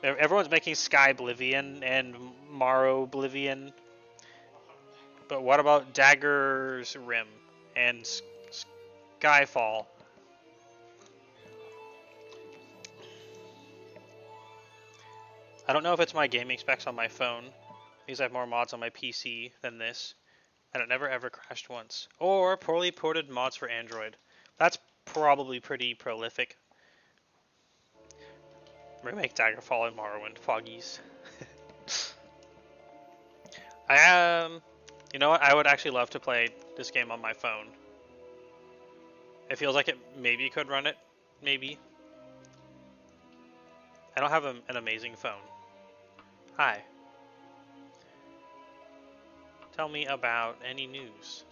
Everyone's making Sky Oblivion and Morrow Oblivion, but what about Dagger's Rim and Skyfall? I don't know if it's my gaming specs on my phone, because I have more mods on my PC than this, and it never ever crashed once. Or poorly ported mods for Android. That's probably pretty prolific. Remake Daggerfall and Morrowind, Foggies. You know what? I would actually love to play this game on my phone. It feels like it maybe could run it. Maybe. I don't have an amazing phone. Hi. Tell me about any news.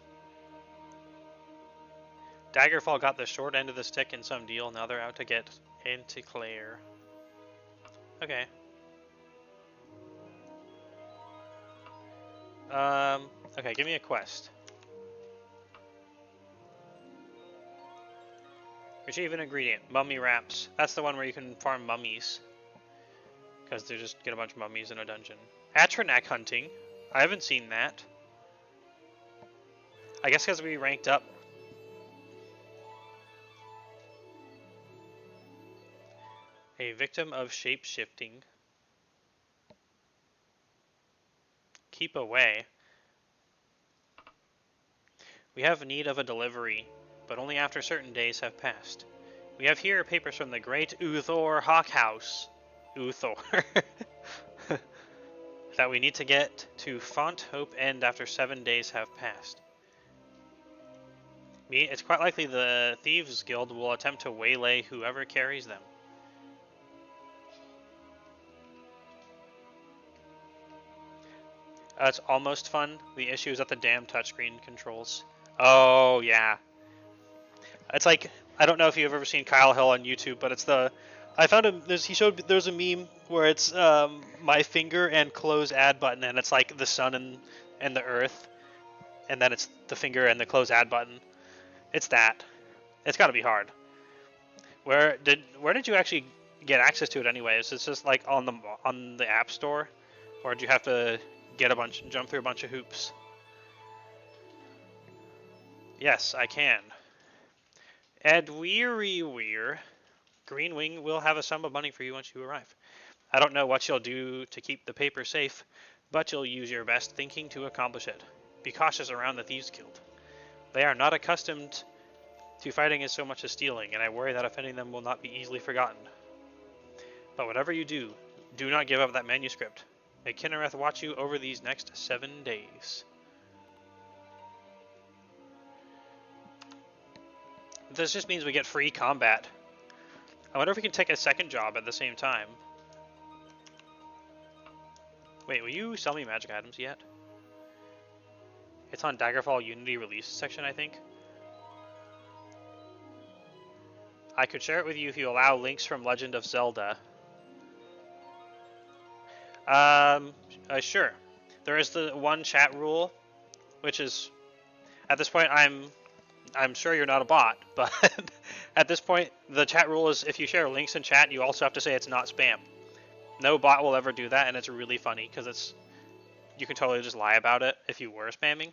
Daggerfall got the short end of the stick in some deal. Now they're out to get into Claire. Okay. Okay, give me a quest. Retrieve an ingredient. Mummy wraps. That's the one where you can farm mummies. Because they just get a bunch of mummies in a dungeon. Atronak hunting. I haven't seen that. I guess because we ranked up. A victim of shape-shifting. Keep away. We have need of a delivery, but only after certain days have passed. We have here papers from the great Uthor Hawkhouse. Uthor. That we need to get to Font Hope End after 7 days have passed. It's quite likely the Thieves Guild will attempt to waylay whoever carries them. It's almost fun. The issue is that the damn touchscreen controls. Oh, yeah. It's like, I don't know if you've ever seen Kyle Hill on YouTube, but it's the... I found him, there's a meme where it's my finger and close add button, and it's like the sun and the earth, and then it's the finger and the close add button. It's that. It's got to be hard. Where did you actually get access to it anyway? Is it just like on the App Store, or did you have to jump through a bunch of hoops? Yes, I can. Ed Weir. Greenwing will have a sum of money for you once you arrive. I don't know what you'll do to keep the paper safe, but you'll use your best thinking to accomplish it. Be cautious around the Thieves Guild. They are not accustomed to fighting as so much as stealing, and I worry that offending them will not be easily forgotten. But whatever you do, do not give up that manuscript. May Kinnereth watch you over these next 7 days. This just means we get free combat. I wonder if we can take a second job at the same time. Wait, will you sell me magic items yet? It's on Daggerfall Unity release section, I think. I could share it with you if you allow links from Legend of Zelda. Sure. There is the one chat rule, which is, at this point, I'm sure you're not a bot, but at this point, the chat rule is if you share links in chat, you also have to say it's not spam. No bot will ever do that, and it's really funny because you can totally just lie about it if you were spamming.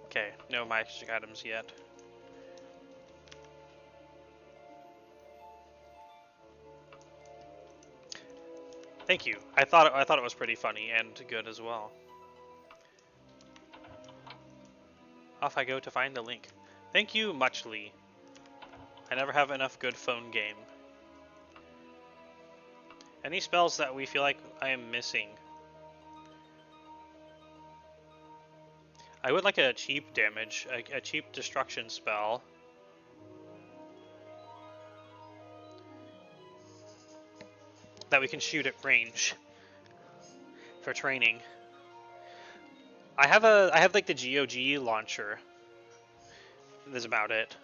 Okay, no magic items yet. Thank you. I thought it was pretty funny and good as well. Off I go to find the link. Thank you, Muchly. I never have enough good phone game. Any spells that we feel like I am missing? I would like a cheap damage, a cheap destruction spell. That we can shoot at range for training. I have like the GOG launcher. That's about it.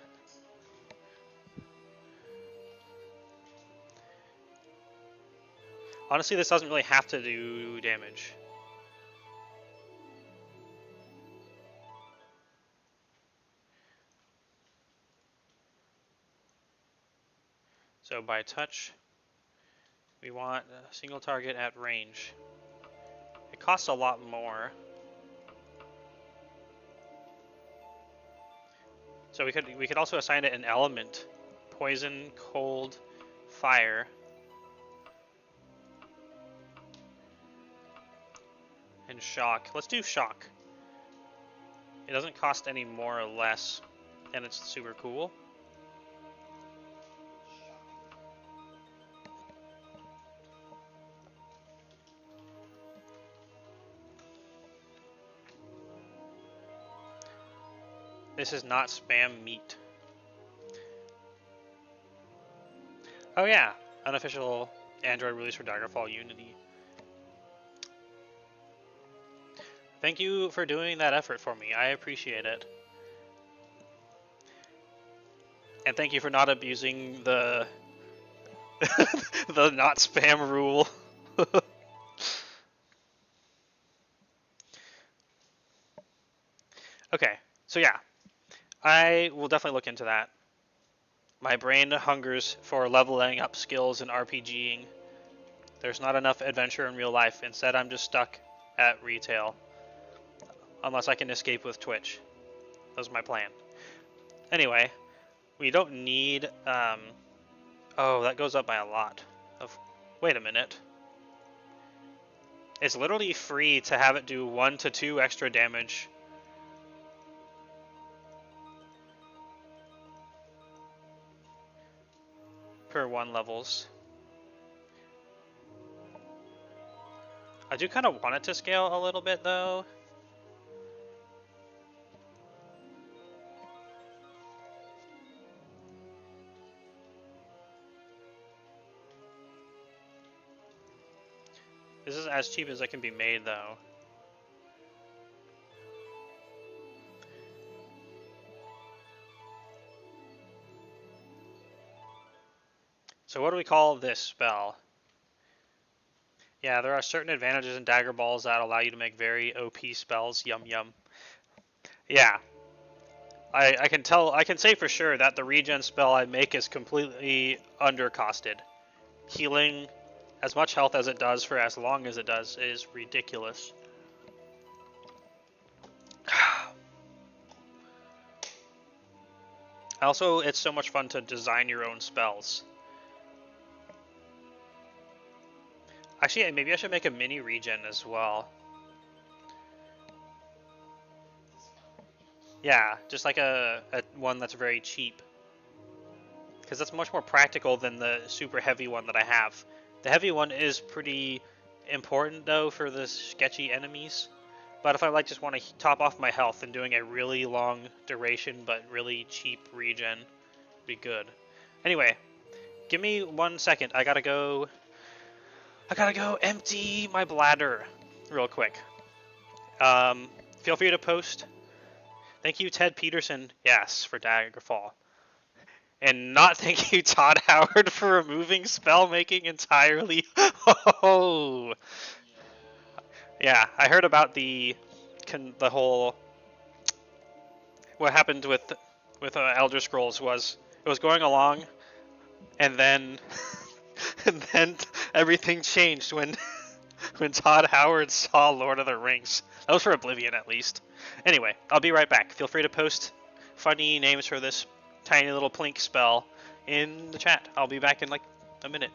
Honestly, this doesn't really have to do damage. So by touch, we want a single target at range. It costs a lot more. So we could also assign it an element. Poison, cold, fire. And shock. Let's do shock. It doesn't cost any more or less, and it's super cool. This is not spam meat. Oh yeah, unofficial Android release for Daggerfall Unity. Thank you for doing that effort for me. I appreciate it. And thank you for not abusing the the not spam rule. Okay, so yeah. I will definitely look into that. My brain hungers for leveling up skills in RPGing. There's not enough adventure in real life. Instead, I'm just stuck at retail. Unless I can escape with Twitch. That's my plan. Anyway, we don't need... oh, that goes up by a lot. Wait a minute. It's literally free to have it do 1 to 2 extra damage. Per 1 levels. I do kind of want it to scale a little bit though. This is as cheap as it can be made though. So what do we call this spell? Yeah, there are certain advantages in dagger balls that allow you to make very OP spells. Yum yum. Yeah. I can say for sure that the regen spell I make is completely undercosted. Healing as much health as it does for as long as it does is ridiculous. Also, it's so much fun to design your own spells. Actually, maybe I should make a mini regen as well. Yeah, just like a one that's very cheap. Because that's much more practical than the super heavy one that I have. The heavy one is pretty important though for the sketchy enemies. But if I just want to top off my health, and doing a really long duration but really cheap regen would be good. Anyway, give me 1 second. I gotta go empty my bladder real quick. Feel free to post. Thank you, Ted Peterson, yes, for Daggerfall. And not thank you, Todd Howard, for removing spell making entirely. Oh, yeah. I heard about the whole what happened with Elder Scrolls was it was going along, and then and then everything changed when when Todd Howard saw Lord of the Rings. That was for Oblivion, at least. Anyway, I'll be right back. Feel free to post funny names for this tiny little plink spell in the chat. I'll be back in like a minute.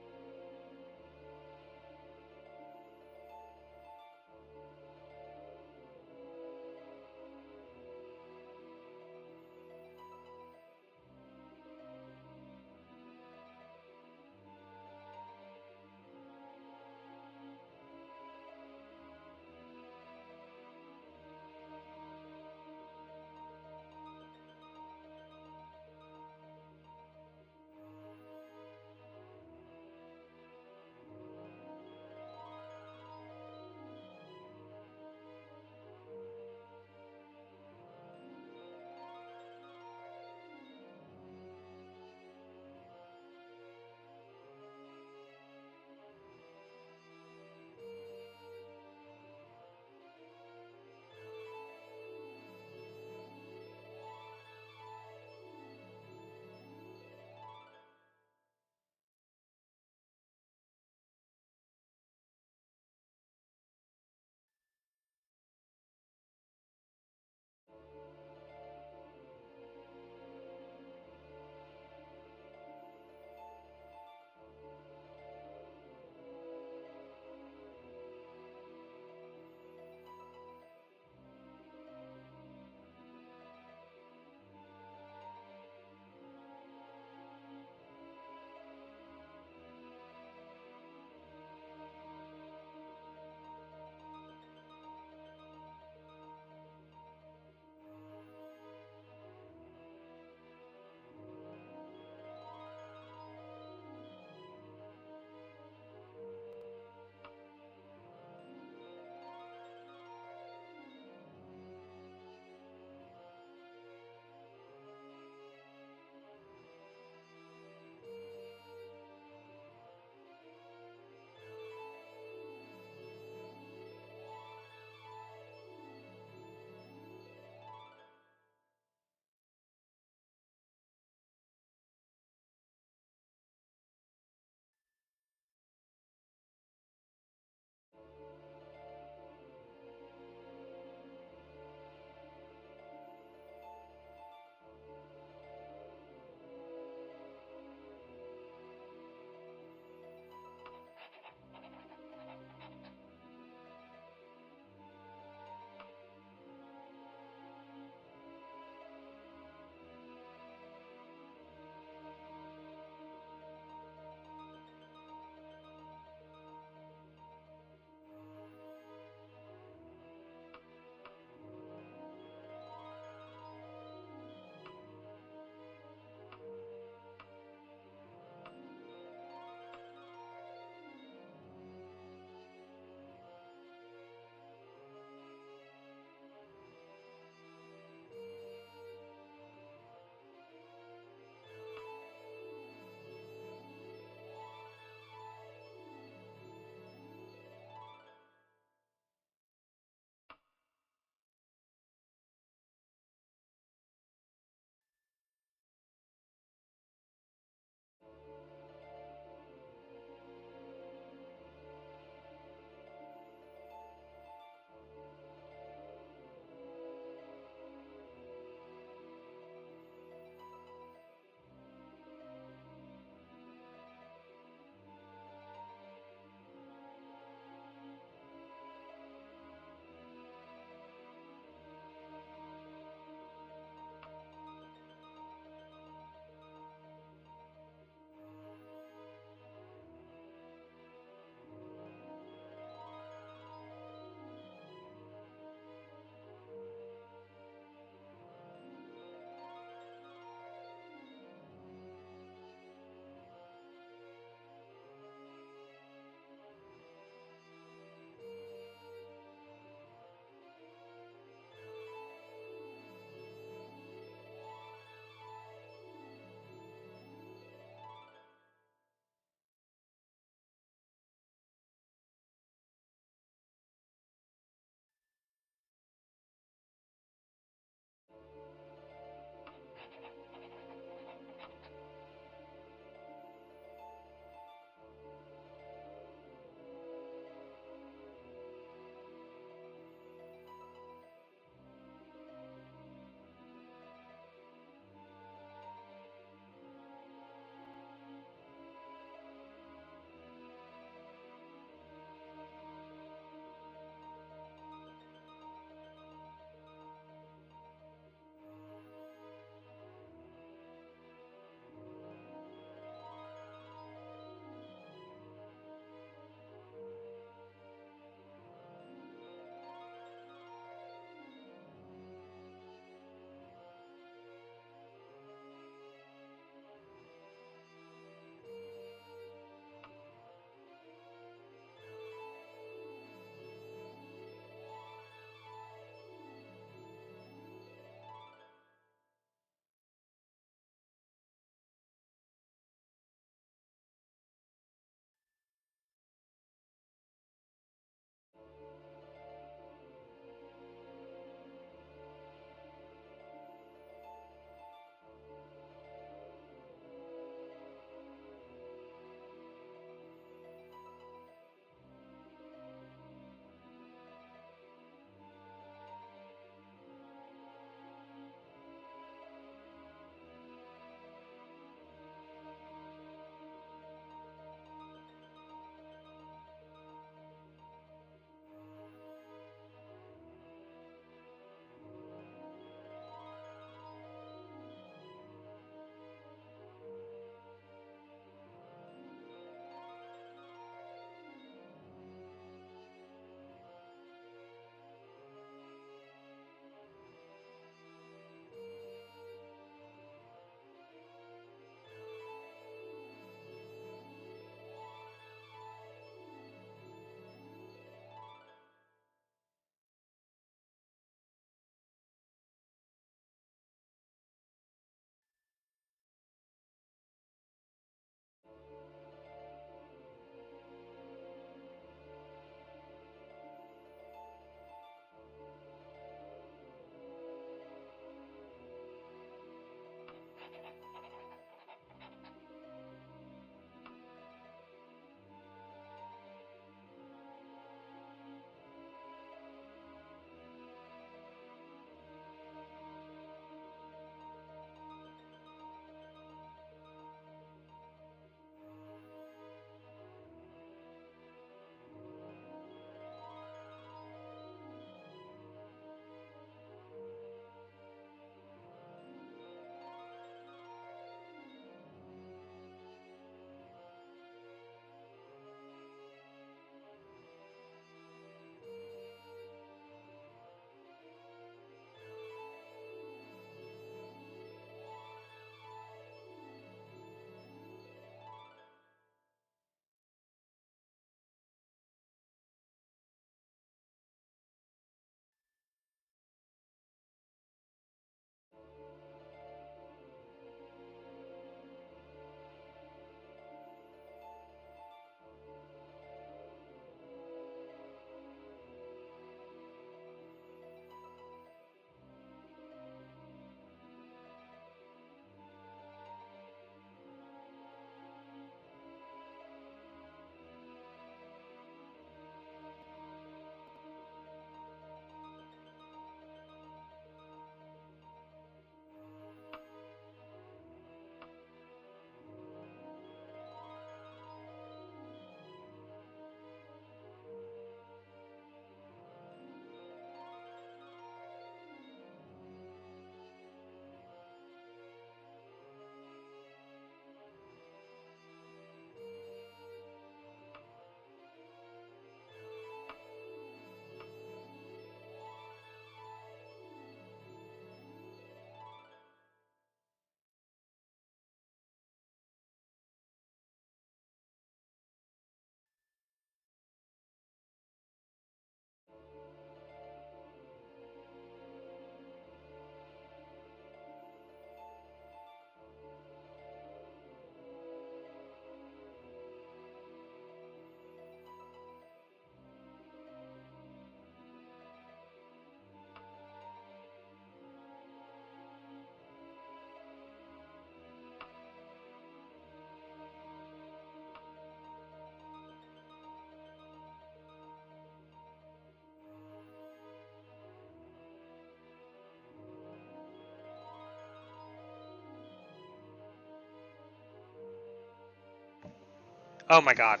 Oh my god.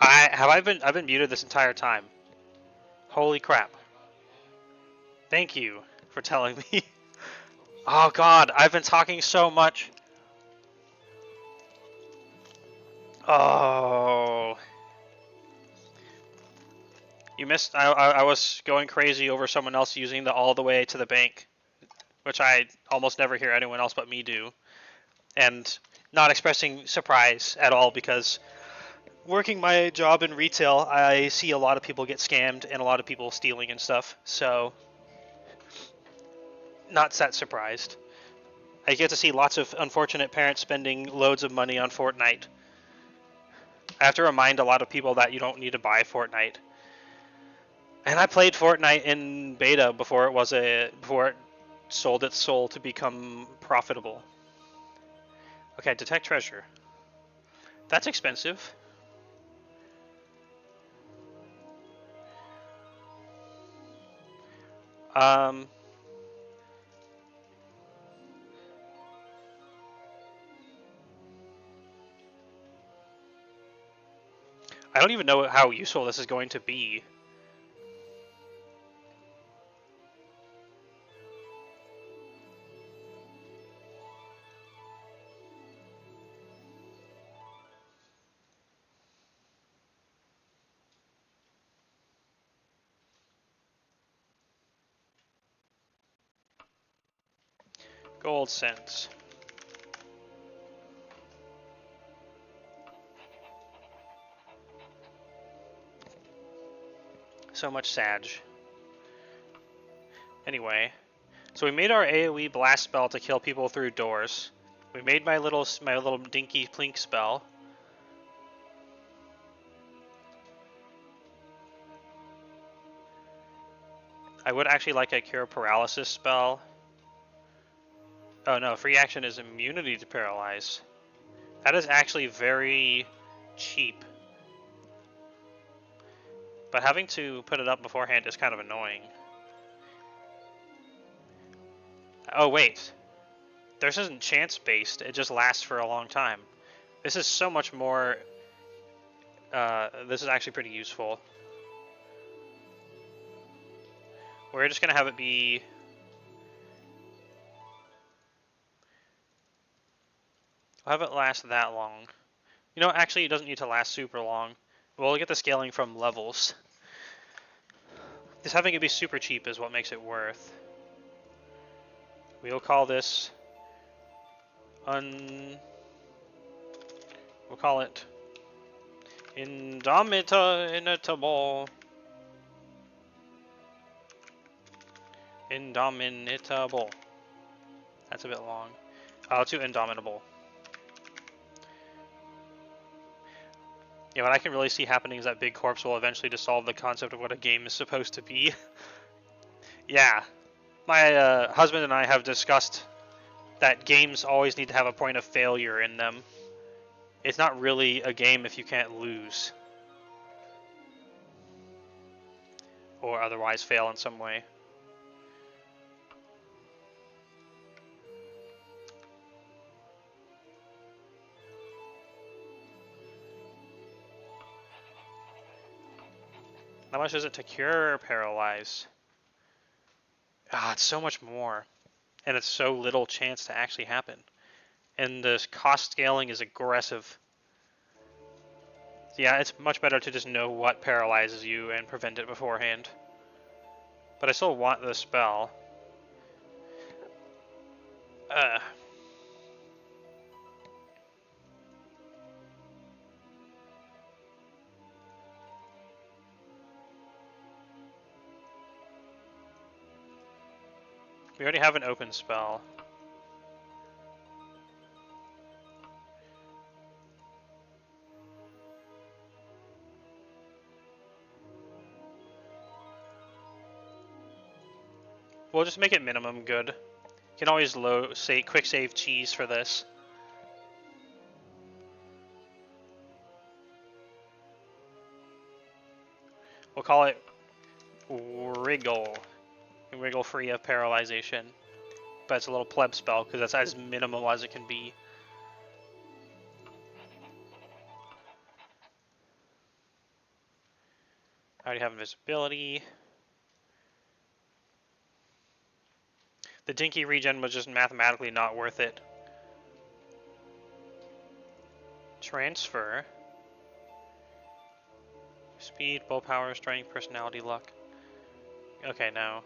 I've been muted this entire time. Holy crap. Thank you for telling me. Oh god, I've been talking so much. Oh. You missed. I was going crazy over someone else using the all the way to the bank, which I almost never hear anyone else but me do, and not expressing surprise at all because working my job in retail, I see a lot of people get scammed and a lot of people stealing and stuff. So, not that surprised. I get to see lots of unfortunate parents spending loads of money on Fortnite. I have to remind a lot of people that you don't need to buy Fortnite. And I played Fortnite in beta before it sold its soul to become profitable. Okay, detect treasure. That's expensive. I don't even know how useful this is going to be. Gold cents. So much Sag. Anyway, so we made our AoE blast spell to kill people through doors. We made my little dinky plink spell. I would actually like a cure paralysis spell. Oh no, free action is immunity to paralyze. That is actually very cheap. But having to put it up beforehand is kind of annoying. Oh wait, this isn't chance based, it just lasts for a long time. This is so much more, this is actually pretty useful. We're just going to have it be... I'll have it last that long. You know, actually it doesn't need to last super long. We'll get the scaling from levels. Just having it be super cheap is what makes it worth. We'll call this... We'll call it... Indomitable. Indomitable. That's a bit long. Let's do Indomitable. Yeah, what I can really see happening is that Big Corpse will eventually dissolve the concept of what a game is supposed to be. Yeah. My husband and I have discussed that games always need to have a point of failure in them. It's not really a game if you can't lose. Or otherwise fail in some way. How much is it to cure paralyze? Ah, it's so much more. And it's so little chance to actually happen. And the cost scaling is aggressive. Yeah, it's much better to just know what paralyzes you and prevent it beforehand. But I still want the spell. We already have an open spell. We'll just make it minimum good. You can always quick save cheese for this. We'll call it Wriggle. Wriggle free of paralyzation. But it's a little pleb spell because that's as minimal as it can be. I already have invisibility. The Dinky regen was just mathematically not worth it. Transfer. Speed, willpower, strength, personality, luck. Okay, now.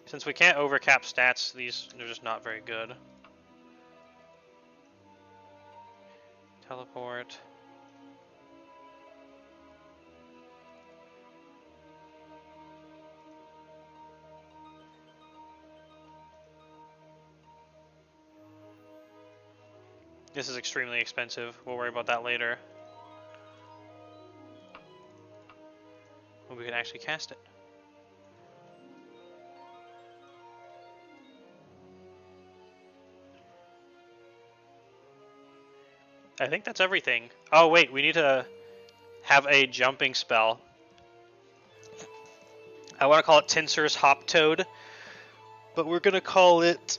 Since we can't overcap stats, these are just not very good. Teleport. This is extremely expensive. We'll worry about that later. When we can actually cast it. I think that's everything. Oh wait, we need to have a jumping spell. I want to call it Tinser's Hop Toad, but we're gonna call it.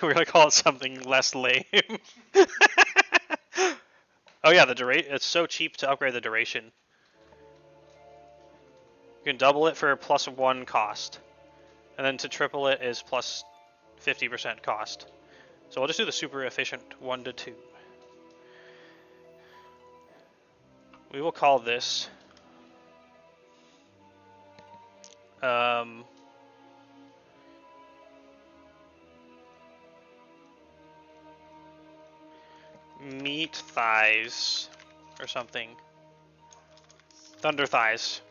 We're gonna call it something less lame. Oh yeah, the duration. It's so cheap to upgrade the duration. You can double it for +1 cost, and then to triple it is plus 50% cost. So we'll just do the super efficient 1 to 2. We will call this meat thighs or something. Thunder thighs.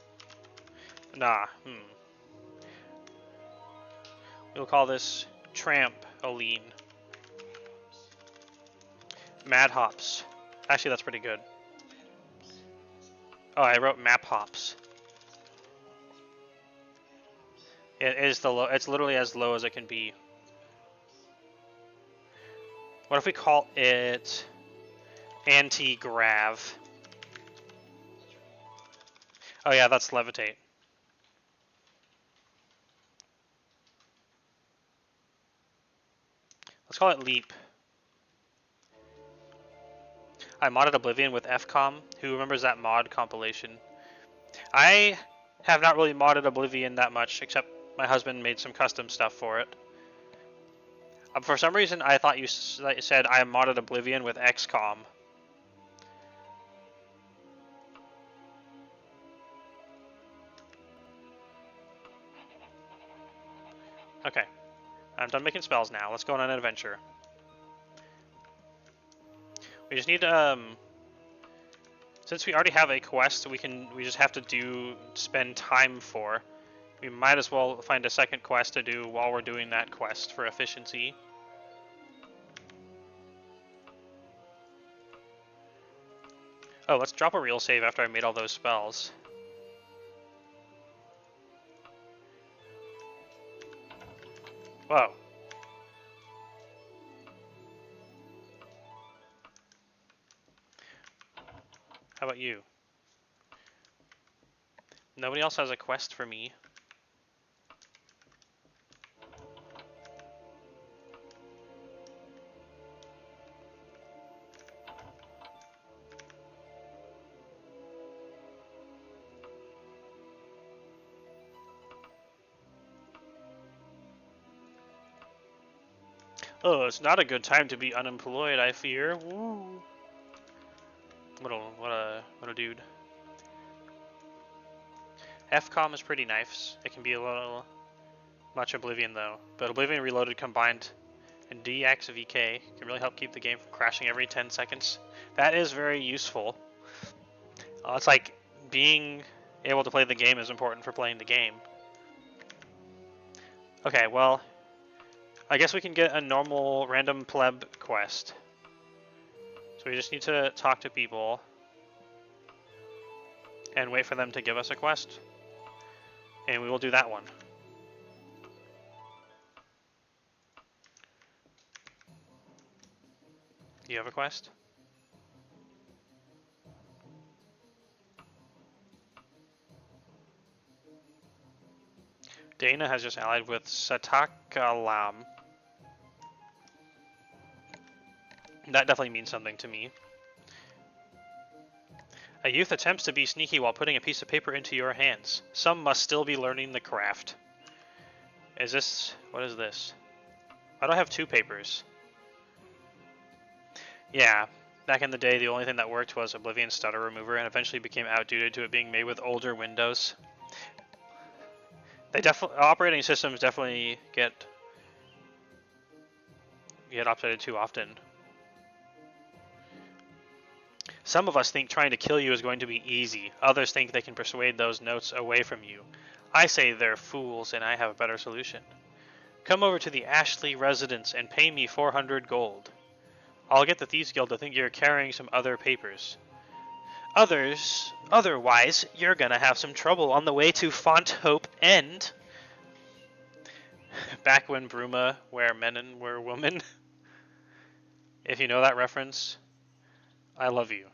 Nah. We'll call this Trampoline. Mad Hops. Actually, that's pretty good. Oh, I wrote Map Hops. It is the low. It's literally as low as it can be. What if we call it Anti-Grav? Oh yeah, that's Levitate. Let's call it Leap. I modded Oblivion with FCOM. Who remembers that mod compilation? I have not really modded Oblivion that much, except my husband made some custom stuff for it. For some reason, I thought you said I modded Oblivion with XCOM. Okay, I'm done making spells now. Let's go on an adventure. We just need since we already have a quest, we just have to spend time for. We might as well find a second quest to do while we're doing that quest for efficiency. Oh, let's drop a real save after I made all those spells. Whoa. How about you? Nobody else has a quest for me. Oh, it's not a good time to be unemployed, I fear. Woo. What a dude. FCOM is pretty nice. It can be a little much Oblivion though, but Oblivion Reloaded combined and DXVK can really help keep the game from crashing every 10 seconds. That is very useful. It's like being able to play the game is important for playing the game. Okay, well, I guess we can get a normal random pleb quest. So we just need to talk to people and wait for them to give us a quest. And we will do that one. Do you have a quest? Dana has just allied with Satakalam. That definitely means something to me. A youth attempts to be sneaky while putting a piece of paper into your hands. Some must still be learning the craft. Is this... what is this? Why do I have two papers? Yeah, back in the day the only thing that worked was Oblivion's stutter remover and eventually became outdated to it being made with older Windows. Operating systems definitely get updated too often. Some of us think trying to kill you is going to be easy. Others think they can persuade those notes away from you. I say they're fools, and I have a better solution. Come over to the Ashley residence and pay me 400 gold. I'll get the Thieves Guild to think you're carrying some other papers. Otherwise, you're gonna have some trouble on the way to Font Hope End. Back when Bruma were men and were women. If you know that reference, I love you.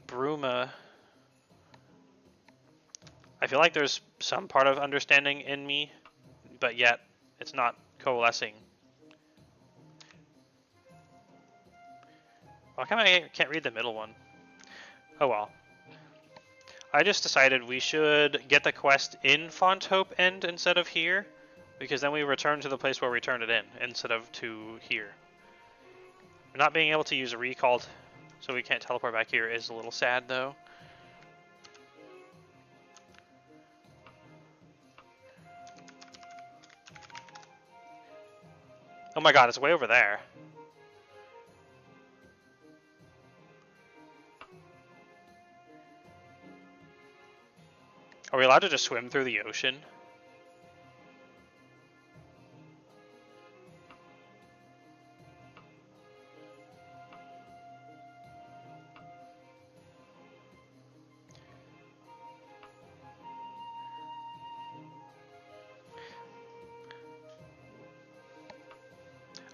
Bruma. I feel like there's some part of understanding in me, but yet it's not coalescing. How come I can't read the middle one? Oh well. I just decided we should get the quest in Font Hope End instead of here, because then we return to the place where we turned it in, instead of to here. Not being able to use a recall, so we can't teleport back here is a little sad, though. Oh my god, it's way over there. Are we allowed to just swim through the ocean?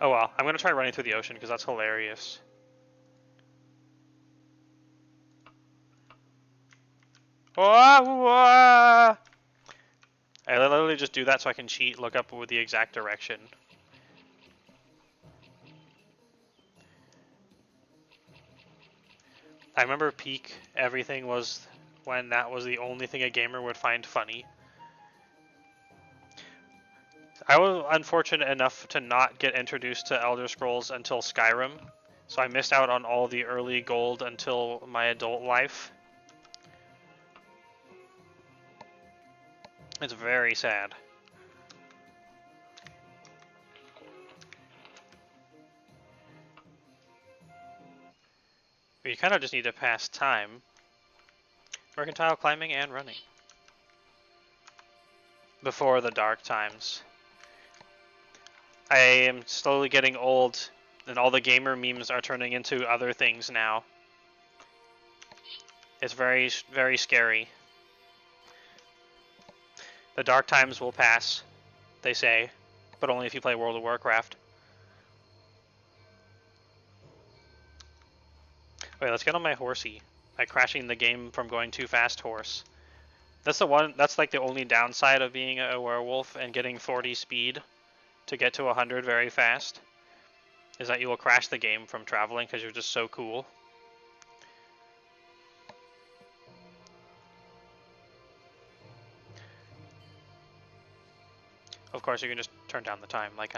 Oh well, I'm gonna try running through the ocean because that's hilarious. I literally just do that so I can cheat, look up with the exact direction. I remember peak everything was when that was the only thing a gamer would find funny. I was unfortunate enough to not get introduced to Elder Scrolls until Skyrim, so I missed out on all the early gold until my adult life. It's very sad. But you kind of just need to pass time. Mercantile, climbing, and running. Before the dark times. I am slowly getting old, and all the gamer memes are turning into other things now. It's very, very scary. The dark times will pass, they say, but only if you play World of Warcraft. Okay, let's get on my horsey by crashing the game from going too fast horse. That's the one. That's like the only downside of being a werewolf and getting 40 speed to get to 100 very fast, is that you will crash the game from traveling because you're just so cool. Of course, you can just turn down the time like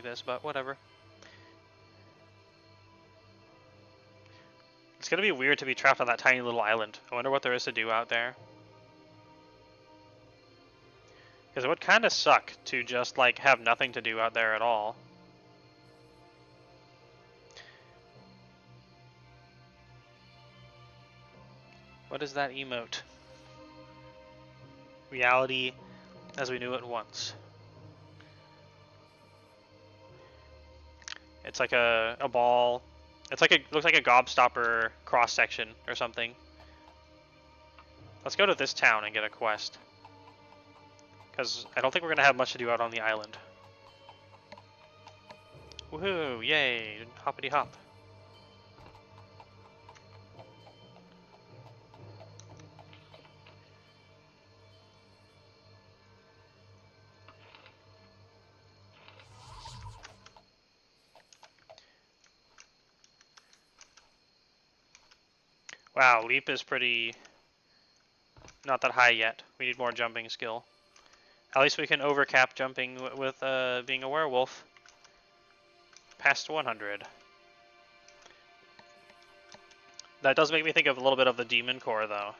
this, but whatever. It's gonna be weird to be trapped on that tiny little island. I wonder what there is to do out there. Because it would kind of suck to just like have nothing to do out there at all. What is that emote? Reality as we knew it once. It's like a ball. It's like looks like a gobstopper cross section or something. Let's go to this town and get a quest. Because I don't think we're going to have much to do out on the island. Woohoo! Yay! Hoppity hop. Wow, leap is pretty... not that high yet. We need more jumping skill. At least we can overcap jumping with being a werewolf. Past 100. That does make me think of a little bit of the Demon Core, though.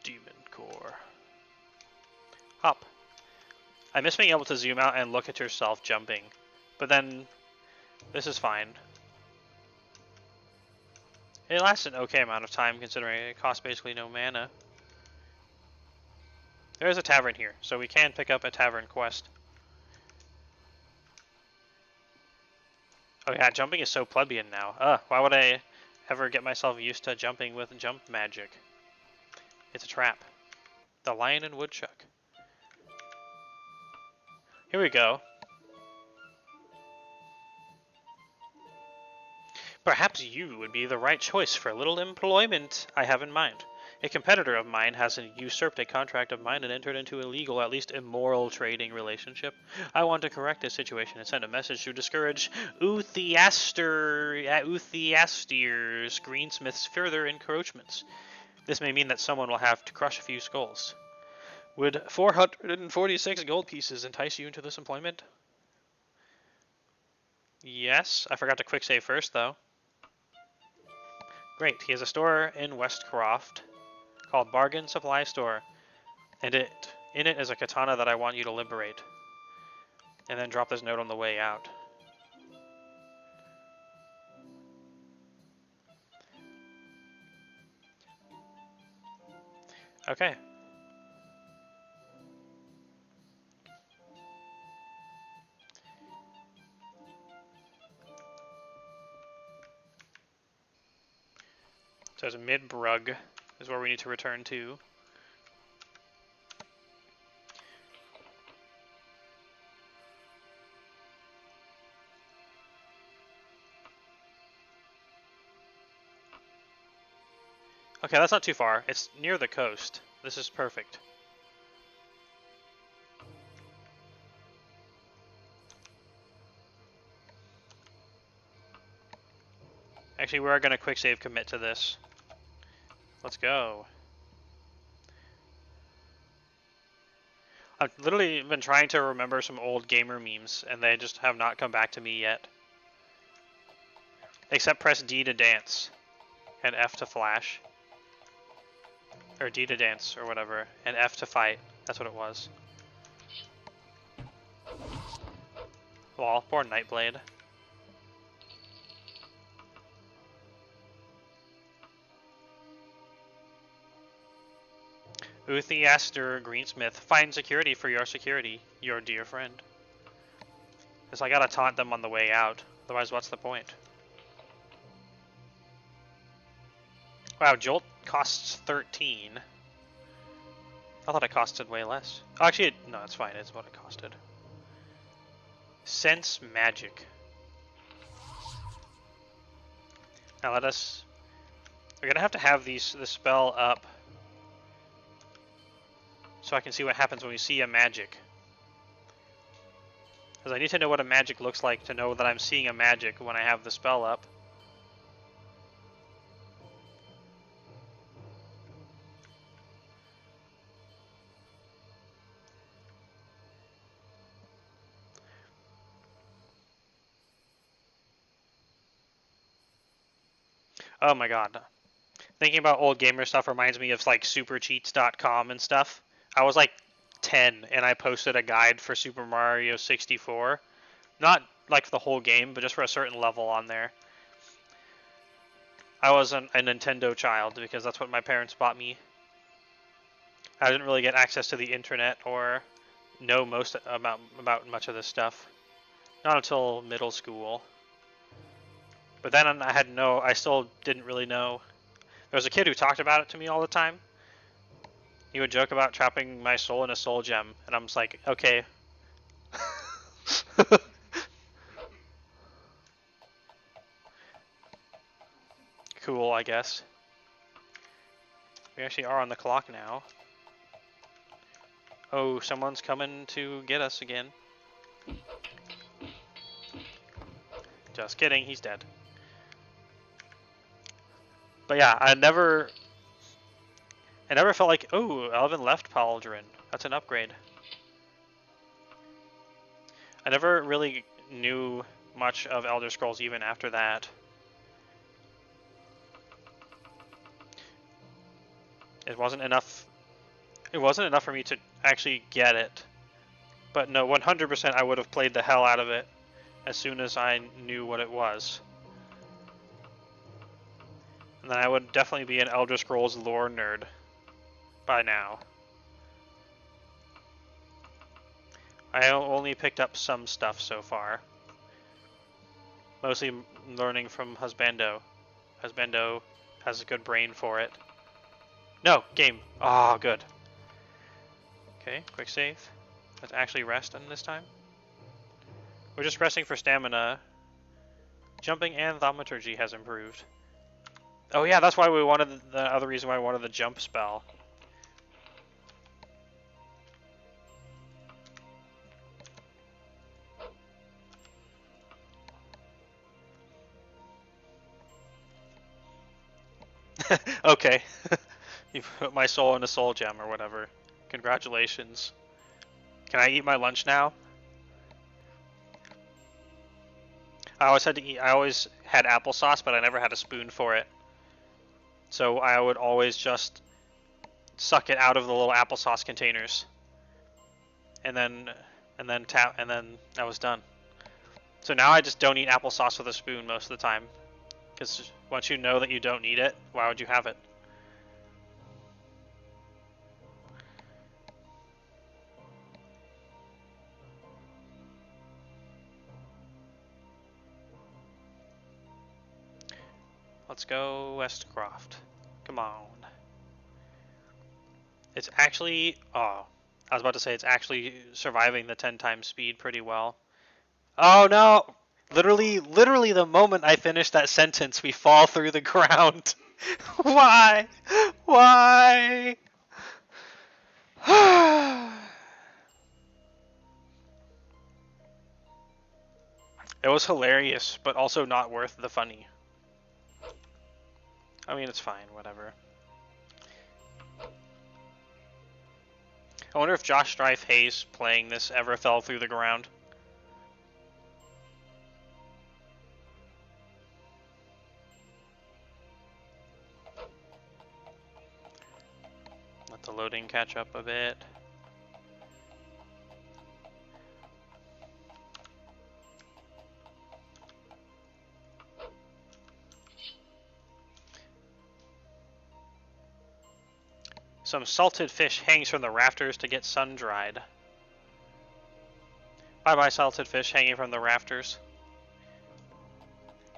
Demon Core. Hop. I miss being able to zoom out and look at yourself jumping. But then, this is fine. It lasts an okay amount of time, considering it costs basically no mana. There is a tavern here, so we can pick up a tavern quest. Oh yeah, jumping is so plebeian now. Why would I ever get myself used to jumping with jump magic? It's a trap. The Lion and Woodchuck. Here we go. Perhaps you would be the right choice for a little employment I have in mind. A competitor of mine has usurped a contract of mine and entered into a illegal, at least immoral, trading relationship. I want to correct this situation and send a message to discourage Uthiaster's greensmith's further encroachments. This may mean that someone will have to crush a few skulls. Would 446 gold pieces entice you into this employment? Yes. I forgot to quick save first, though. Great. He has a store in Westcroft called Bargain Supply Store, and in it is a katana that I want you to liberate. And then drop this note on the way out. Okay. So it's Midbrug is where we need to return to. Okay, that's not too far. It's near the coast. This is perfect. Actually, we are going to quick save commit to this. Let's go. I've literally been trying to remember some old gamer memes, and they just have not come back to me yet. Except press D to dance, and F to flash. Or D to dance, or whatever, and F to fight. That's what it was. Lol, poor Nightblade. Uthiaster Greensmith, find security for your security, your dear friend. Because I gotta taunt them on the way out, otherwise what's the point? Wow, Jolt costs 13. I thought it costed way less. Oh, actually, no, it's fine, it's what it costed. Sense Magic. Now we're gonna have this spell up so I can see what happens when we see a magic. Because I need to know what a magic looks like to know that I'm seeing a magic when I have the spell up. Oh my god. Thinking about old gamer stuff reminds me of like supercheats.com and stuff. I was like 10 and I posted a guide for Super Mario 64. Not like the whole game, but just for a certain level on there. I was a Nintendo child because that's what my parents bought me. I didn't really get access to the internet or know most about much of this stuff. Not until middle school. But then I still didn't really know. There was a kid who talked about it to me all the time. He would joke about trapping my soul in a soul gem, and I'm just like, okay. Cool, I guess. We actually are on the clock now. Oh, someone's coming to get us again. Just kidding, he's dead. But yeah, I never felt like, oh, Elven left Pauldron. That's an upgrade. I never really knew much of Elder Scrolls even after that. It wasn't enough. It wasn't enough for me to actually get it. But no, 100% I would have played the hell out of it as soon as I knew what it was. And then I would definitely be an Elder Scrolls lore nerd by now. I only picked up some stuff so far. Mostly learning from Husbando. Husbando has a good brain for it. No, game. Ah, good. Okay, quick save. Let's actually rest on this time. We're just resting for stamina. Jumping and thaumaturgy has improved. Oh yeah, that's why we wanted the other reason why I wanted the jump spell. Okay. You put my soul in a soul gem or whatever. Congratulations. Can I eat my lunch now? I always had to eat. I always had applesauce, but I never had a spoon for it. So I would always just suck it out of the little applesauce containers, and then I was done. So now I just don't eat applesauce with a spoon most of the time, because once you know that you don't need it, why would you have it? Let's go Westcroft. Come on. It's actually, oh, I was about to say it's actually surviving the 10 times speed pretty well. Oh no! Literally the moment I finish that sentence, we fall through the ground. Why? Why? It was hilarious, but also not worth the funny. I mean, it's fine, whatever. I wonder if Josh Strife Hayes playing this ever fell through the ground. Let the loading catch up a bit. Some salted fish hangs from the rafters to get sun-dried. Bye-bye, salted fish hanging from the rafters.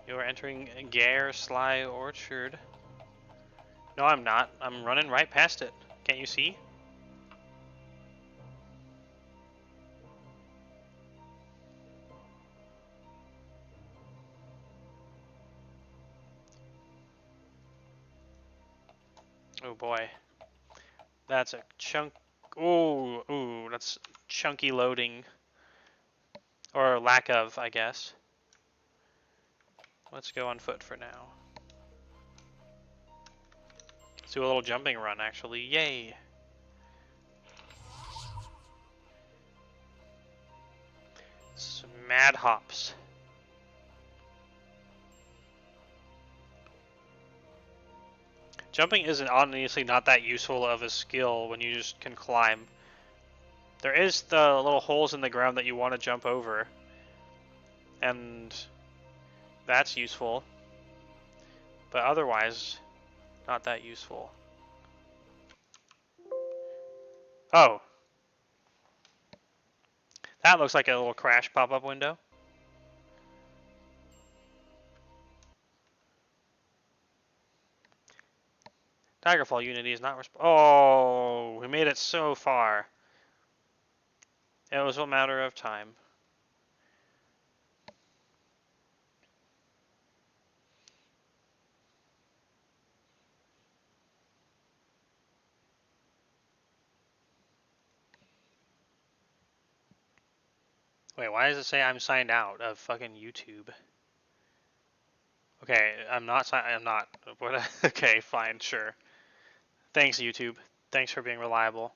You are entering Gare Sly Orchard. No, I'm not. I'm running right past it. Can't you see? Oh boy. That's a chunk. Ooh, that's chunky loading. Or lack of, I guess. Let's go on foot for now. Let's do a little jumping run, actually. Yay! Some mad hops. Jumping isn't honestly not that useful of a skill when you just can climb. There is the little holes in the ground that you want to jump over. And that's useful. But otherwise, not that useful. Oh. That looks like a little crash pop-up window. Daggerfall Unity is not oh, we made it so far. It was a matter of time. Wait, why does it say I'm signed out of fucking YouTube? Okay, I'm not. What? Okay, fine, sure. Thanks, YouTube. Thanks for being reliable.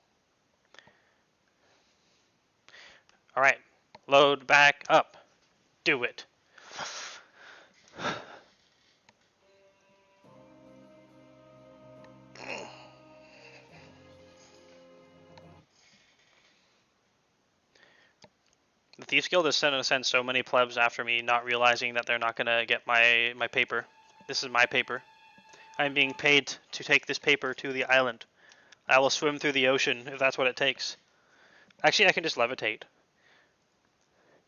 All right, load back up. Do it. The Thieves Guild is going to send so many plebs after me, not realizing that they're not going to get my paper. This is my paper. I'm being paid to take this paper to the island. I will swim through the ocean if that's what it takes. Actually, I can just levitate.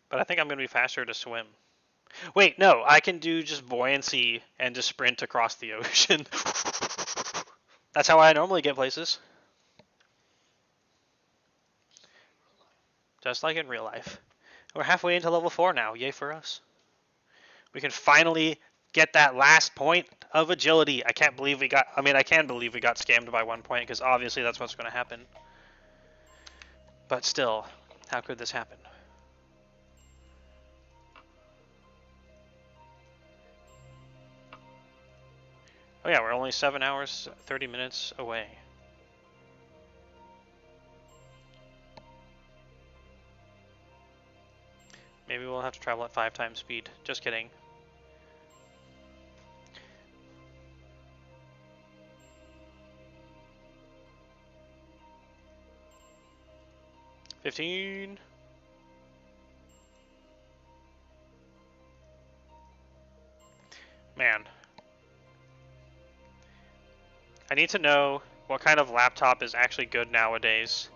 But I think I'm going to be faster to swim. Wait, no, I can do just buoyancy and just sprint across the ocean. That's how I normally get places. Just like in real life. We're halfway into level 4 now. Yay for us. We can finally get that last point of agility. I can't believe we got... I mean, I can believe we got scammed by 1 point, because obviously that's what's going to happen. But still, how could this happen? Oh yeah, we're only 7 hours, 30 minutes away. Maybe we'll have to travel at 5 times speed. Just kidding. $15. Man. I need to know what kind of laptop is actually good nowadays.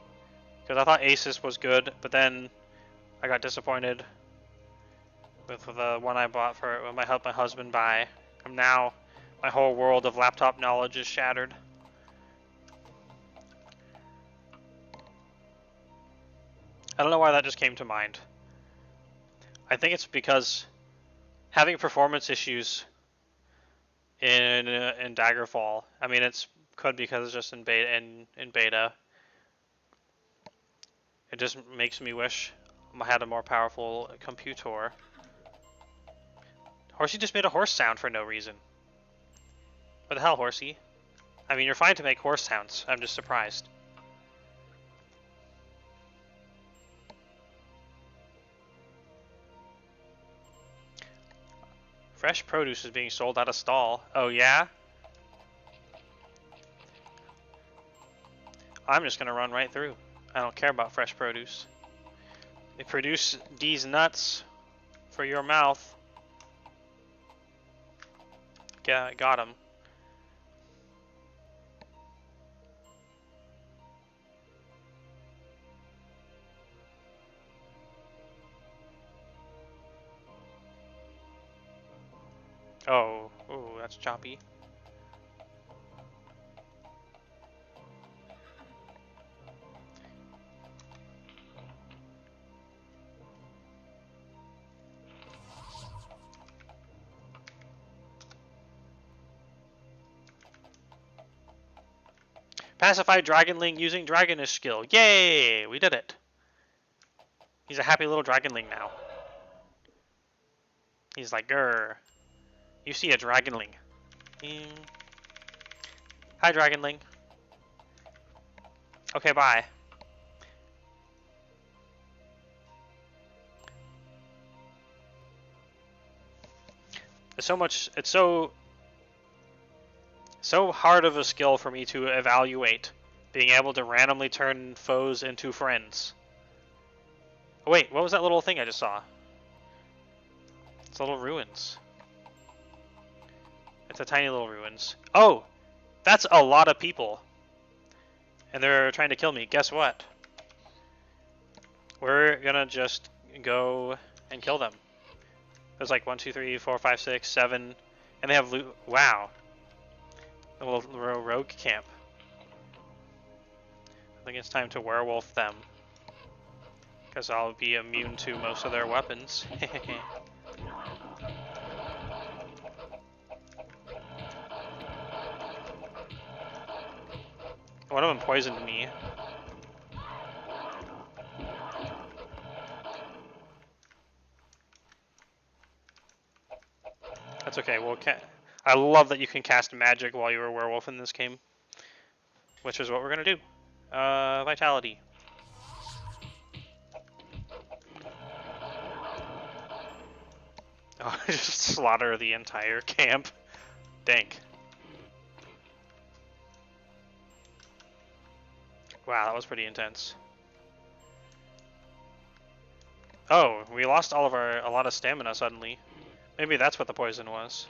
Because I thought Asus was good, but then I got disappointed with the one I bought for when I helped my husband buy. And now my whole world of laptop knowledge is shattered. I don't know why that just came to mind. I think it's because having performance issues in Daggerfall. I mean, it's could because it's just in beta. It just makes me wish I had a more powerful computer. Horsey just made a horse sound for no reason. What the hell, Horsey? I mean, you're fine to make horse sounds. I'm just surprised. Fresh produce is being sold at a stall. Oh, yeah? I'm just gonna run right through. I don't care about fresh produce. They produce these nuts for your mouth. Yeah, got him. Oh, ooh, that's choppy. Pacify Dragonling using Dragonish skill. Yay! We did it. He's a happy little Dragonling now. He's like, grr. You see a Dragonling. Hi, Dragonling. Okay, bye. It's so hard of a skill for me to evaluate, being able to randomly turn foes into friends. Oh wait, what was that little thing I just saw? It's little ruins. It's a tiny little ruins. Oh! That's a lot of people. And they're trying to kill me. Guess what? We're gonna just go and kill them. There's like 1, 2, 3, 4, 5, 6, 7, and they have loot. Wow. A little rogue camp. I think it's time to werewolf them. Because I'll be immune to most of their weapons. One of them poisoned me. That's okay. I love that you can cast magic while you're a werewolf in this game, which is what we're gonna do. Vitality. Oh, just slaughter the entire camp. Dank. Wow, that was pretty intense. Oh, we lost a lot of stamina suddenly. Maybe that's what the poison was.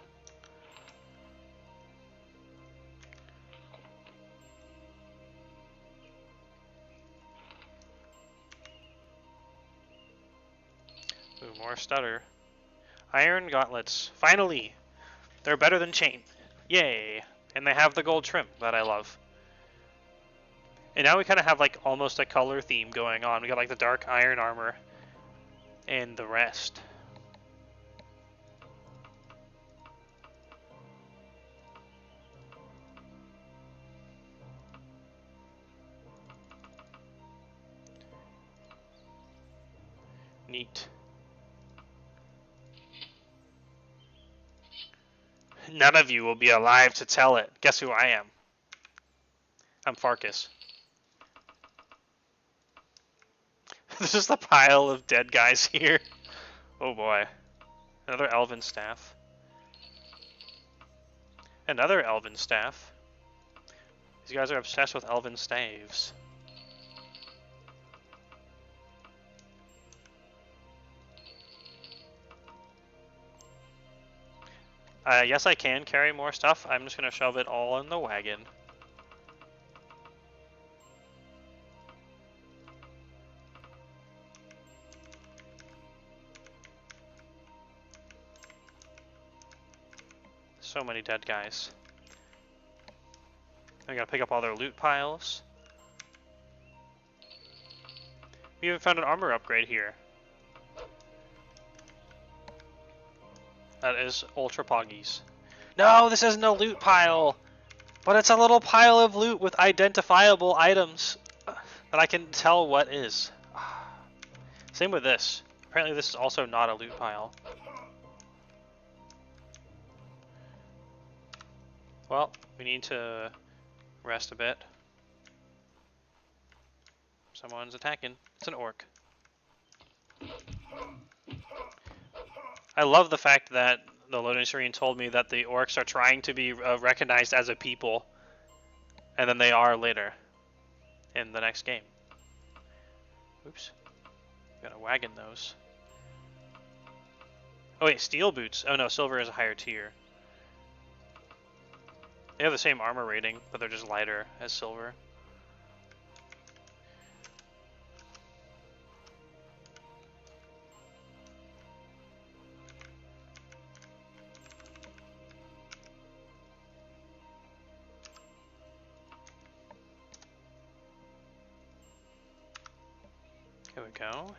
Ooh, more stutter. Iron gauntlets. Finally! They're better than chain. Yay! And they have the gold trim that I love. And now we kind of have like almost a color theme going on. We got like the dark iron armor and the rest. Neat. None of you will be alive to tell it. Guess who I am? I'm Farkas. This is the pile of dead guys here. Oh boy. Another elven staff. Another elven staff. These guys are obsessed with elven staves. Yes, I can carry more stuff. I'm just going to shove it all in the wagon. So many dead guys. I gotta pick up all their loot piles. We even found an armor upgrade here. That is ultra poggies. No, this isn't a loot pile! But it's a little pile of loot with identifiable items that I can tell what is. Same with this. Apparently this is also not a loot pile. Well, we need to rest a bit. Someone's attacking. It's an orc. I love the fact that the loading screen told me that the orcs are trying to be recognized as a people, and then they are later in the next game. Oops. Gotta wagon those. Oh wait, steel boots. Oh no, silver is a higher tier. They have the same armor rating, but they're just lighter as silver. Here we go.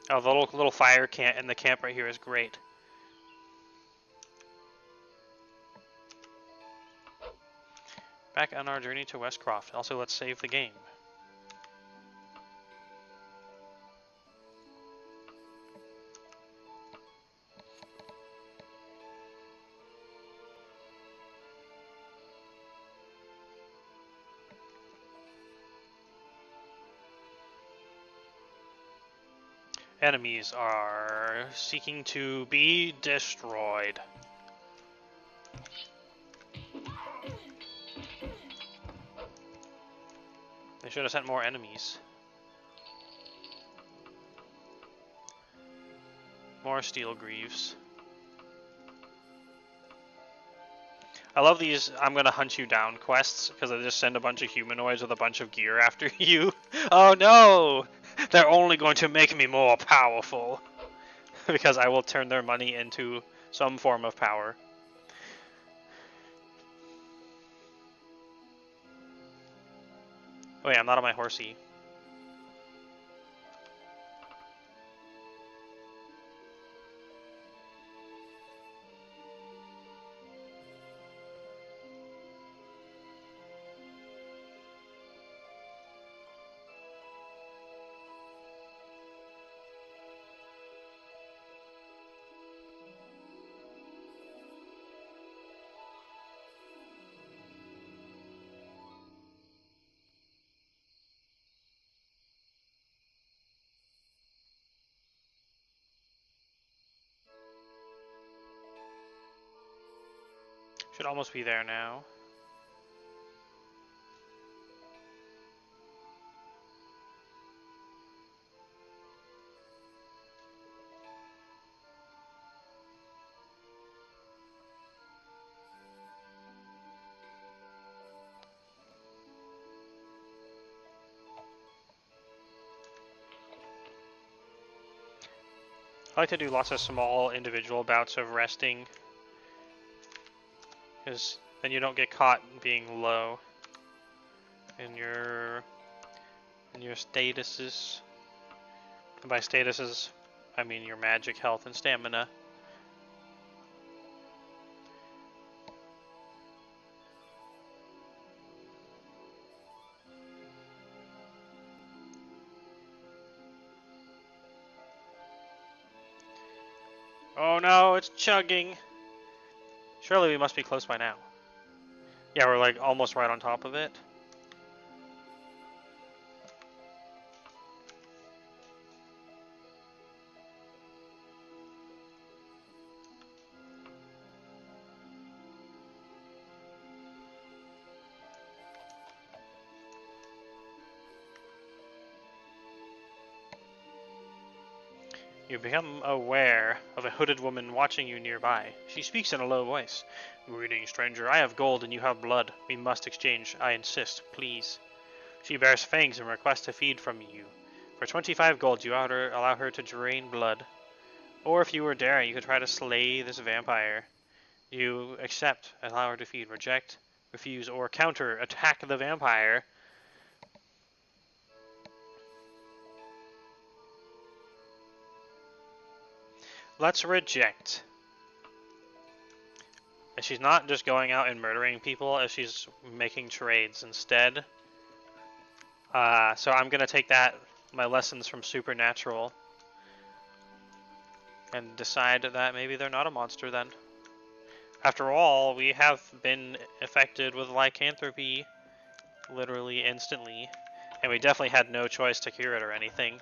Oh, the little fire camp in the camp right here is great. Back on our journey to Westcroft. Also, let's save the game. Enemies are seeking to be destroyed. They should have sent more enemies. More steel greaves. I love these I'm gonna hunt you down quests, because they just send a bunch of humanoids with a bunch of gear after you. Oh no! They're only going to make me more powerful. Because I will turn their money into some form of power. Oh wait, I'm not on my horsey. Should almost be there now. I like to do lots of small individual bouts of resting, because then you don't get caught being low in your statuses. And by statuses, I mean your magic, health, and stamina. Oh no, it's chugging. Surely we must be close by now. Yeah, we're like almost right on top of it. You become aware of a hooded woman watching you nearby. She speaks in a low voice. Greetings, stranger. I have gold and you have blood. We must exchange. I insist, please. She bears fangs and requests to feed from you. For 25 gold, you allow her to drain blood. Or if you were daring, you could try to slay this vampire. You accept, allow her to feed, reject, refuse, or counter, attack the vampire. Let's reject. And she's not just going out and murdering people, as she's making trades instead. So I'm gonna take my lessons from Supernatural, and decide that maybe they're not a monster then. After all, we have been affected with lycanthropy literally instantly, and we definitely had no choice to cure it or anything.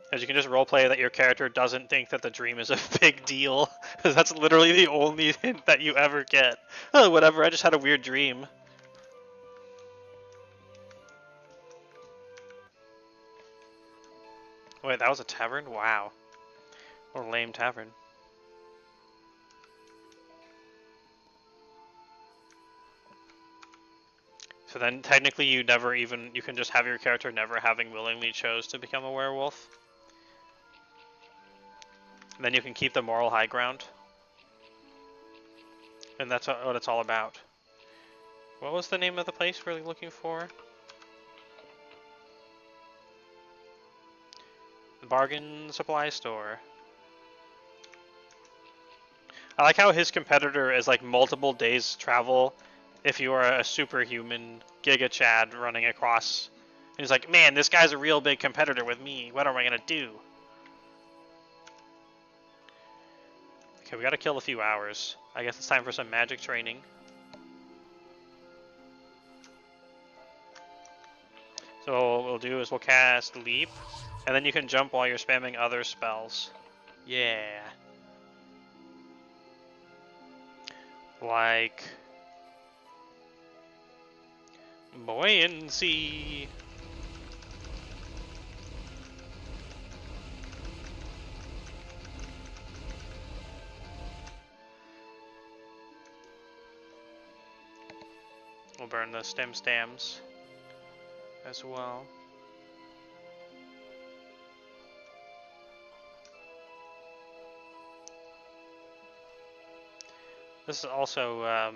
Because you can just roleplay that your character doesn't think that the dream is a big deal, because that's literally the only hint that you ever get. Oh, whatever, I just had a weird dream. Wait, that was a tavern? Wow. What a lame tavern. So then technically you can just have your character never having willingly chose to become a werewolf. And then you can keep the moral high ground. And that's what it's all about. What was the name of the place we're looking for? The Bargain Supply Store. I like how his competitor is like multiple days travel if you are a superhuman Giga Chad running across. And he's like, man, this guy's a real big competitor with me. What am I gonna do? Okay, we gotta kill a few hours. I guess it's time for some magic training. So what we'll do is we'll cast Leap, and then you can jump while you're spamming other spells. Yeah. Like buoyancy. We'll burn the stems as well. This is also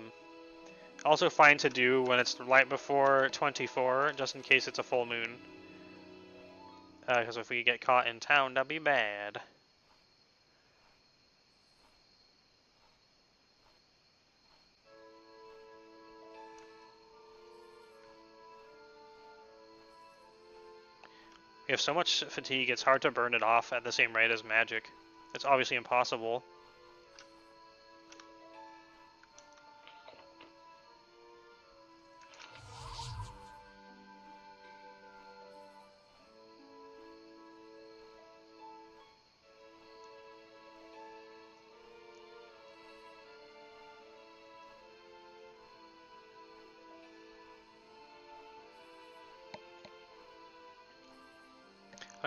fine to do when it's right before 24, just in case it's a full moon. Because if we get caught in town, that'd be bad. We have so much fatigue, it's hard to burn it off at the same rate as magic. It's obviously impossible.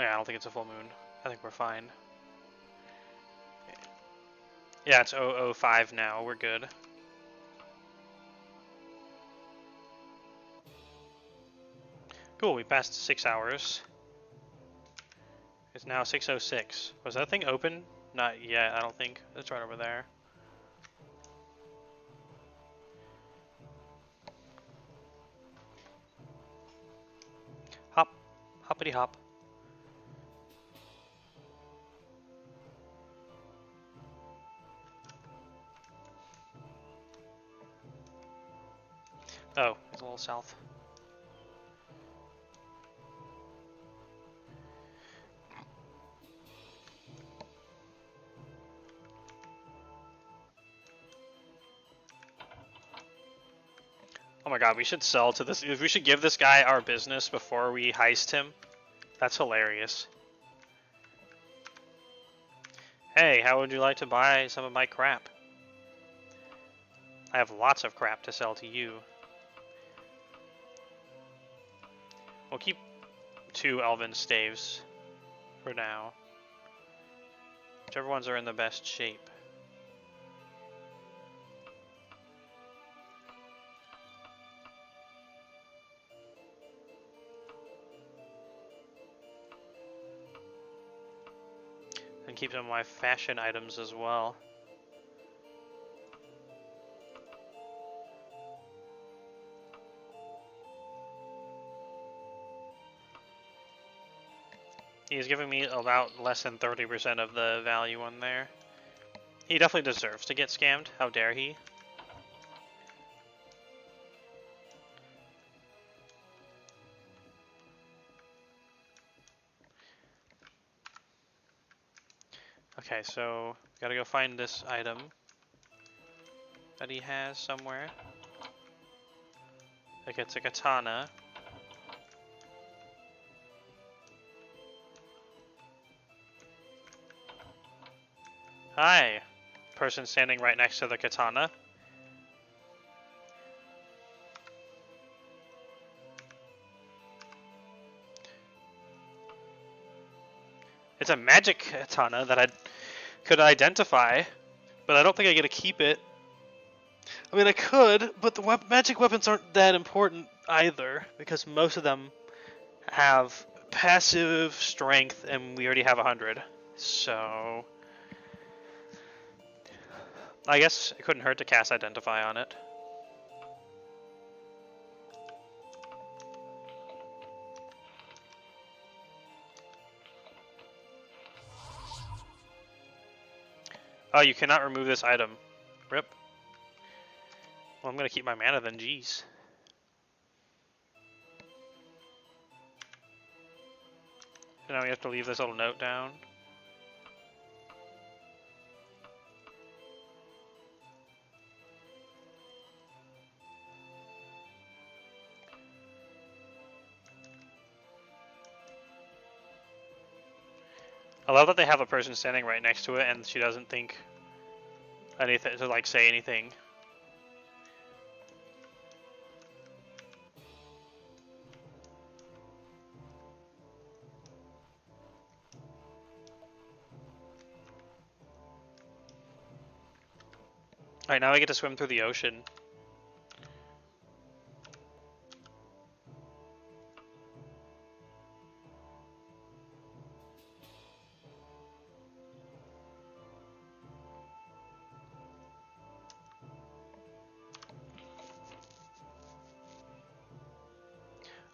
Oh yeah, I don't think it's a full moon. I think we're fine. Yeah, it's 005 now. We're good. Cool, we passed 6 hours. It's now 6:06. Was that thing open? Not yet, I don't think. It's right over there. Hop. Hoppity hop. Oh, it's a little south. Oh my god, we should sell to this. We should give this guy our business before we heist him. That's hilarious. Hey, how would you like to buy some of my crap? I have lots of crap to sell to you. We'll keep 2 elven staves for now. Whichever ones are in the best shape. And keep some of my fashion items as well. He's giving me about less than 30% of the value on there. He definitely deserves to get scammed. How dare he? Okay, so gotta go find this item that he has somewhere. Like it's a katana. Hi, person standing right next to the katana. It's a magic katana that I could identify, but I don't think I get to keep it. I mean, I could, but the magic weapons aren't that important either, because most of them have passive strength, and we already have 100. So I guess it couldn't hurt to cast Identify on it. Oh, you cannot remove this item. Rip. Well, I'm gonna keep my mana then, jeez. So now we have to leave this little note down. I love that they have a person standing right next to it and she doesn't think anything to like say anything. Alright, now I get to swim through the ocean.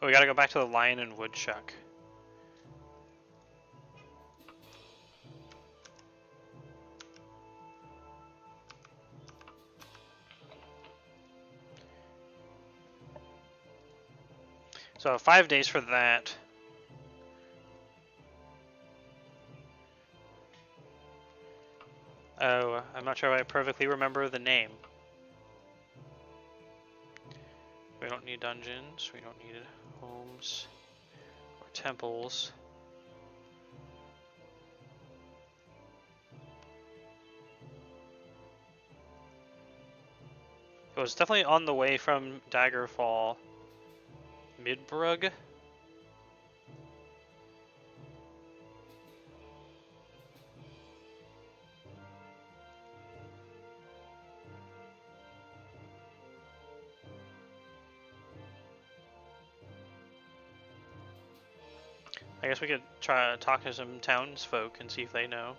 Oh, we gotta go back to the lion and woodchuck. So 5 days for that. Oh, I'm not sure if I perfectly remember the name. We don't need dungeons, we don't need homes or temples. It was definitely on the way from Daggerfall. Midbrug? I guess we could try to talk to some townsfolk and see if they know.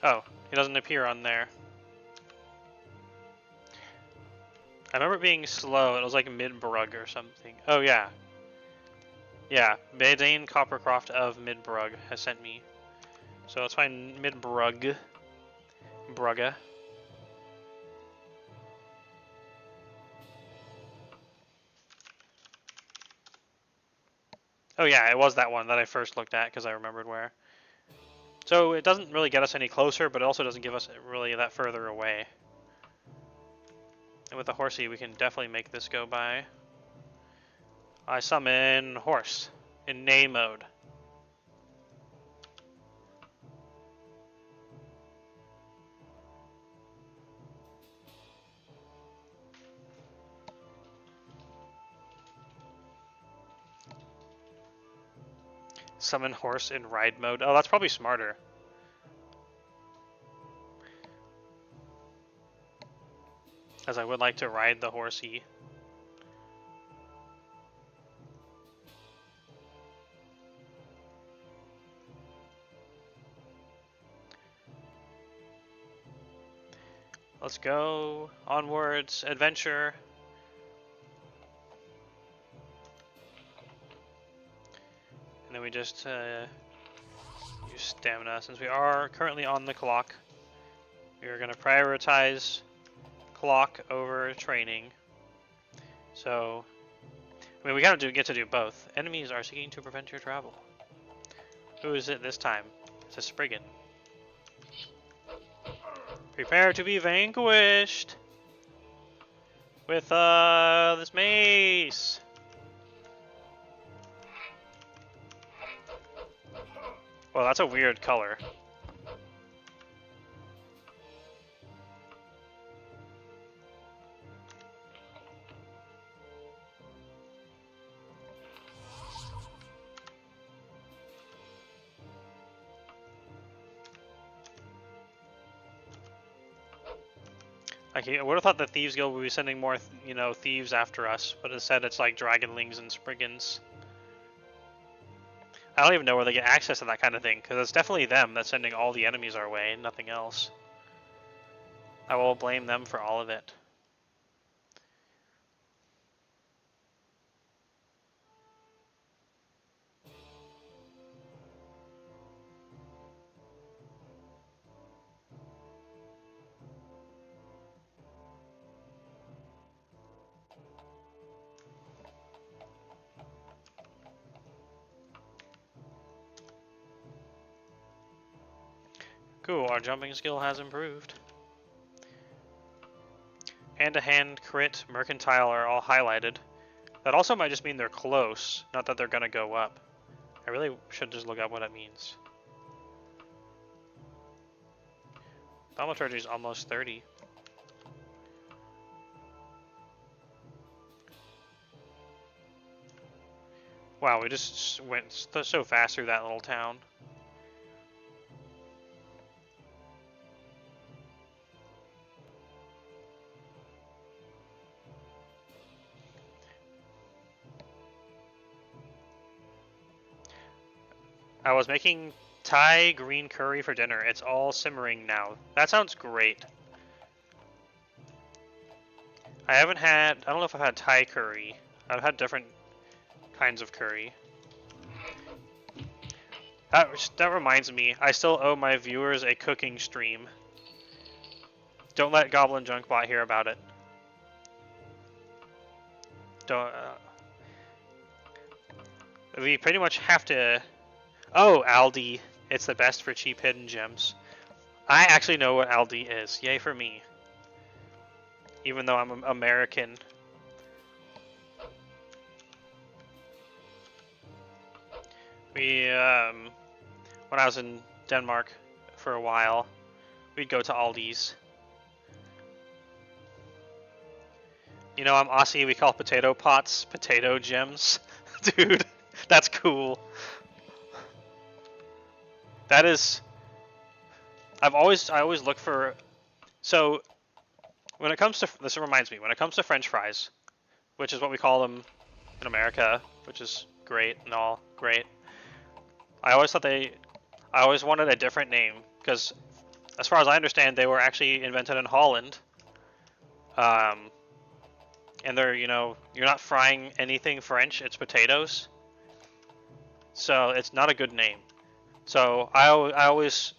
Oh, he doesn't appear on there. I remember it being slow. It was like Midbrug or something. Oh yeah. Yeah, Bedane Coppercroft of Midbrug has sent me. So let's find Midbrug. Brugga. Oh yeah, it was that one that I first looked at because I remembered where. So it doesn't really get us any closer, but it also doesn't give us really that further away. And with the horsey, we can definitely make this go by. I summon horse in neigh mode. Summon horse in ride mode. Oh, that's probably smarter. As I would like to ride the horsey. Let's go. Onwards. Adventure. And then we just use stamina. Since we are currently on the clock, we are going to prioritize clock over training. So, I mean, we gotta get to do both. Enemies are seeking to prevent your travel. Who is it this time? It's a Spriggan. Prepare to be vanquished with this mace. Well, that's a weird color. I would have thought the Thieves Guild would be sending more, thieves after us, but instead it's like Dragonlings and Spriggans. I don't even know where they get access to that kind of thing, because it's definitely them that's sending all the enemies our way, nothing else. I will blame them for all of it. Cool, our jumping skill has improved. Hand-to-hand, crit, mercantile are all highlighted. That also might just mean they're close, not that they're gonna go up. I really should just look up what it means. Thaumaturgy is almost 30. Wow, we just went so fast through that little town. I was making Thai green curry for dinner. It's all simmering now. That sounds great. I don't know if I've had Thai curry. I've had different kinds of curry. That reminds me, I still owe my viewers a cooking stream. Don't let Goblin Junkbot hear about it. Don't. We pretty much have to. Oh, Aldi. It's the best for cheap hidden gems. I actually know what Aldi is. Yay for me. Even though I'm American. When I was in Denmark for a while, we'd go to Aldi's. You know, I'm Aussie, we call potato pots potato gems. Dude, that's cool. That is... I always look for... So, When it comes to, this reminds me, when it comes to French fries, which is what we call them in America, which is great and all great. I always wanted a different name because, as far as I understand, they were actually invented in Holland. And they're, you're not frying anything French, it's potatoes. So it's not a good name. So I always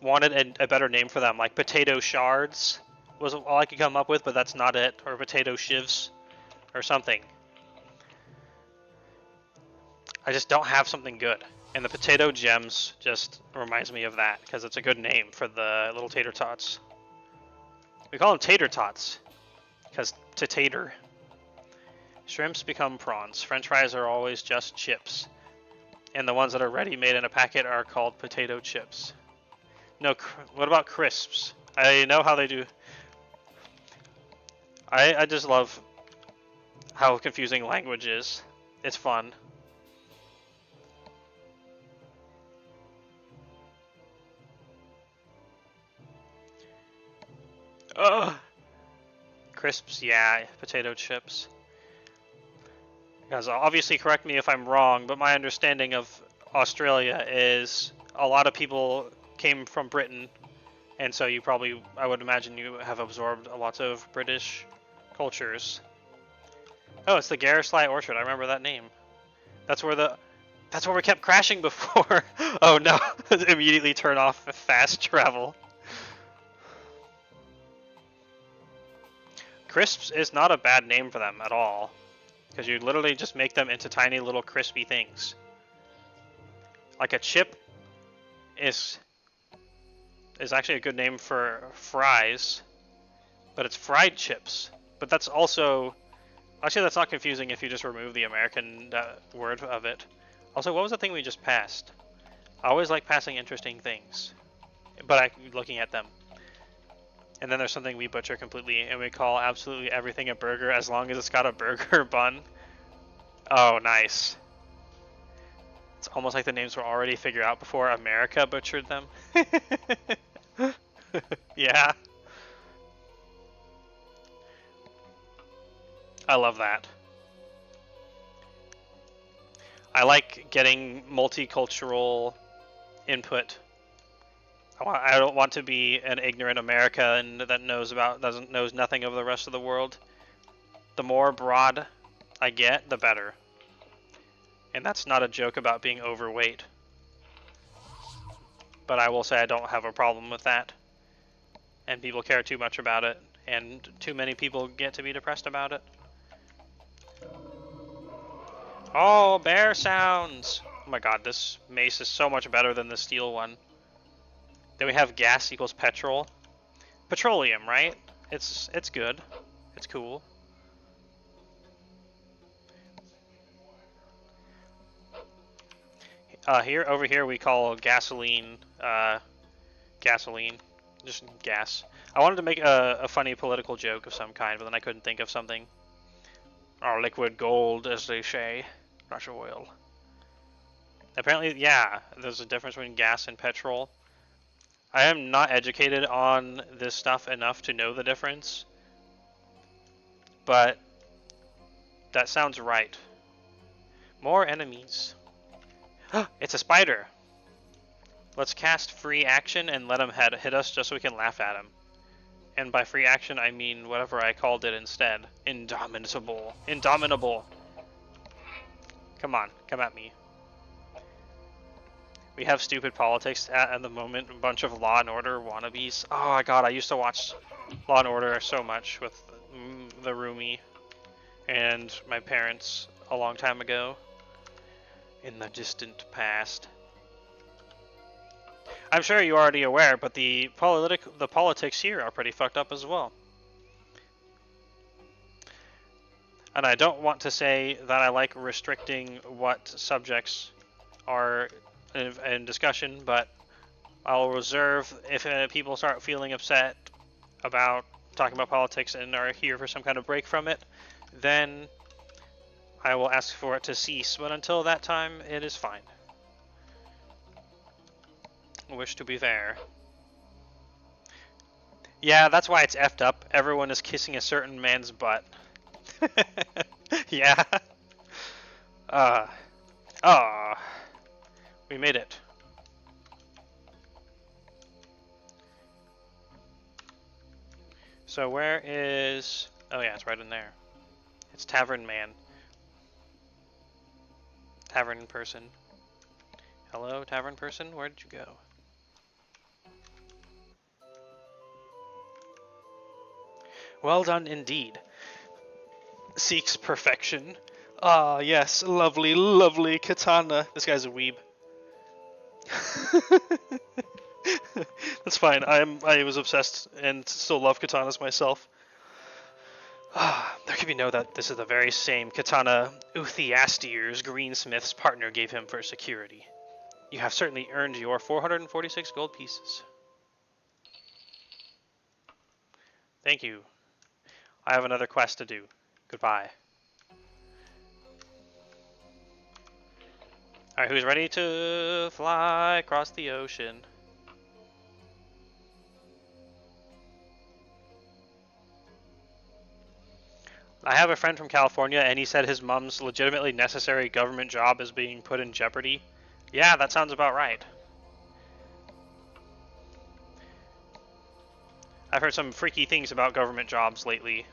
wanted a better name for them, like potato shards was all I could come up with, but that's not it, or potato shivs or something. I just don't have something good. And the potato gems just reminds me of that, because it's a good name for the little tater tots. We call them tater tots, because to tater. Shrimps become prawns. French fries are always just chips. And the ones that are ready made in a packet are called potato chips. No, what about crisps? I know how they do. I just love how confusing language is. It's fun. Ugh. Crisps, yeah, potato chips. Guys, obviously correct me if I'm wrong, but my understanding of Australia is a lot of people came from Britain, and so you probably, I would imagine you have absorbed a lot of British cultures. Oh, it's the Garrisly Orchard. I remember that name. That's where we kept crashing before. Oh no! Immediately turn off fast travel. Crisps is not a bad name for them at all, because you literally just make them into tiny little crispy things. Like a chip is actually a good name for fries, but it's fried chips. But that's also, actually that's not confusing if you just remove the American word of it. Also, what was the thing we just passed? I always like passing interesting things, but I'm looking at them. And then there's something we butcher completely, and we call absolutely everything a burger as long as it's got a burger bun. Oh, nice. It's almost like the names were already figured out before America butchered them. Yeah. I love that. I like getting multicultural input. I don't want to be an ignorant American that knows nothing of the rest of the world. The more broad I get, the better. And that's not a joke about being overweight. But I will say I don't have a problem with that. And people care too much about it, and too many people get to be depressed about it. Oh, bear sounds! Oh my god, this mace is so much better than the steel one. Then we have gas equals petrol. Petroleum, right? It's good. It's cool. Over here we call gasoline, gasoline. Just gas. I wanted to make a funny political joke of some kind, but then I couldn't think of something. Or liquid gold, as they say. Rush oil. Apparently, yeah, there's a difference between gas and petrol. I am not educated on this stuff enough to know the difference, but that sounds right. More enemies. It's a spider. Let's cast free action and let him hit us just so we can laugh at him. And by free action, I mean whatever I called it instead. Indomitable. Indomitable. Come on, come at me. We have stupid politics at the moment. A bunch of Law and Order wannabes. Oh my god, I used to watch Law and Order so much with the roomie and my parents a long time ago. In the distant past. I'm sure you're already aware, but the politics here are pretty fucked up as well. And I don't want to say that I like restricting what subjects are in discussion, but I'll reserve if people start feeling upset about talking about politics and are here for some kind of break from it, then I will ask for it to cease. But until that time, it is fine. I wish to be fair. Yeah, that's why it's effed up. Everyone is kissing a certain man's butt. Yeah. Uh, oh, we made it. So where is... Oh yeah, it's right in there. It's Tavern Man. Tavern person. Hello, Tavern person? Where did you go? Well done indeed. Seeks perfection. Ah, yes, lovely, lovely katana. This guy's a weeb. That's fine. I was obsessed and still love katanas myself. There can be no doubt this is the very same katana Uthiastir's greensmith's partner gave him for security. You have certainly earned your 446 gold pieces. Thank you. I have another quest to do. Goodbye. Alright, who's ready to fly across the ocean? I have a friend from California, and he said his mom's legitimately necessary government job is being put in jeopardy. Yeah, that sounds about right. I've heard some freaky things about government jobs lately.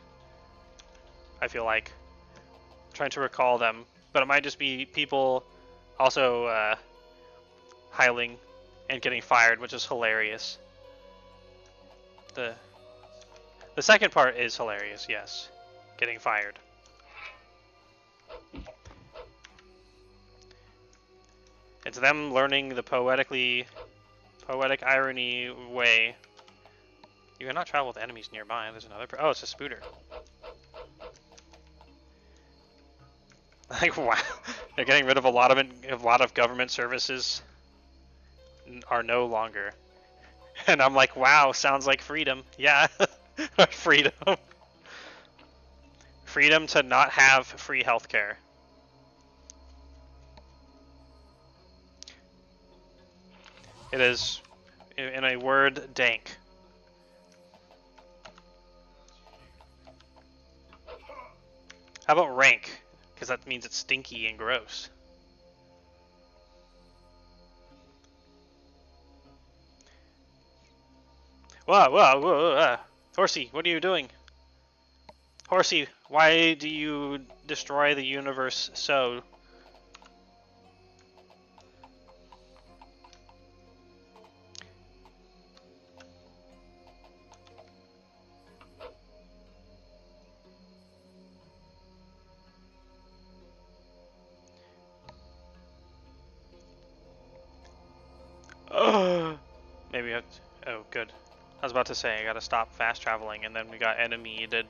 I feel like. I'm trying to recall them. But it might just be people also hiling and getting fired, which is hilarious. The second part is hilarious, yes. Getting fired. It's them learning the poetic irony way. You cannot travel with enemies nearby. There's another. Oh, it's a spooter. Like wow, they're getting rid of a lot of government services are no longer. And I'm like, wow, sounds like freedom. Yeah, freedom. Freedom to not have free healthcare. It is, in a word, dank. How about rank? Because that means it's stinky and gross. Whoa, whoa, whoa, Horsey, what are you doing? Horsey, why do you destroy the universe so? Maybe I have to, oh, good. I was about to say I gotta stop fast traveling, and then we got enemy-ed.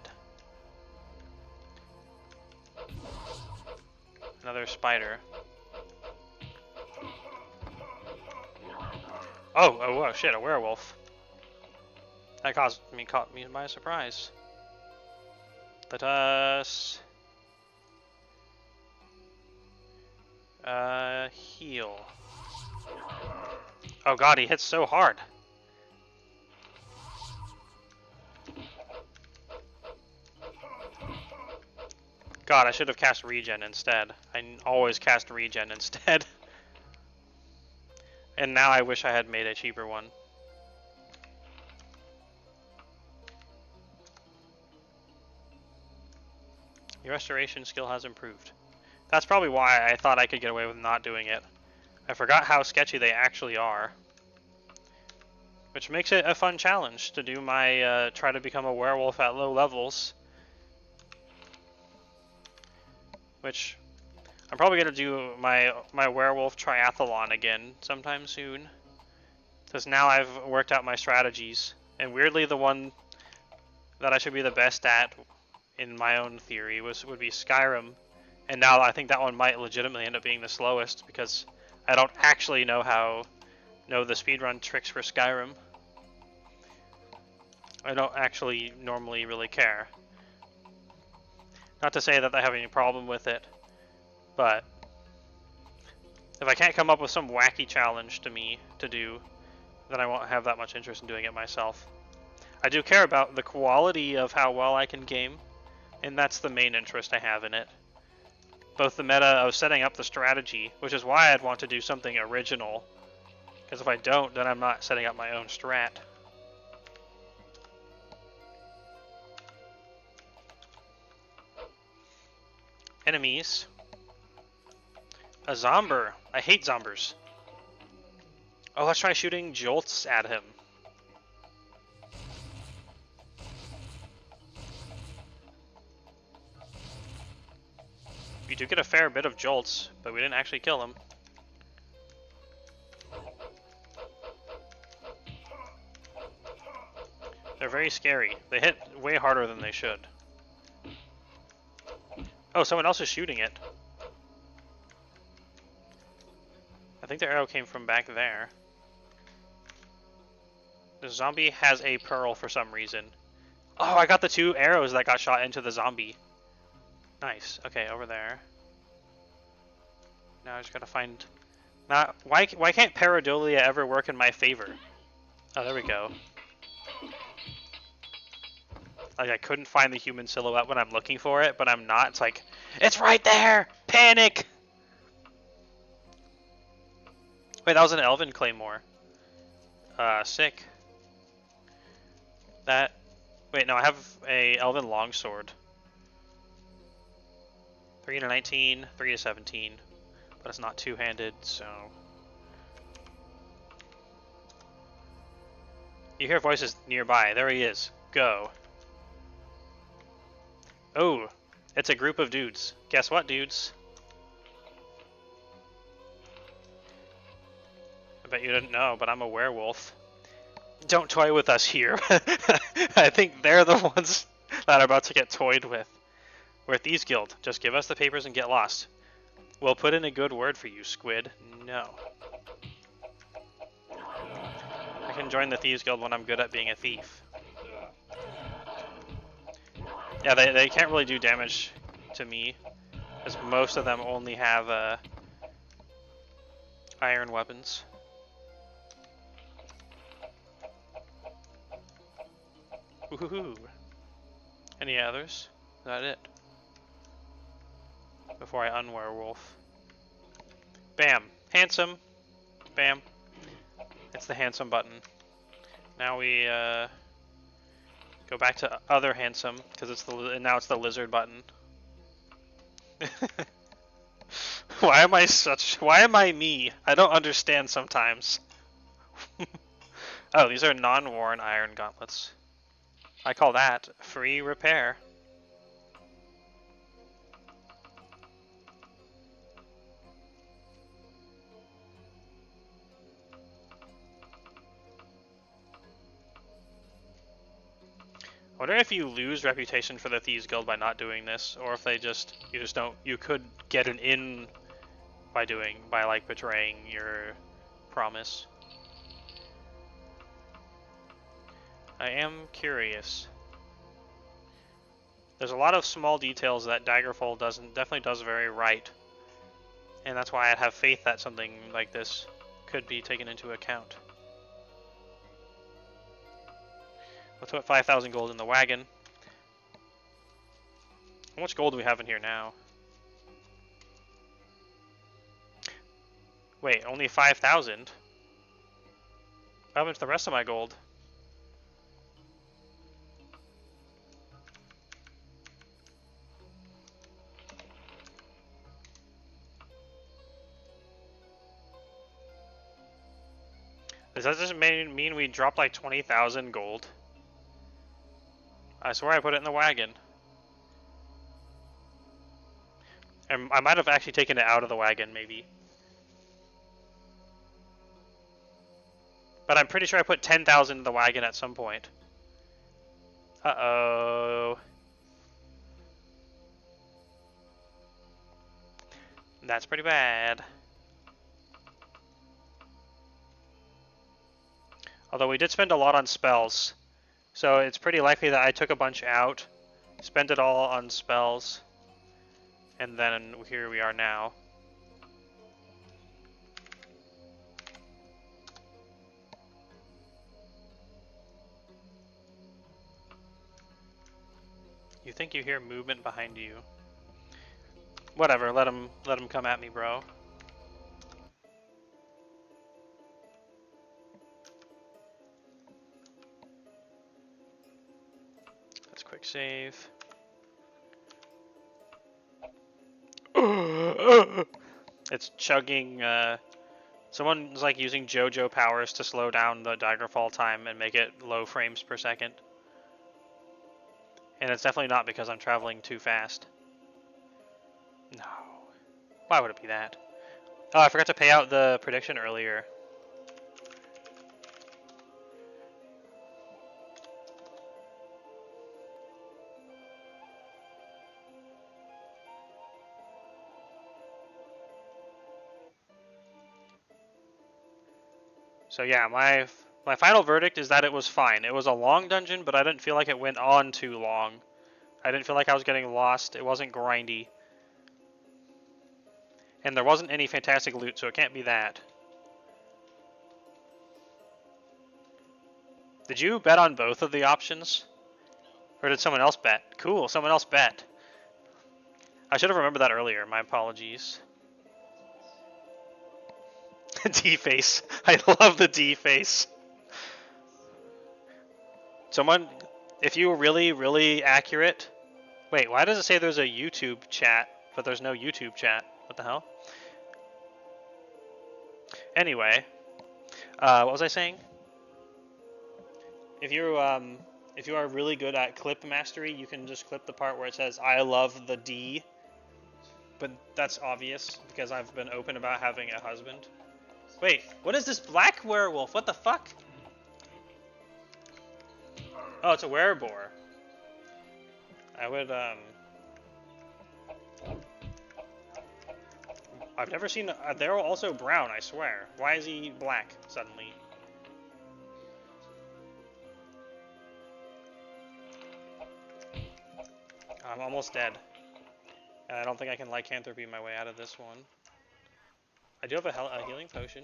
Another spider. Oh, oh, shit, a werewolf. That caught me by surprise. Let us heal. Oh god, he hits so hard. God, I should have cast regen instead. I always cast regen instead. And now I wish I had made a cheaper one. Your restoration skill has improved. That's probably why I thought I could get away with not doing it. I forgot how sketchy they actually are. Which makes it a fun challenge to do my try to become a werewolf at low levels. Which I'm probably going to do my werewolf triathlon again sometime soon. Because now I've worked out my strategies. And weirdly the one that I should be the best at, in my own theory, would be Skyrim. And now I think that one might legitimately end up being the slowest, because I don't actually know the speedrun tricks for Skyrim. I don't actually normally really care. Not to say that I have any problem with it, but if I can't come up with some wacky challenge to me to do, then I won't have that much interest in doing it myself. I do care about the quality of how well I can game, and that's the main interest I have in it. Both the meta of setting up the strategy, which is why I'd want to do something original, because if I don't, then I'm not setting up my own strat. Enemies. A Zomber. I hate Zombers. Oh, let's try shooting jolts at him. We do get a fair bit of jolts, but we didn't actually kill him. They're very scary. They hit way harder than they should. Oh, someone else is shooting it. I think the arrow came from back there. The zombie has a pearl for some reason. Oh, I got the 2 arrows that got shot into the zombie. Nice. Okay, over there. Now I just gotta find... Why can't pareidolia ever work in my favor? Oh, there we go. Like, I couldn't find the human silhouette when I'm looking for it, but I'm not. It's like, it's right there! Panic! Wait, that was an elven claymore. Sick. That... Wait, no, I have a elven longsword. 3 to 19, 3 to 17. But it's not two-handed, so... You hear voices nearby. There he is. Go. Oh, it's a group of dudes. Guess what, dudes? I bet you didn't know, but I'm a werewolf. Don't toy with us here. I think they're the ones that are about to get toyed with. We're at Thieves Guild. Just give us the papers and get lost. We'll put in a good word for you, squid. No. I can join the Thieves Guild when I'm good at being a thief. Yeah, they can't really do damage to me, because most of them only have iron weapons. Woohoo! Any others? Is that it? Before I unwerewolf. Bam! Handsome! Bam! It's the handsome button. Now we go back to other handsome, because it's now it's the lizard button. Why am I me? I don't understand sometimes. Oh, these are non-worn iron gauntlets. I call that free repair. I wonder if you lose reputation for the Thieves Guild by not doing this, or if you could get an in by like betraying your promise. I am curious. There's a lot of small details that Daggerfall definitely does very right, and that's why I'd have faith that something like this could be taken into account. Let's put 5,000 gold in the wagon. How much gold do we have in here now? Wait, only 5,000? What happened to the rest of my gold? Does that just mean we dropped like 20,000 gold? I swear I put it in the wagon. And I might have actually taken it out of the wagon, maybe. But I'm pretty sure I put 10,000 in the wagon at some point. Uh-oh. That's pretty bad. Although we did spend a lot on spells. So it's pretty likely that I took a bunch out, spent it all on spells, and then here we are now. think you hear movement behind you. Whatever, let him come at me, bro. Let's quick save. It's chugging, someone's like using JoJo powers to slow down the Daggerfall time and make it low frames per second. And it's definitely not because I'm traveling too fast. No. Why would it be that? Oh, I forgot to pay out the prediction earlier. So yeah, my final verdict is that it was fine. It was a long dungeon, but I didn't feel like it went on too long. I didn't feel like I was getting lost. It wasn't grindy. And there wasn't any fantastic loot, so it can't be that. Did you bet on both of the options? Or did someone else bet? Cool, someone else bet. I should have remembered that earlier. My apologies. D-face. I love the D-face. Someone, if you were really, really accurate... Wait, why does it say there's a YouTube chat, but there's no YouTube chat? What the hell? Anyway, what was I saying? If you are really good at clip mastery, you can just clip the part where it says "I love the D," but that's obvious because I've been open about having a husband. Wait, what is this black werewolf? What the fuck? Oh, it's a werebore. I would I've never seen. They're also brown, I swear. Why is he black suddenly? I'm almost dead. And I don't think I can lycanthropy my way out of this one. I do have a healing potion.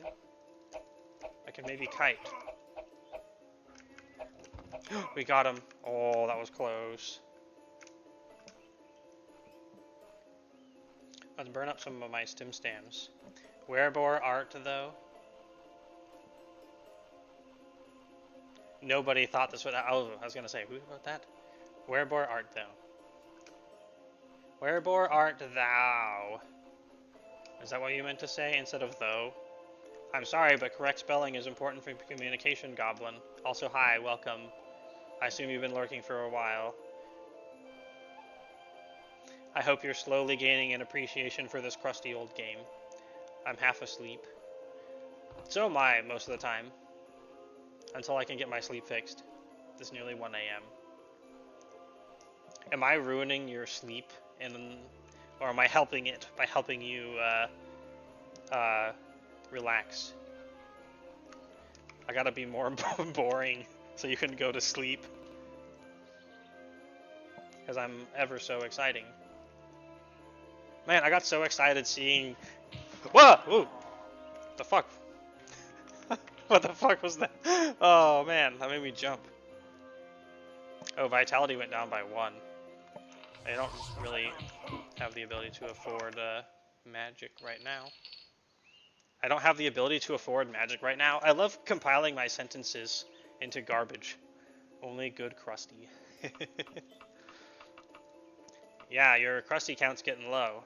I can maybe kite. We got him. Oh, that was close. Let's burn up some of my stim stems. Werebore art, though. Nobody thought this would. Oh, I was gonna say, who wrote that? Werebore art, though. Werebore art thou. Is that what you meant to say instead of though? I'm sorry, but correct spelling is important for communication, Goblin. Also, hi, welcome. I assume you've been lurking for a while. I hope you're slowly gaining an appreciation for this crusty old game. I'm half asleep. So am I, most of the time. Until I can get my sleep fixed. It's nearly 1 a.m. Am I ruining your sleep? Or am I helping it by helping you relax? I gotta be more boring so you can go to sleep. Because I'm ever so exciting. Man, I got so excited seeing... Whoa! Ooh! What the fuck? What the fuck was that? Oh man, that made me jump. Oh, vitality went down by 1. I don't really have the ability to afford magic right now. I don't have the ability to afford magic right now. I love compiling my sentences into garbage. Only good crusty. Yeah, your crusty count's getting low.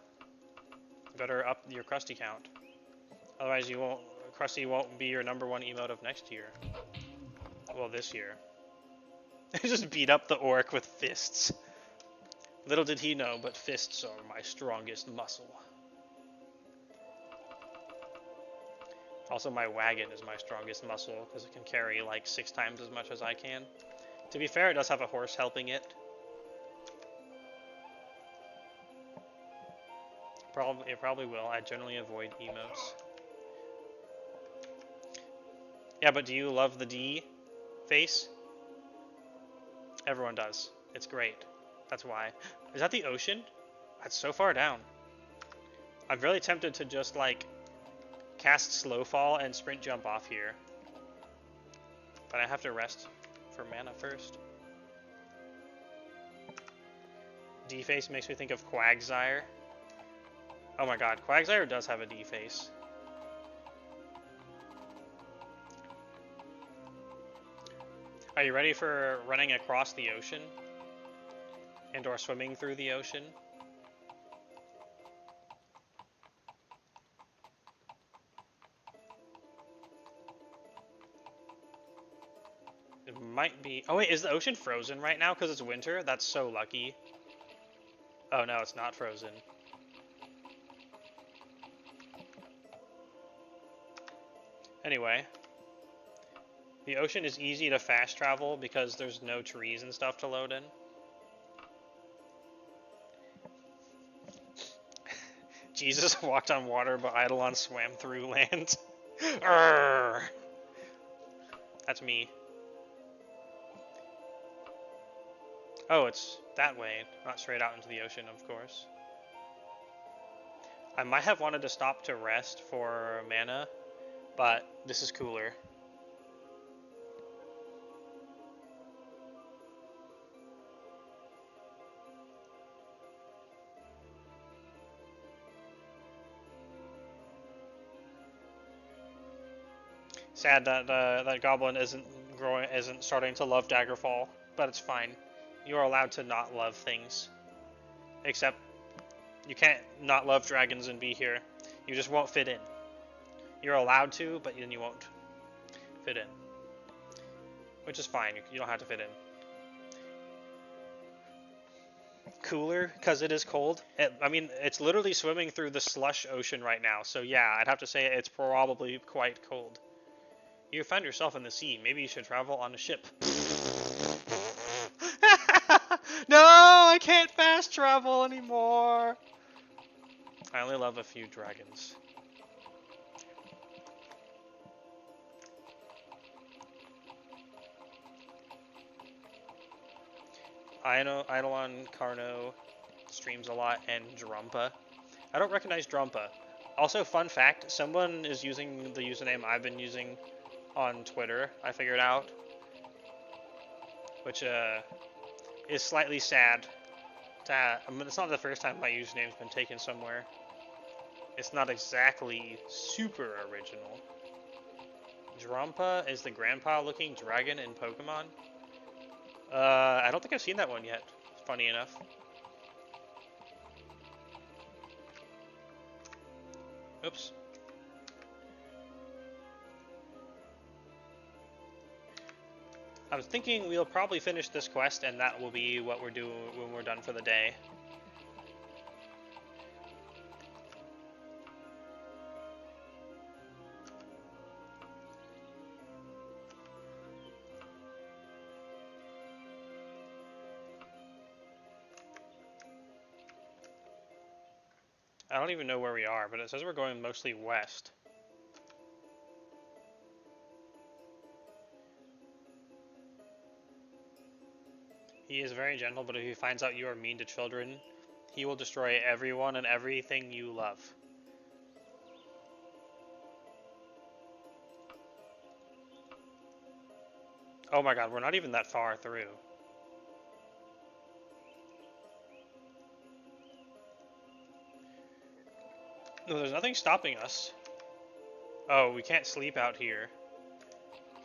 You better up your crusty count. Otherwise crusty won't be your #1 emote of next year. Well, this year. Just beat up the orc with fists. Little did he know, but fists are my strongest muscle. Also, my wagon is my strongest muscle, because it can carry like 6 times as much as I can. To be fair, it does have a horse helping it. It probably will. I generally avoid emotes. Yeah, but do you love the D face? Everyone does. It's great. That's why. Is that the ocean? That's so far down. I'm really tempted to just like cast slow fall and sprint jump off here. But I have to rest for mana first. D-face makes me think of Quagsire. Oh my god, Quagsire does have a D-face. Are you ready for running across the ocean? And or swimming through the ocean? It might be... Oh wait, is the ocean frozen right now because it's winter? That's so lucky. Oh no, it's not frozen. Anyway. The ocean is easy to fast travel because there's no trees and stuff to load in. Jesus walked on water, but Eidolon swam through land. Arrgh. That's me. Oh, it's that way, not straight out into the ocean, of course. I might have wanted to stop to rest for mana, but this is cooler. Sad that that goblin isn't starting to love Daggerfall, but it's fine. You are allowed to not love things. Except, you can't not love dragons and be here. You just won't fit in. You're allowed to, but then you won't fit in. Which is fine, you don't have to fit in. Cooler, because it is cold. I mean, it's literally swimming through the slush ocean right now, so yeah, I'd have to say it's probably quite cold. You found yourself in the sea. Maybe you should travel on a ship. No, I can't fast travel anymore. I only love a few dragons. I know Eidolon Carno streams a lot, and Drumpa. I don't recognize Drumpa. Also, fun fact, someone is using the username I've been using on Twitter, I figured out. Which is slightly sad. I mean, it's not the first time my username's been taken somewhere. It's not exactly super original. Drumpa is the grandpa-looking dragon in Pokemon. I don't think I've seen that one yet, funny enough. Oops. I was thinking we'll probably finish this quest and that will be what we're doing when we're done for the day. I don't even know where we are, but it says we're going mostly west. He is very gentle, but if he finds out you are mean to children, he will destroy everyone and everything you love. Oh my god, we're not even that far through. No, there's nothing stopping us. Oh, we can't sleep out here.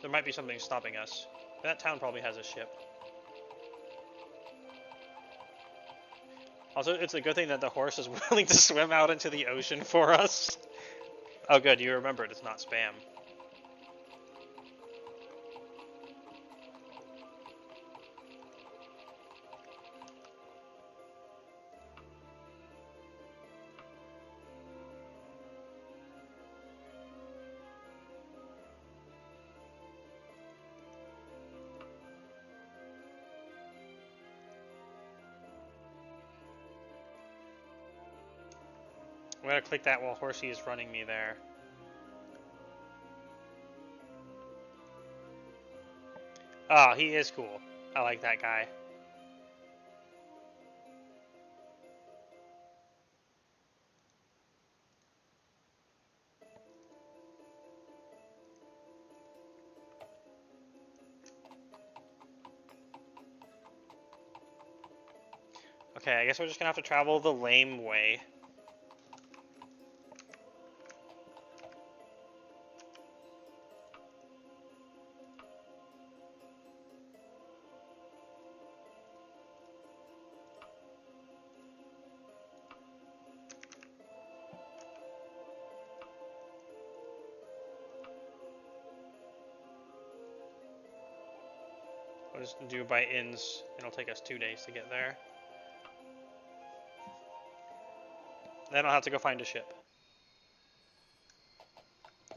There might be something stopping us. That town probably has a ship. Also, it's a good thing that the horse is willing to swim out into the ocean for us. Oh good, you remembered, it's not spam. I'm gonna click that while Horsey is running me there. Oh, he is cool. I like that guy. Okay, I guess we're just gonna have to travel the lame way. We'll just do by inns. It'll take us 2 days to get there. Then I'll have to go find a ship.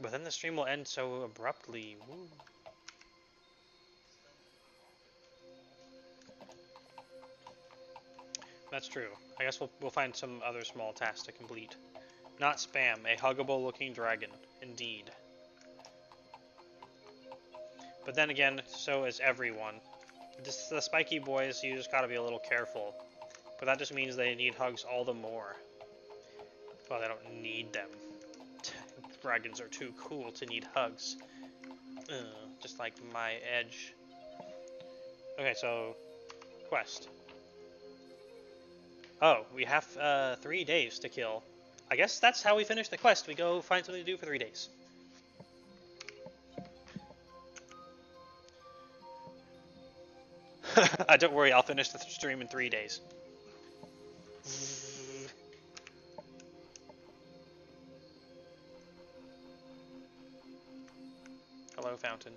But then the stream will end so abruptly. Woo. That's true. I guess we'll find some other small tasks to complete. Not spam, a huggable looking dragon. Indeed. But then again, so is everyone. The spiky boys, you just gotta be a little careful. But that just means they need hugs all the more. Well, they don't need them. Dragons are too cool to need hugs. Just like my edge. Okay, so quest. Oh, we have 3 days to kill. I guess that's how we finish the quest. We go find something to do for 3 days. Don't worry, I'll finish the stream in 3 days. Hello, fountain.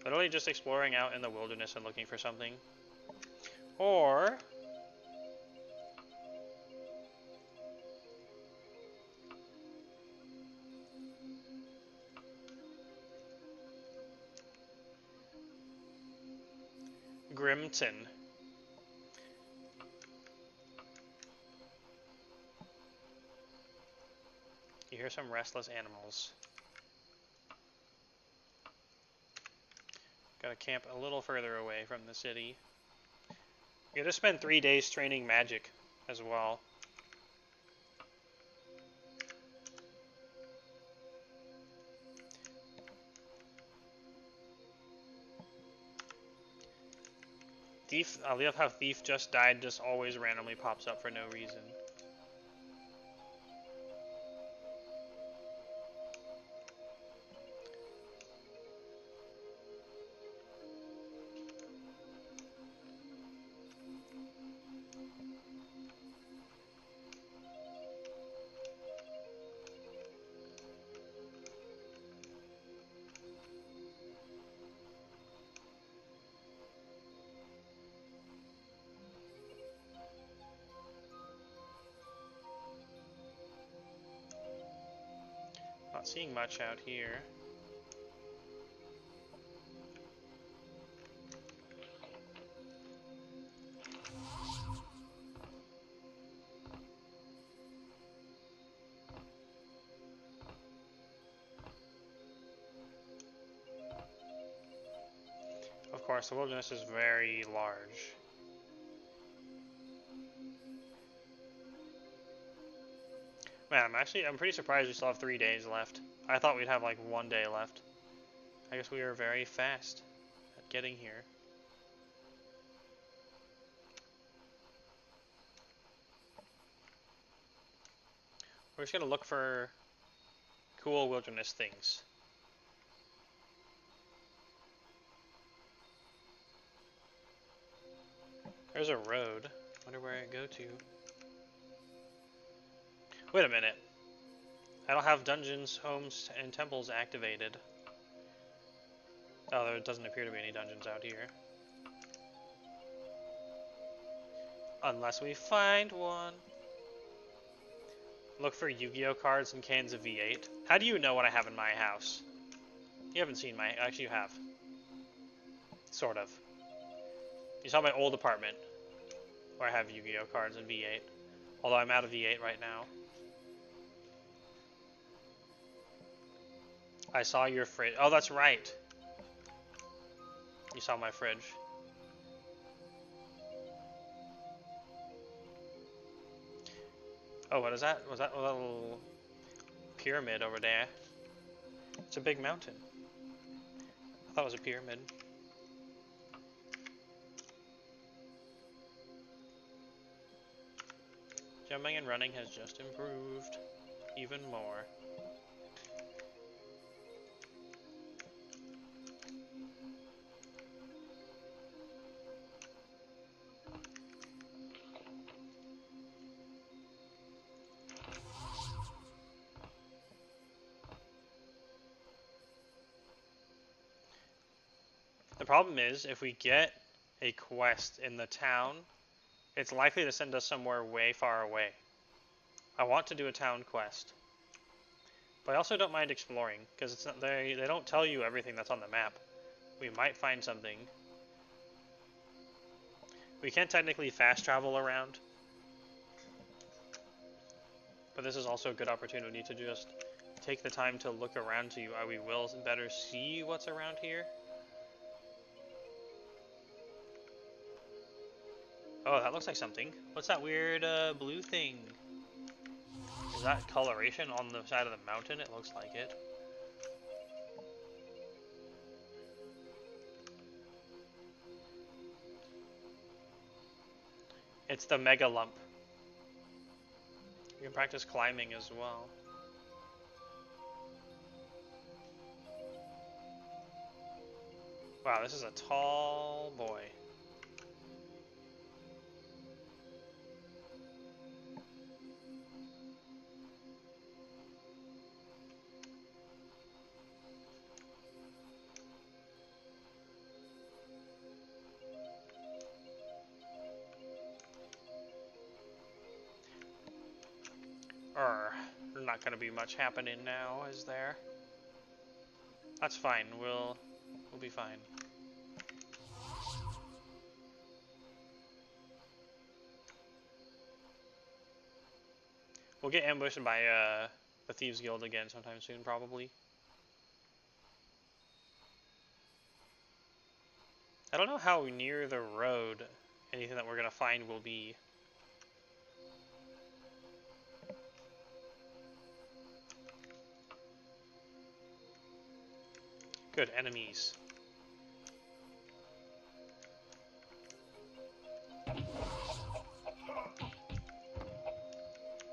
Literally just exploring out in the wilderness and looking for something. Or Grimton. You hear some restless animals. Gotta camp a little further away from the city. You gotta spend 3 days training magic as well. Thief, I love how Thief just died just always randomly pops up for no reason. Not seeing much out here. Of course, the wilderness is very large. Man, I'm pretty surprised we still have 3 days left. I thought we'd have like 1 day left. I guess we are very fast at getting here. We're just gonna look for cool wilderness things. There's a road. Wonder where I go to. Wait a minute. I don't have dungeons, homes, and temples activated. Oh, there doesn't appear to be any dungeons out here. Unless we find one. Look for Yu-Gi-Oh cards and cans of V8. How do you know what I have in my house? You haven't seen my... Actually, you have. Sort of. You saw my old apartment, where I have Yu-Gi-Oh cards and V8. Although I'm out of V8 right now. I saw your fridge. Oh, that's right. You saw my fridge. Oh, what is that? Was that a little pyramid over there? It's a big mountain. I thought it was a pyramid. Jumping and running has just improved even more. The problem is, if we get a quest in the town, it's likely to send us somewhere way far away. I want to do a town quest, but I also don't mind exploring, because it's not, they don't tell you everything that's on the map. We might find something. We can technically fast travel around, but this is also a good opportunity to just take the time to look around so we will better see what's around here. Oh, that looks like something. What's that weird blue thing? Is that coloration on the side of the mountain? It looks like it. It's the mega lump. You can practice climbing as well. Wow, this is a tall boy. There's not gonna be much happening now, is there? That's fine. We'll be fine. We'll get ambushed by the Thieves Guild again sometime soon, probably. I don't know how near the road anything that we're gonna find will be. Good, enemies.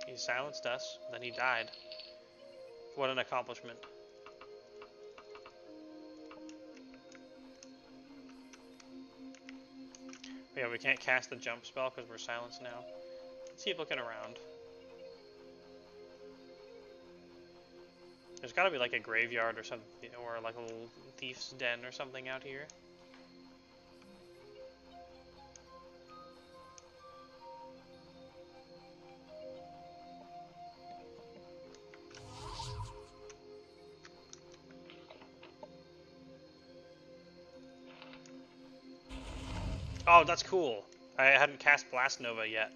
He silenced us, then he died. What an accomplishment. Yeah, we can't cast the jump spell because we're silenced now. Let's keep looking around. There's gotta be like a graveyard or something, or like a little thief's den or something out here. Oh, that's cool. I hadn't cast Blast Nova yet.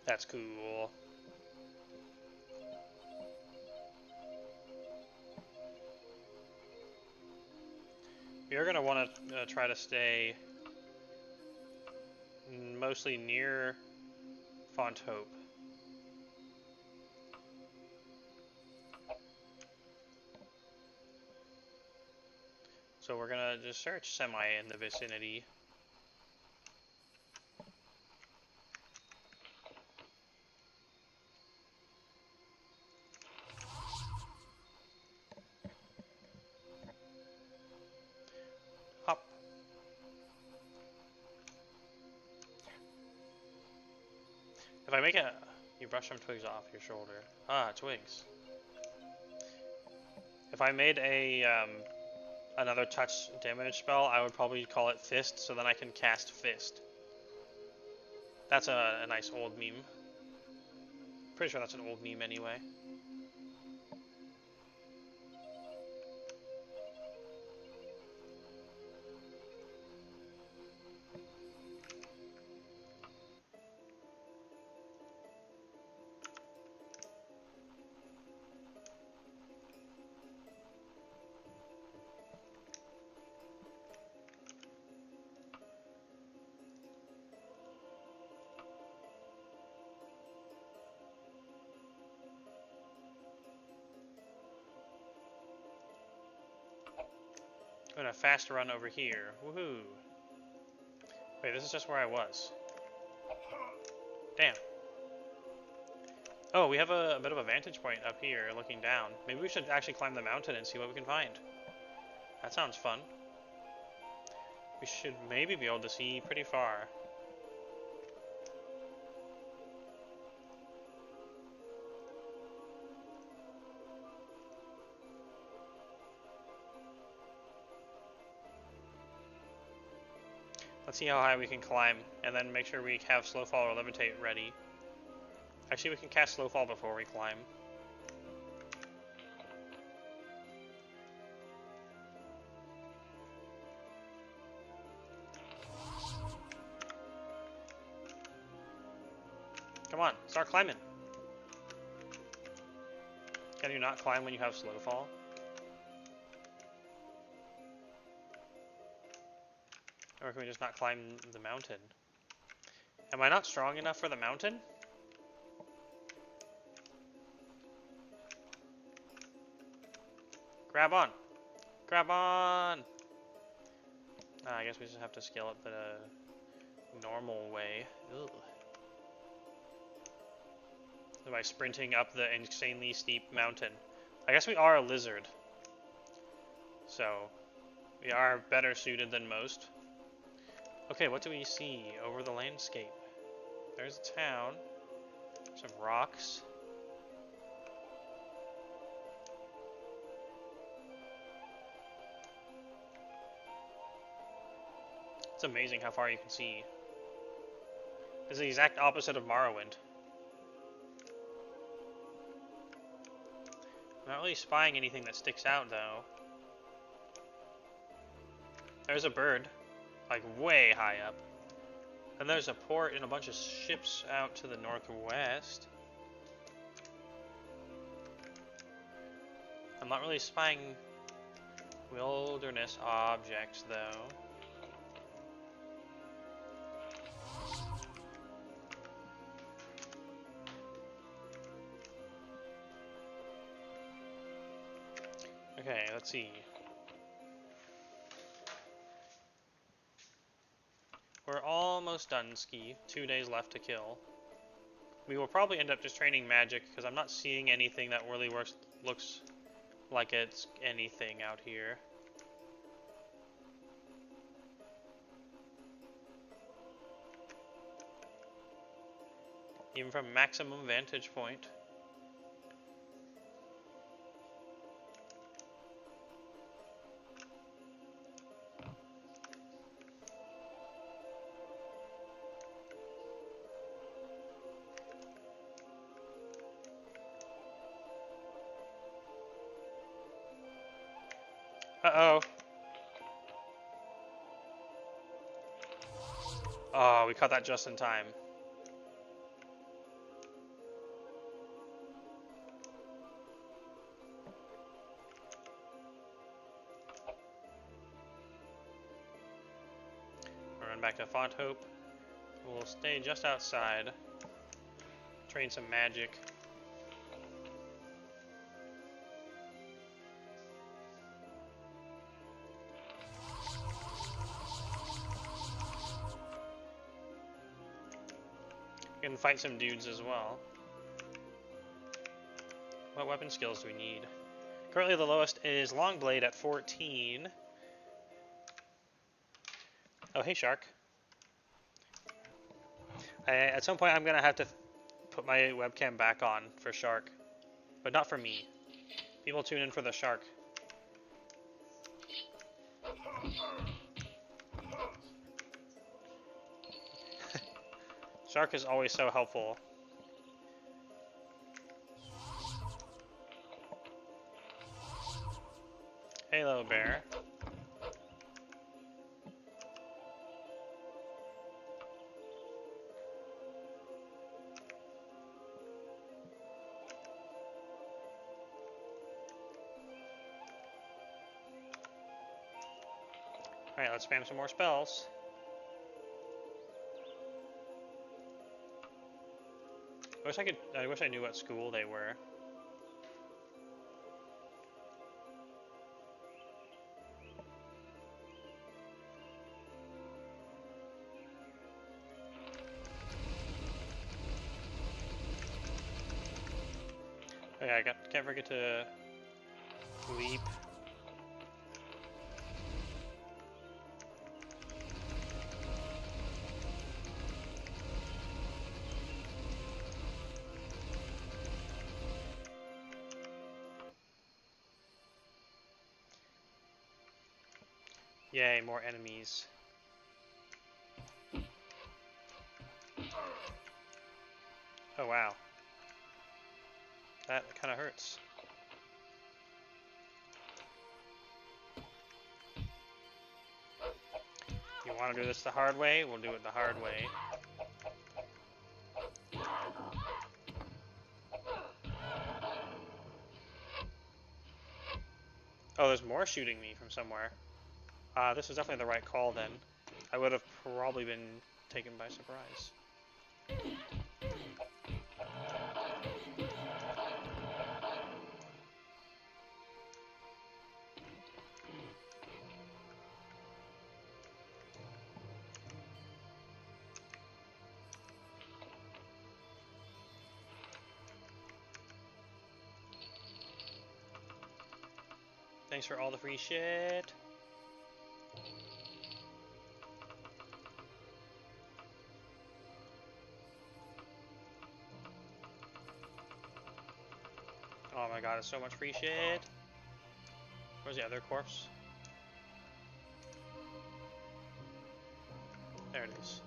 That's cool. You're going to want to try to stay mostly near Font Hope. So we're going to just search semi in the vicinity. Hop. If I make a... You brush some twigs off your shoulder. Ah, twigs. If I made a another touch damage spell, I would probably call it Fist, so then I can cast Fist. That's a nice old meme. Pretty sure that's an old meme anyway. I'm gonna fast run over here. Woohoo! Wait, this is just where I was. Damn. Oh, we have a bit of a vantage point up here looking down. Maybe we should actually climb the mountain and see what we can find. That sounds fun. We should maybe be able to see pretty far. Let's see how high we can climb, and then make sure we have slow fall or levitate ready. Actually, we can cast slow fall before we climb. Come on, start climbing. Can you not climb when you have slow fall? Or can we just not climb the mountain? Am I not strong enough for the mountain? Grab on! Grab on! I guess we just have to scale up the normal way. Ugh. By sprinting up the insanely steep mountain. I guess we are a lizard. So, we are better suited than most. Okay, what do we see over the landscape? There's a town. Some rocks. It's amazing how far you can see. This is the exact opposite of Morrowind. I'm not really spying anything that sticks out, though. There's a bird, like way high up. And there's a port and a bunch of ships out to the northwest. I'm not really spying wilderness objects, though. Okay, let's see. We're almost done, Ski. 2 days left to kill. We will probably end up just training magic, because I'm not seeing anything that really looks like it's anything out here. Even from maximum vantage point. Uh-oh. Oh, we caught that just in time. We'll run back to Font Hope. We'll stay just outside. Train some magic. And fight some dudes as well. What weapon skills do we need? Currently the lowest is Longblade at 14. Oh, hey Shark. At some point I'm going to have to put my webcam back on for Shark. But not for me. People tune in for the Shark. Shark is always so helpful. Hello, bear. Alright, let's spam some more spells. I wish I knew what school they were. Okay, can't forget to leap. Yay, more enemies. Oh wow. That kind of hurts. You want to do this the hard way? We'll do it the hard way. Oh, there's more shooting me from somewhere. This was definitely the right call then. I would have probably been taken by surprise. Thanks for all the free shit. Oh my god, it's so much free shit. Where's the other corpse? There it is.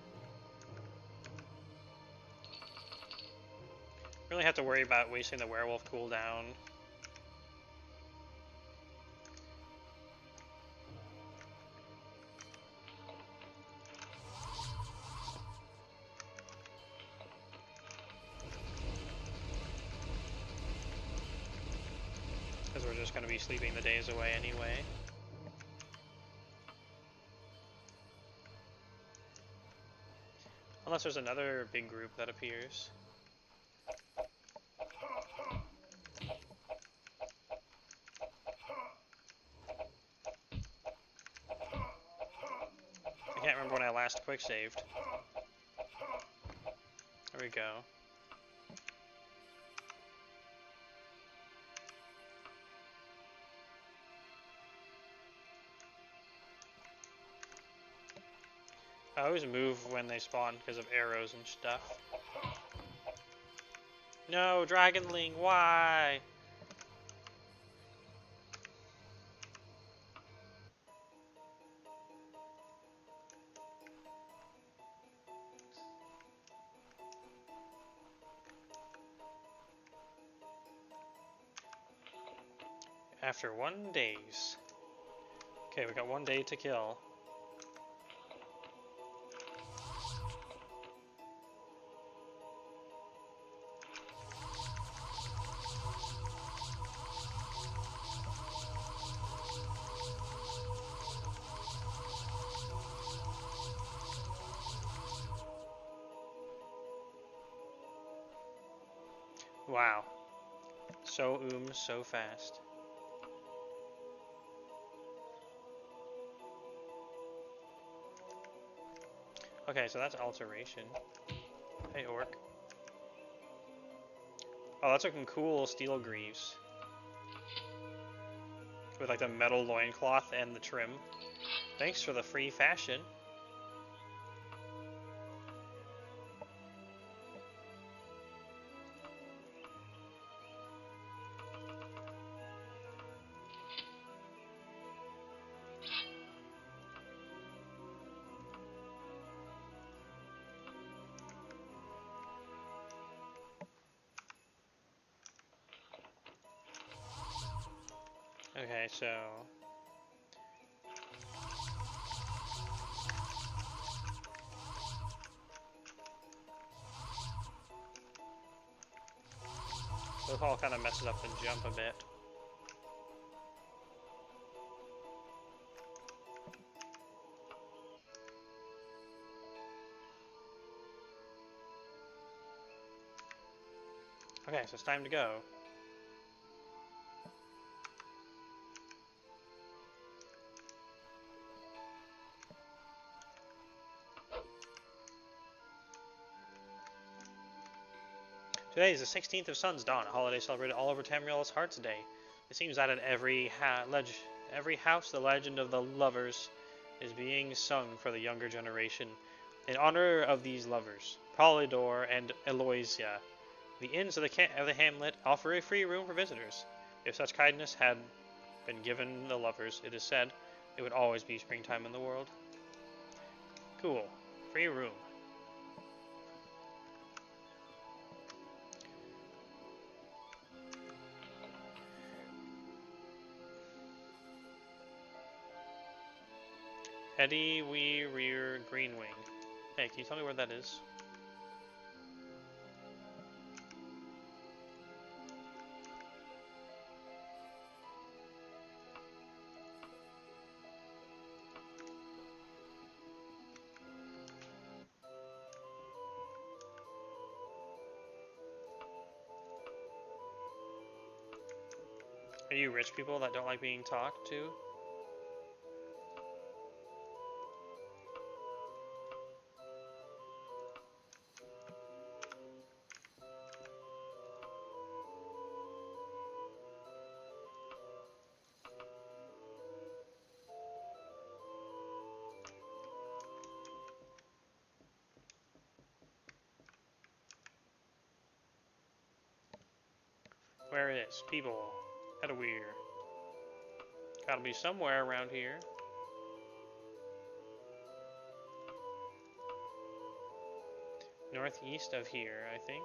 Really have to worry about wasting the werewolf cooldown. Because we're just going to be sleeping the days away anyway. Unless there's another big group that appears. I can't remember when I last quick saved. There we go. I always move when they spawn because of arrows and stuff. No, Dragonling, why? After 1 day. Okay, we got 1 day to kill. Wow. So so fast. Okay, so that's alteration. Hey, orc. Oh, that's looking cool, steel greaves. With like the metal loincloth and the trim. Thanks for the free fashion. Okay, so... this all kind of messes up the jump a bit. Okay, so it's time to go. Today is the 16th of Sun's Dawn, a holiday celebrated all over Tamriel's Heart's Day. It seems that in every house, the legend of the lovers is being sung for the younger generation. In honor of these lovers, Polydor and Eloisia, the inns of the hamlet offer a free room for visitors. If such kindness had been given the lovers, it is said, it would always be springtime in the world. Cool. Free room. eww-job Greenwing. Hey, can you tell me where that is? Are you rich people that don't like being talked to? Where is people? eww. Gotta be somewhere around here. Northeast of here, I think.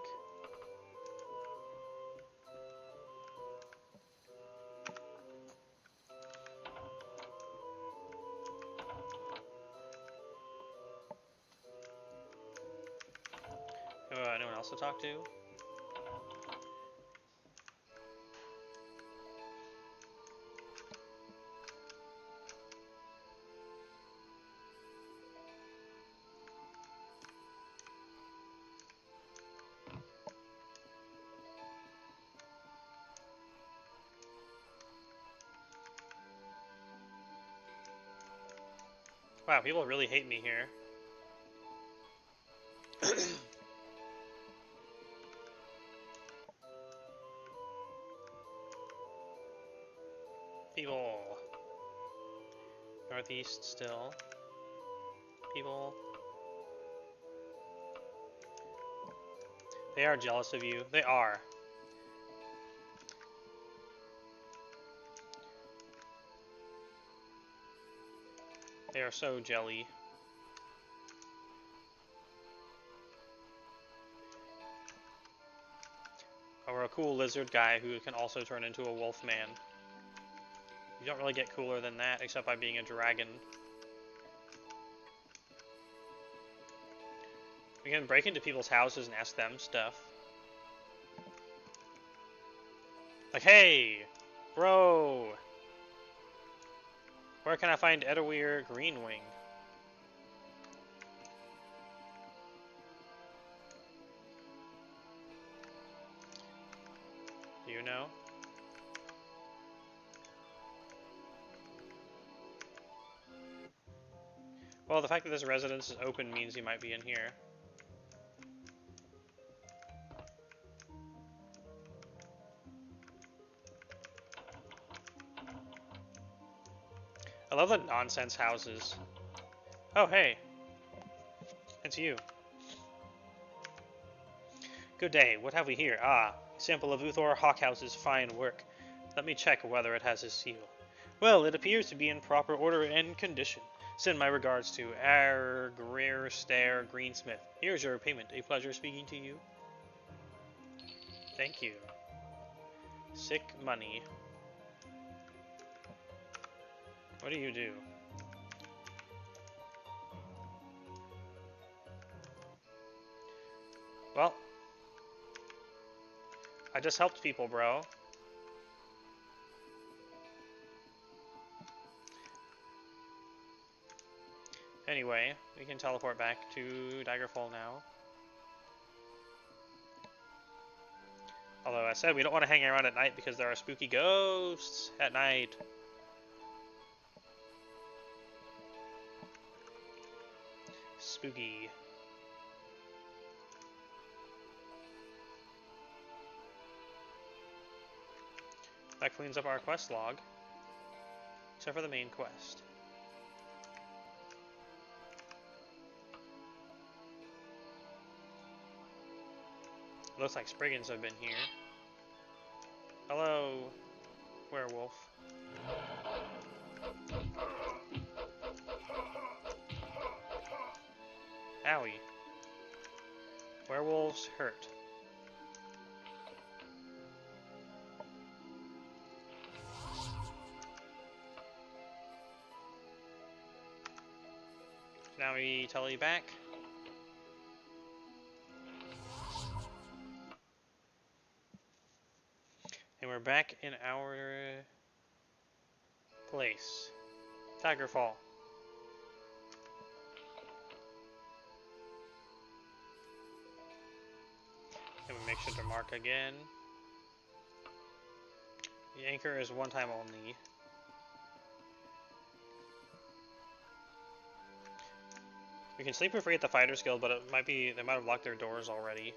Anyone else to talk to? Wow, people really hate me here. People. Northeast still. People. They are jealous of you. They are. They are so jelly. Or a cool lizard guy who can also turn into a wolf man. You don't really get cooler than that, except by being a dragon. We can break into people's houses and ask them stuff. Like, hey, bro, where can I find eww Greenwing? Do you know? Well, the fact that this residence is open means he might be in here. I love the nonsense houses. Oh, hey. It's you. Good day. What have we here? Ah, sample of Uthor Hawkhouse's fine work. Let me check whether it has his seal. Well, it appears to be in proper order and condition. Send my regards to Greer Greensmith. Here's your payment. A pleasure speaking to you. Thank you. Sick money. What do you do? Well, I just helped people, bro. Anyway, we can teleport back to Daggerfall now. Although I said we don't want to hang around at night because there are spooky ghosts at night. Spooky. That cleans up our quest log. Except for the main quest. Looks like Spriggans have been here. Hello, werewolf. Owie. Werewolves hurt. Now we tele back. And we're back in our place. Tiger Fall. And we make sure to mark again. The anchor is one time only. We can sleep or free at the Fighters Guild, but it might be they might have locked their doors already.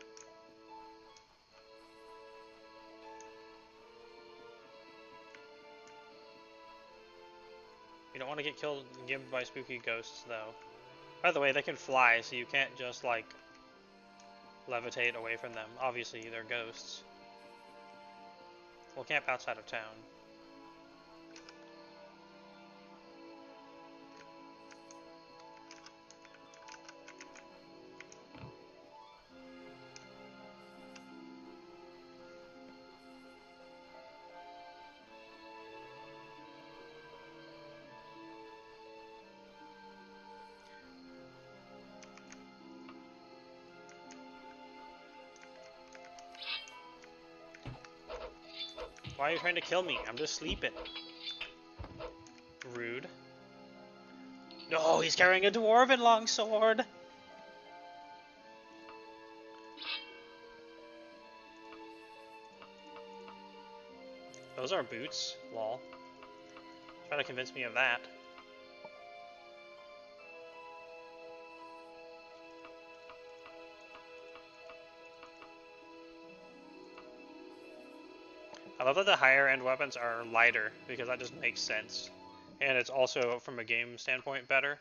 You don't want to get killed and gibbed by spooky ghosts, though. By the way, they can fly, so you can't just, like, levitate away from them. Obviously, they're ghosts. We'll camp outside of town. Why are you trying to kill me? I'm just sleeping. Rude. No, he's carrying a dwarven longsword. Those are boots. Lol. Try to convince me of that. I love that the higher end weapons are lighter, because that just makes sense. And it's also, from a game standpoint, better.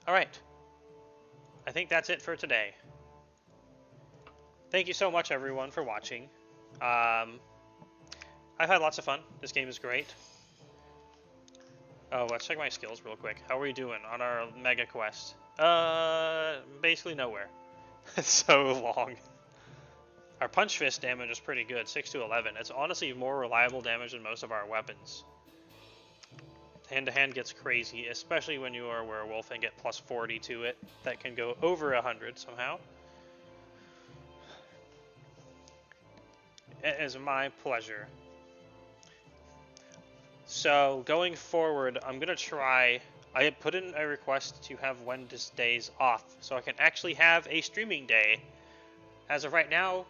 Alright. I think that's it for today. Thank you so much, everyone, for watching. I've had lots of fun. This game is great. Oh, let's check my skills real quick. How are we doing on our mega quest? Basically nowhere. It's so long. Our punch fist damage is pretty good, 6 to 11. It's honestly more reliable damage than most of our weapons. Hand to hand gets crazy, especially when you are a werewolf and get plus 40 to it. That can go over 100 somehow. It is my pleasure. So, going forward, I'm going to try... I had put in a request to have Wednesdays off, so I can actually have a streaming day. As of right now,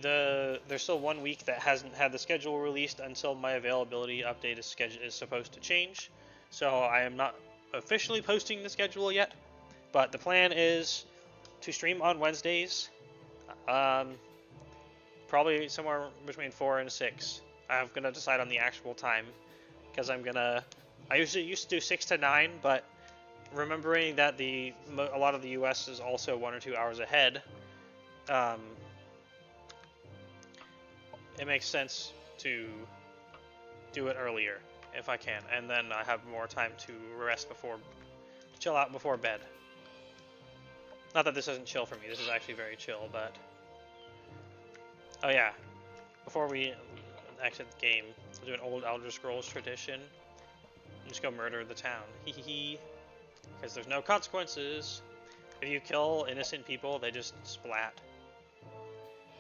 there's still 1 week that hasn't had the schedule released until my availability update is supposed to change. So I am not officially posting the schedule yet, but the plan is to stream on Wednesdays, probably somewhere between 4 and 6. I'm going to decide on the actual time. Because I usually used to do 6 to 9, but remembering that a lot of the US is also 1 or 2 hours ahead, it makes sense to do it earlier if I can, and then I have more time to rest chill out before bed. Not that this isn't chill for me, this is actually very chill, but... Oh yeah, before we exit the game, we'll do an old Elder Scrolls tradition and just go murder the town. Hee. Because there's no consequences. If you kill innocent people, they just splat.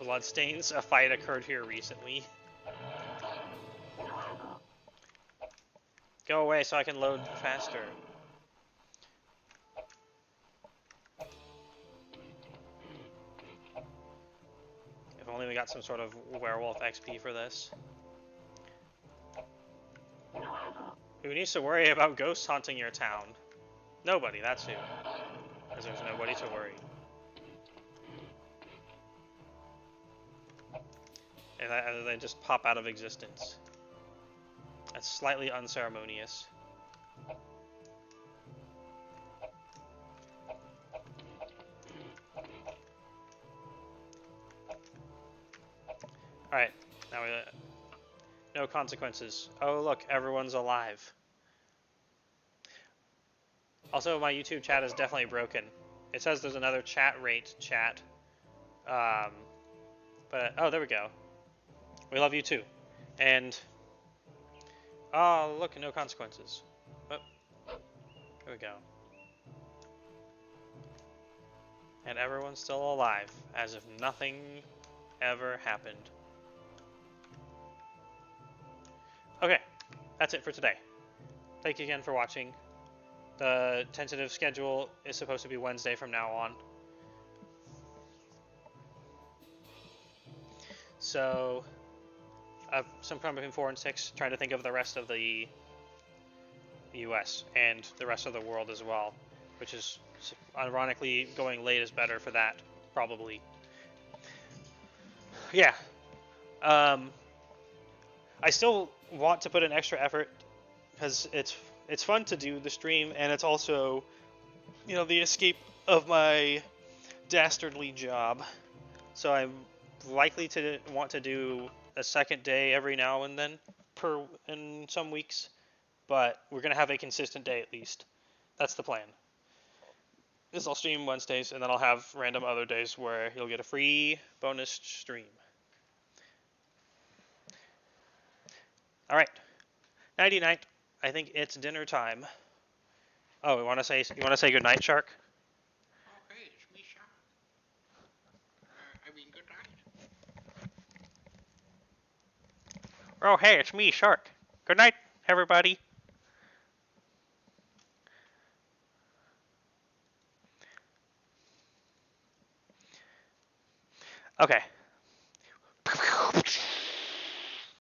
Bloodstains. A fight occurred here recently. Go away so I can load faster. If only we got some sort of werewolf XP for this. Who needs to worry about ghosts haunting your town? Nobody, that's who. Because there's nobody to worry. And they just pop out of existence. That's slightly unceremonious. Alright, now we... no consequences. Oh look, everyone's alive. Also, my YouTube chat is definitely broken. It says there's another chat rate chat. But, oh, there we go. We love you too. And, oh, look, no consequences. Oh, there we go. And everyone's still alive, as if nothing ever happened. Okay, that's it for today. Thank you again for watching. The tentative schedule is supposed to be Wednesday from now on. So, sometime between 4 and 6, trying to think of the rest of the US and the rest of the world as well, which is ironically going late is better for that, probably. Yeah. I still want to put in extra effort because it's fun to do the stream, and it's also, you know, the escape of my dastardly job. So I'm likely to want to do a second day every now and then in some weeks, but we're gonna have a consistent day at least. That's the plan. I'll stream Wednesdays, and then I'll have random other days where you'll get a free bonus stream. All right, nighty night. I think it's dinner time. Oh, you want to say good night, Shark? Oh, hey, it's me, Shark. I mean, good night. Oh, hey, it's me, Shark. Good night, everybody. Okay.